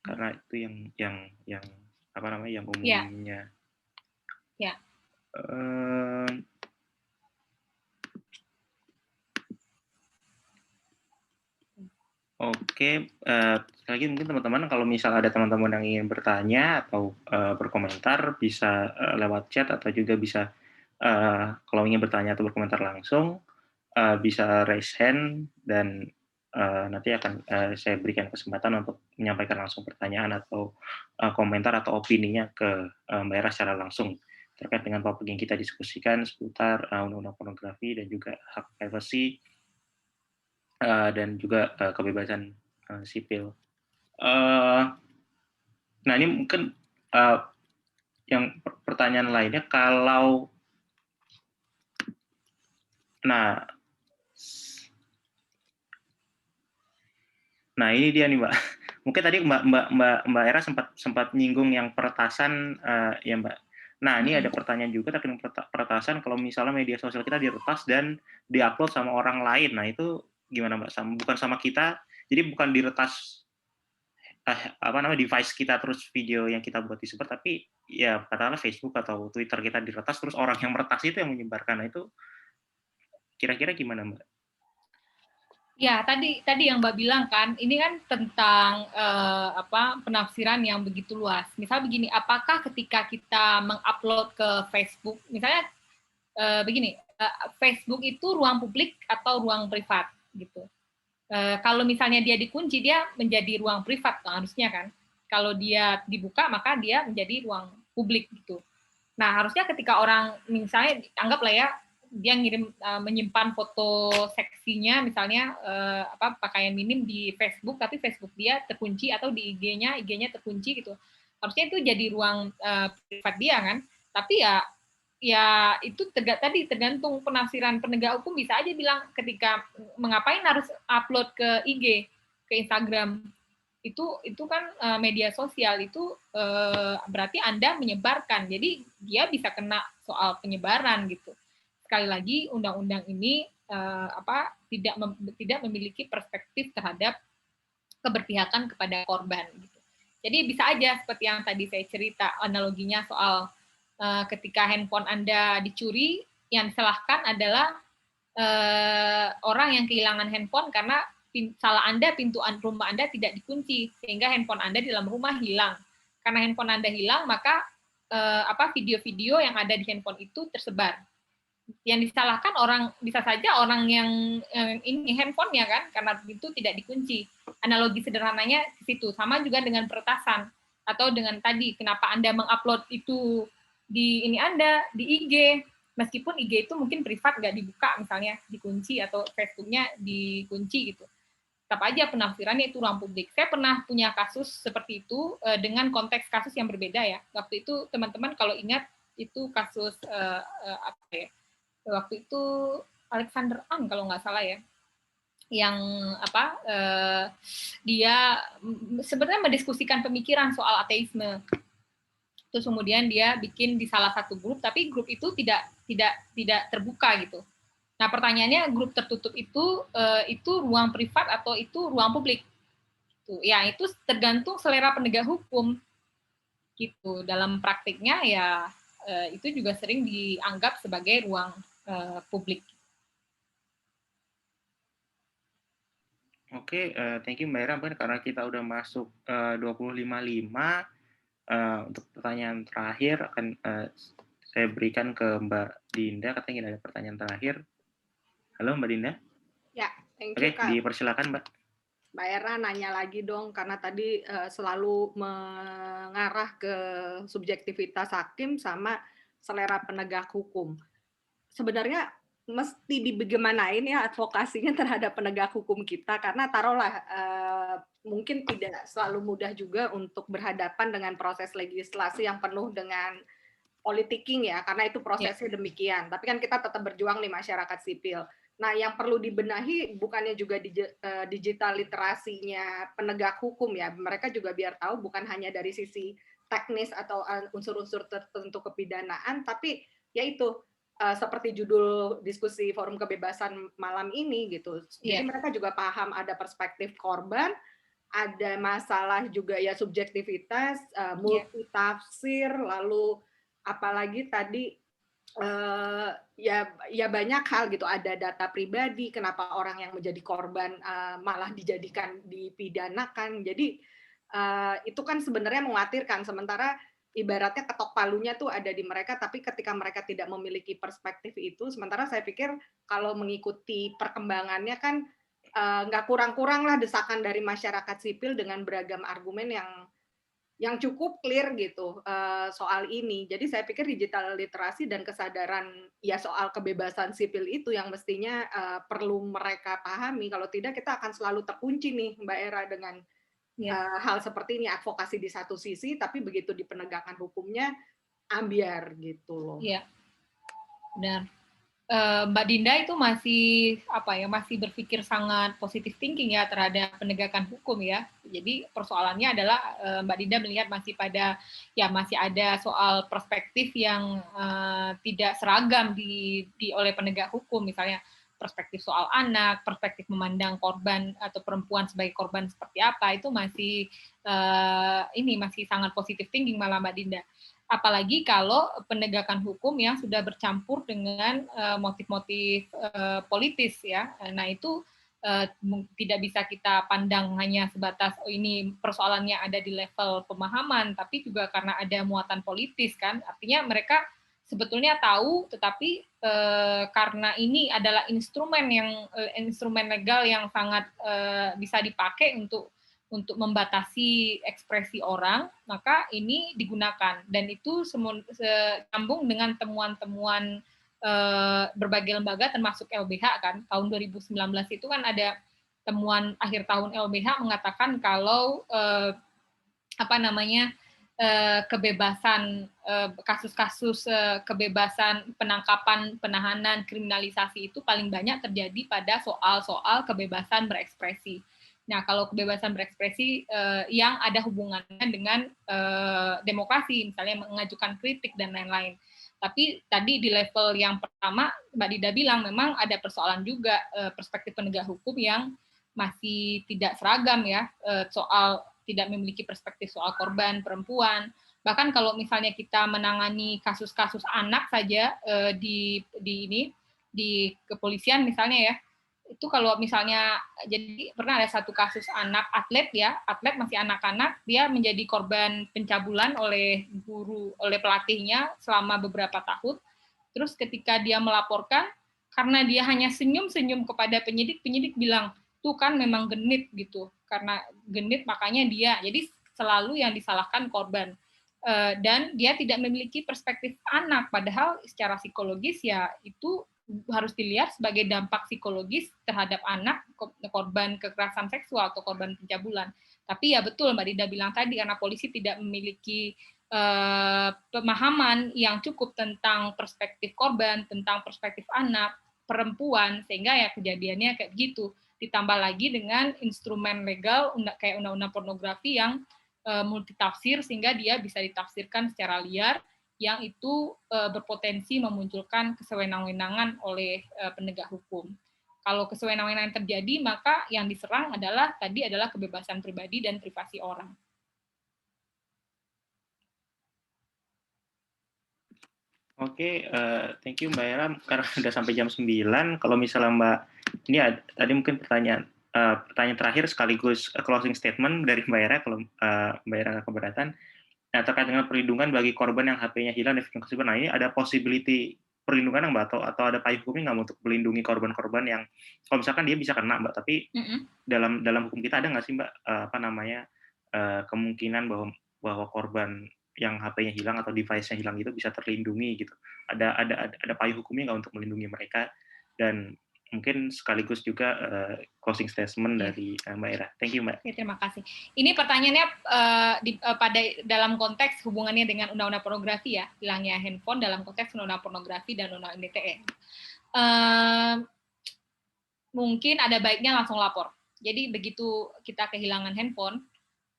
Karena itu yang apa namanya, yang umumnya. Ya. Oke, lagi mungkin teman-teman kalau misal ada teman-teman yang ingin bertanya atau berkomentar bisa lewat chat atau juga bisa kalau ingin bertanya atau berkomentar langsung bisa raise hand dan nanti akan saya berikan kesempatan untuk menyampaikan langsung pertanyaan atau komentar atau opininya ke Mbak Era secara langsung terkait dengan topik yang kita diskusikan seputar undang-undang pornografi dan juga hak privasi dan juga kebebasan sipil. Nah ini mungkin yang pertanyaan lainnya kalau nah ini dia nih Mbak. Mungkin tadi Mbak Era sempat nyinggung yang peretasan ya Mbak. Nah ini ada pertanyaan juga terkait peretasan kalau misalnya media sosial kita diretas dan diupload sama orang lain. Nah itu gimana Mbak? Bukan sama kita, jadi bukan diretas device kita terus video yang kita buat disebar, tapi ya katakanlah Facebook atau Twitter kita diretas terus orang yang meretas itu yang menyebarkan. Nah itu kira-kira gimana Mbak? Ya, tadi yang Mbak bilang kan, ini kan tentang penafsiran yang begitu luas. Misal begini, apakah ketika kita mengupload ke Facebook, misalnya begini, Facebook itu ruang publik atau ruang privat gitu. Kalau misalnya dia dikunci, dia menjadi ruang privat harusnya kan. Kalau dia dibuka, maka dia menjadi ruang publik gitu. Nah, harusnya ketika orang misalnya anggaplah ya dia ngirim menyimpan foto seksinya misalnya pakaian minim di Facebook, tapi Facebook dia terkunci atau di IG-nya terkunci gitu. Harusnya itu jadi ruang privat dia kan. Tapi ya itu tergantung penafsiran penegak hukum, bisa aja bilang ketika mengapain harus upload ke IG, ke Instagram. Itu kan media sosial itu berarti Anda menyebarkan. Jadi dia bisa kena soal penyebaran gitu. Sekali lagi undang-undang ini tidak memiliki perspektif terhadap keberpihakan kepada korban gitu. Jadi bisa aja seperti yang tadi saya cerita analoginya soal ketika handphone Anda dicuri, yang disalahkan adalah orang yang kehilangan handphone karena salah Anda, pintu rumah Anda tidak dikunci sehingga handphone Anda di dalam rumah hilang. Karena handphone Anda hilang, maka video-video yang ada di handphone itu tersebar. Yang disalahkan bisa saja orang yang ini handphonenya kan, karena itu tidak dikunci. Analogi sederhananya di situ. Sama juga dengan peretasan atau dengan tadi kenapa Anda mengupload itu di ini Anda di IG, meskipun IG itu mungkin privat nggak dibuka misalnya, dikunci atau Facebooknya dikunci gitu. Tetap aja penafsirannya itu ruang publik. Saya pernah punya kasus seperti itu dengan konteks kasus yang berbeda ya. Waktu itu teman-teman kalau ingat itu kasus waktu itu Alexander Ang kalau nggak salah ya, yang dia sebenarnya mendiskusikan pemikiran soal ateisme. Terus kemudian dia bikin di salah satu grup, tapi grup itu tidak terbuka gitu. Nah pertanyaannya, grup tertutup itu ruang privat atau itu ruang publik? Gitu. Ya itu tergantung selera penegak hukum. Gitu. Dalam praktiknya ya itu juga sering dianggap sebagai ruang publik. Oke, thank you Mbak Era. Mungkin karena kita udah masuk 25.5, untuk pertanyaan terakhir akan saya berikan ke Mbak Dinda. Katanya ada pertanyaan terakhir. Halo Mbak Dinda. Ya, thank Oke, you Kak. dipersilakan Mbak. Mbak Era nanya lagi dong, karena tadi selalu mengarah ke subjektivitas hakim sama selera penegak hukum. Sebenarnya mesti dibagaimanain ya advokasinya terhadap penegak hukum kita, karena taruhlah mungkin tidak selalu mudah juga untuk berhadapan dengan proses legislasi yang penuh dengan politicking ya, karena itu prosesnya demikian. Tapi kan kita tetap berjuang di masyarakat sipil. Nah, yang perlu dibenahi bukannya juga digital literasinya penegak hukum ya. Mereka juga biar tahu bukan hanya dari sisi teknis atau unsur-unsur tertentu kepidanaan, tapi yaitu seperti judul diskusi forum kebebasan malam ini gitu. Jadi mereka juga paham ada perspektif korban, ada masalah juga ya subjektivitas, multitafsir, lalu apalagi tadi ya banyak hal gitu, ada data pribadi, kenapa orang yang menjadi korban malah dijadikan dipidanakan. Jadi itu kan sebenarnya mengkhawatirkan, sementara ibaratnya ketok palunya tuh ada di mereka, tapi ketika mereka tidak memiliki perspektif itu, sementara saya pikir kalau mengikuti perkembangannya kan nggak kurang-kurang lah desakan dari masyarakat sipil dengan beragam argumen yang cukup clear gitu soal ini. Jadi saya pikir digital literasi dan kesadaran ya soal kebebasan sipil itu yang mestinya perlu mereka pahami. Kalau tidak kita akan selalu terkunci nih Mbak Era dengan hal seperti ini, advokasi di satu sisi, tapi begitu di penegakan hukumnya ambiar gitu loh. Iya, benar. Mbak Dinda itu masih berpikir sangat positive thinking ya terhadap penegakan hukum ya. Jadi persoalannya adalah Mbak Dinda melihat masih ada soal perspektif yang tidak seragam oleh penegak hukum, misalnya perspektif soal anak, perspektif memandang korban atau perempuan sebagai korban seperti apa, itu masih sangat positive thinking malah Mbak Dinda. Apalagi kalau penegakan hukum yang sudah bercampur dengan motif-motif politis ya. Nah itu tidak bisa kita pandang hanya sebatas ini persoalannya ada di level pemahaman, tapi juga karena ada muatan politis kan. Artinya mereka sebetulnya tahu, tetapi karena ini adalah instrumen legal yang sangat bisa dipakai untuk membatasi ekspresi orang, maka ini digunakan. Dan itu sambung dengan temuan-temuan berbagai lembaga termasuk LBH kan. Tahun 2019 itu kan ada temuan akhir tahun LBH mengatakan kalau kebebasan kasus-kasus kebebasan penangkapan, penahanan, kriminalisasi itu paling banyak terjadi pada soal-soal kebebasan berekspresi. Nah, kalau kebebasan berekspresi yang ada hubungannya dengan demokrasi, misalnya mengajukan kritik dan lain-lain. Tapi tadi di level yang pertama, Mbak Dida bilang memang ada persoalan juga perspektif penegak hukum yang masih tidak seragam ya, soal tidak memiliki perspektif soal korban perempuan. Bahkan kalau misalnya kita menangani kasus-kasus anak saja di kepolisian misalnya ya, itu kalau misalnya jadi pernah ada satu kasus anak atlet masih anak-anak, dia menjadi korban pencabulan oleh pelatihnya selama beberapa tahun. Terus ketika dia melaporkan, karena dia hanya senyum-senyum kepada penyidik bilang, tuh kan memang genit gitu, karena genit makanya dia. Jadi selalu yang disalahkan korban. Dan dia tidak memiliki perspektif anak, padahal secara psikologis ya itu harus dilihat sebagai dampak psikologis terhadap anak korban kekerasan seksual atau korban pencabulan. Tapi ya betul Mbak Dida bilang tadi, karena polisi tidak memiliki pemahaman yang cukup tentang perspektif korban, tentang perspektif anak, perempuan, sehingga ya kejadiannya kayak gitu. Ditambah lagi dengan instrumen legal kayak undang-undang pornografi yang multitafsir, sehingga dia bisa ditafsirkan secara liar, yang itu berpotensi memunculkan kesewenang-wenangan oleh penegak hukum. Kalau kesewenang-wenangan terjadi, maka yang diserang adalah kebebasan pribadi dan privasi orang. Oke, thank you Mbak Era. Karena sudah sampai jam 9, kalau misalnya Mbak, ini tadi mungkin pertanyaan pertanyaan terakhir sekaligus closing statement dari Mbak Era, kalau Mbak Era nggak keberatan. Nah, terkait dengan perlindungan bagi korban yang HP-nya hilang dan victim cyber, nah ini ada possibility perlindungan Mbak, atau ada payung hukumnya nggak untuk melindungi korban-korban yang, kalau misalkan dia bisa kena Mbak, tapi dalam hukum kita ada nggak sih Mbak, kemungkinan bahwa korban yang HP-nya hilang atau device-nya hilang itu bisa terlindungi gitu. Ada payung hukumnya nggak untuk melindungi mereka? Dan mungkin sekaligus juga closing statement dari Mbak Era. Thank you Mbak. Ya, terima kasih. Ini pertanyaannya pada dalam konteks hubungannya dengan undang-undang pornografi ya, hilangnya handphone dalam konteks undang-undang pornografi dan undang-undang ITE. Mungkin ada baiknya langsung lapor. Jadi begitu kita kehilangan handphone,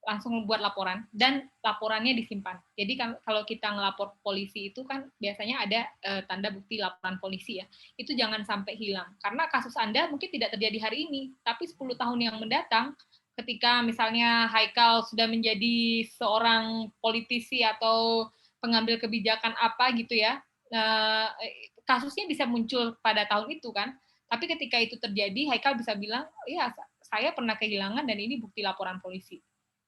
langsung membuat laporan, dan laporannya disimpan. Jadi kalau kita ngelapor polisi itu kan biasanya ada tanda bukti laporan polisi ya, itu jangan sampai hilang. Karena kasus Anda mungkin tidak terjadi hari ini, tapi 10 tahun yang mendatang, ketika misalnya Haikal sudah menjadi seorang politisi atau pengambil kebijakan apa gitu ya, kasusnya bisa muncul pada tahun itu kan, tapi ketika itu terjadi, Haikal bisa bilang, ya saya pernah kehilangan dan ini bukti laporan polisi.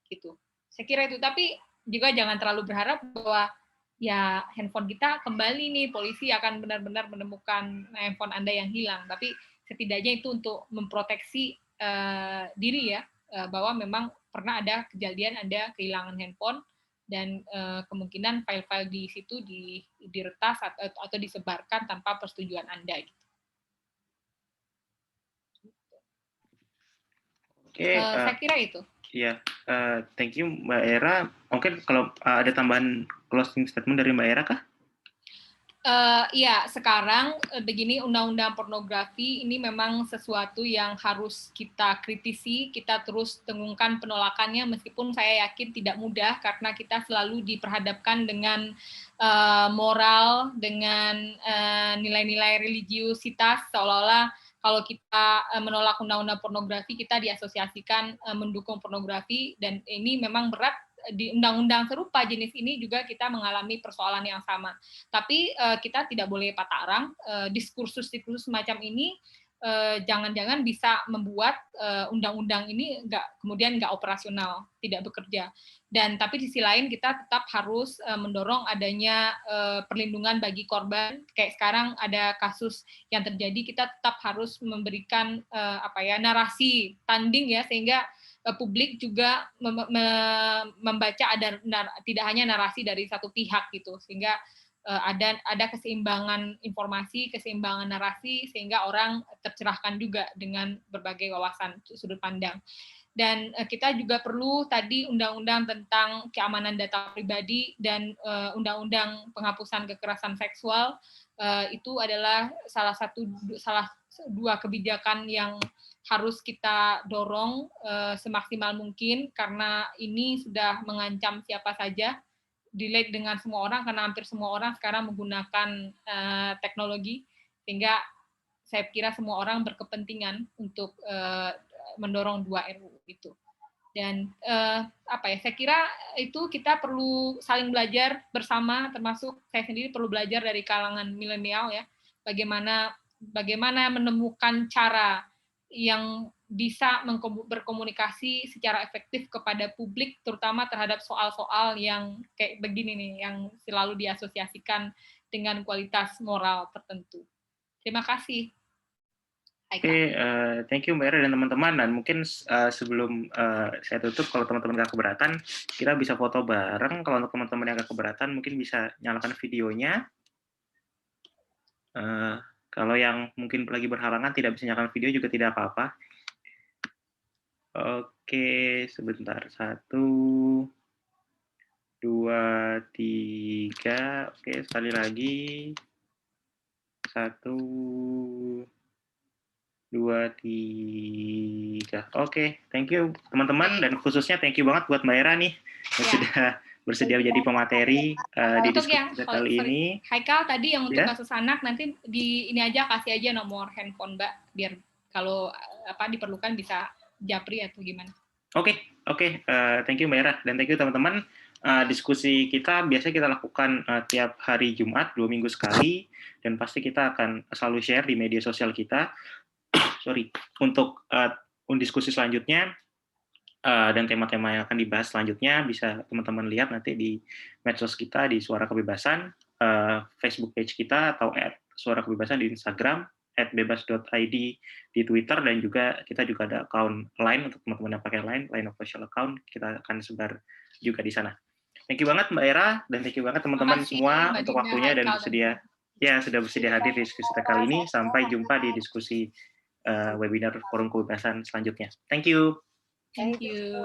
Gitu. Saya kira itu, tapi juga jangan terlalu berharap bahwa ya handphone kita kembali nih, polisi akan benar-benar menemukan handphone Anda yang hilang, tapi setidaknya itu untuk memproteksi diri ya, bahwa memang pernah ada kejadian Anda kehilangan handphone dan kemungkinan file-file di situ diretas atau disebarkan tanpa persetujuan Anda gitu. Saya kira itu. Iya, thank you Mbak Era. Mungkin kalau ada tambahan closing statement dari Mbak Era kah? Iya, sekarang begini, undang-undang pornografi ini memang sesuatu yang harus kita kritisi, kita terus dengungkan penolakannya, meskipun saya yakin tidak mudah karena kita selalu diperhadapkan dengan moral, dengan nilai-nilai religiusitas, seolah-olah kalau kita menolak undang-undang pornografi, kita diasosiasikan mendukung pornografi, dan ini memang berat. Di undang-undang serupa jenis ini juga kita mengalami persoalan yang sama. Tapi kita tidak boleh patah arang. Diskursus semacam ini jangan-jangan bisa membuat undang-undang ini kemudian nggak operasional, tidak bekerja. Dan tapi di sisi lain kita tetap harus mendorong adanya perlindungan bagi korban. Kayak sekarang ada kasus yang terjadi, kita tetap harus memberikan narasi tanding ya, sehingga publik juga membaca tidak hanya narasi dari satu pihak gitu, sehingga ada keseimbangan informasi, keseimbangan narasi, sehingga orang tercerahkan juga dengan berbagai wawasan sudut pandang. Dan kita juga perlu tadi undang-undang tentang keamanan data pribadi dan undang-undang penghapusan kekerasan seksual, itu adalah salah dua kebijakan yang harus kita dorong semaksimal mungkin, karena ini sudah mengancam siapa saja, relate dengan semua orang, karena hampir semua orang sekarang menggunakan teknologi, sehingga saya kira semua orang berkepentingan untuk mendorong 2 RUU itu. Dan saya kira itu kita perlu saling belajar bersama, termasuk saya sendiri perlu belajar dari kalangan milenial ya, bagaimana menemukan cara yang bisa berkomunikasi secara efektif kepada publik, terutama terhadap soal-soal yang kayak begini nih, yang selalu diasosiasikan dengan kualitas moral tertentu. Terima kasih. Oke, thank you Mbak Era dan teman-teman. Dan mungkin sebelum saya tutup, kalau teman-teman nggak keberatan, kita bisa foto bareng. Kalau untuk teman-teman yang nggak keberatan, mungkin bisa nyalakan videonya. Kalau yang mungkin lagi berhalangan tidak bisa nyalakan video juga tidak apa-apa. Oke, sebentar. 1, 2, 3. Oke, sekali lagi. 1, 2, 3. Oke, thank you teman-teman, dan khususnya thank you banget buat Mbak Era nih yang sudah bersedia menjadi pemateri di diskusi kali ini. Haikal tadi yang untuk kasus anak, nanti ini aja, kasih aja nomor handphone Mbak, biar kalau diperlukan bisa japri atau gimana. Oke. Thank you Mbak Era, dan thank you teman-teman. Diskusi kita biasanya kita lakukan tiap hari Jumat, 2 minggu sekali, dan pasti kita akan selalu share di media sosial kita. Untuk diskusi selanjutnya dan tema-tema yang akan dibahas selanjutnya bisa teman-teman lihat nanti di medsos kita di Suara Kebebasan, Facebook page kita atau @Suara Kebebasan di Instagram, @bebas.id di Twitter, dan juga kita juga ada account Line untuk teman-teman yang pakai Line official account, kita akan sebar juga di sana. Thank you banget Mbak Era, dan thank you banget teman-teman semua untuk waktunya dan sudah bersedia hadir di diskusi kita kali ini. Sampai jumpa di diskusi webinar Forum Kebebasan selanjutnya. Thank you. Thank you.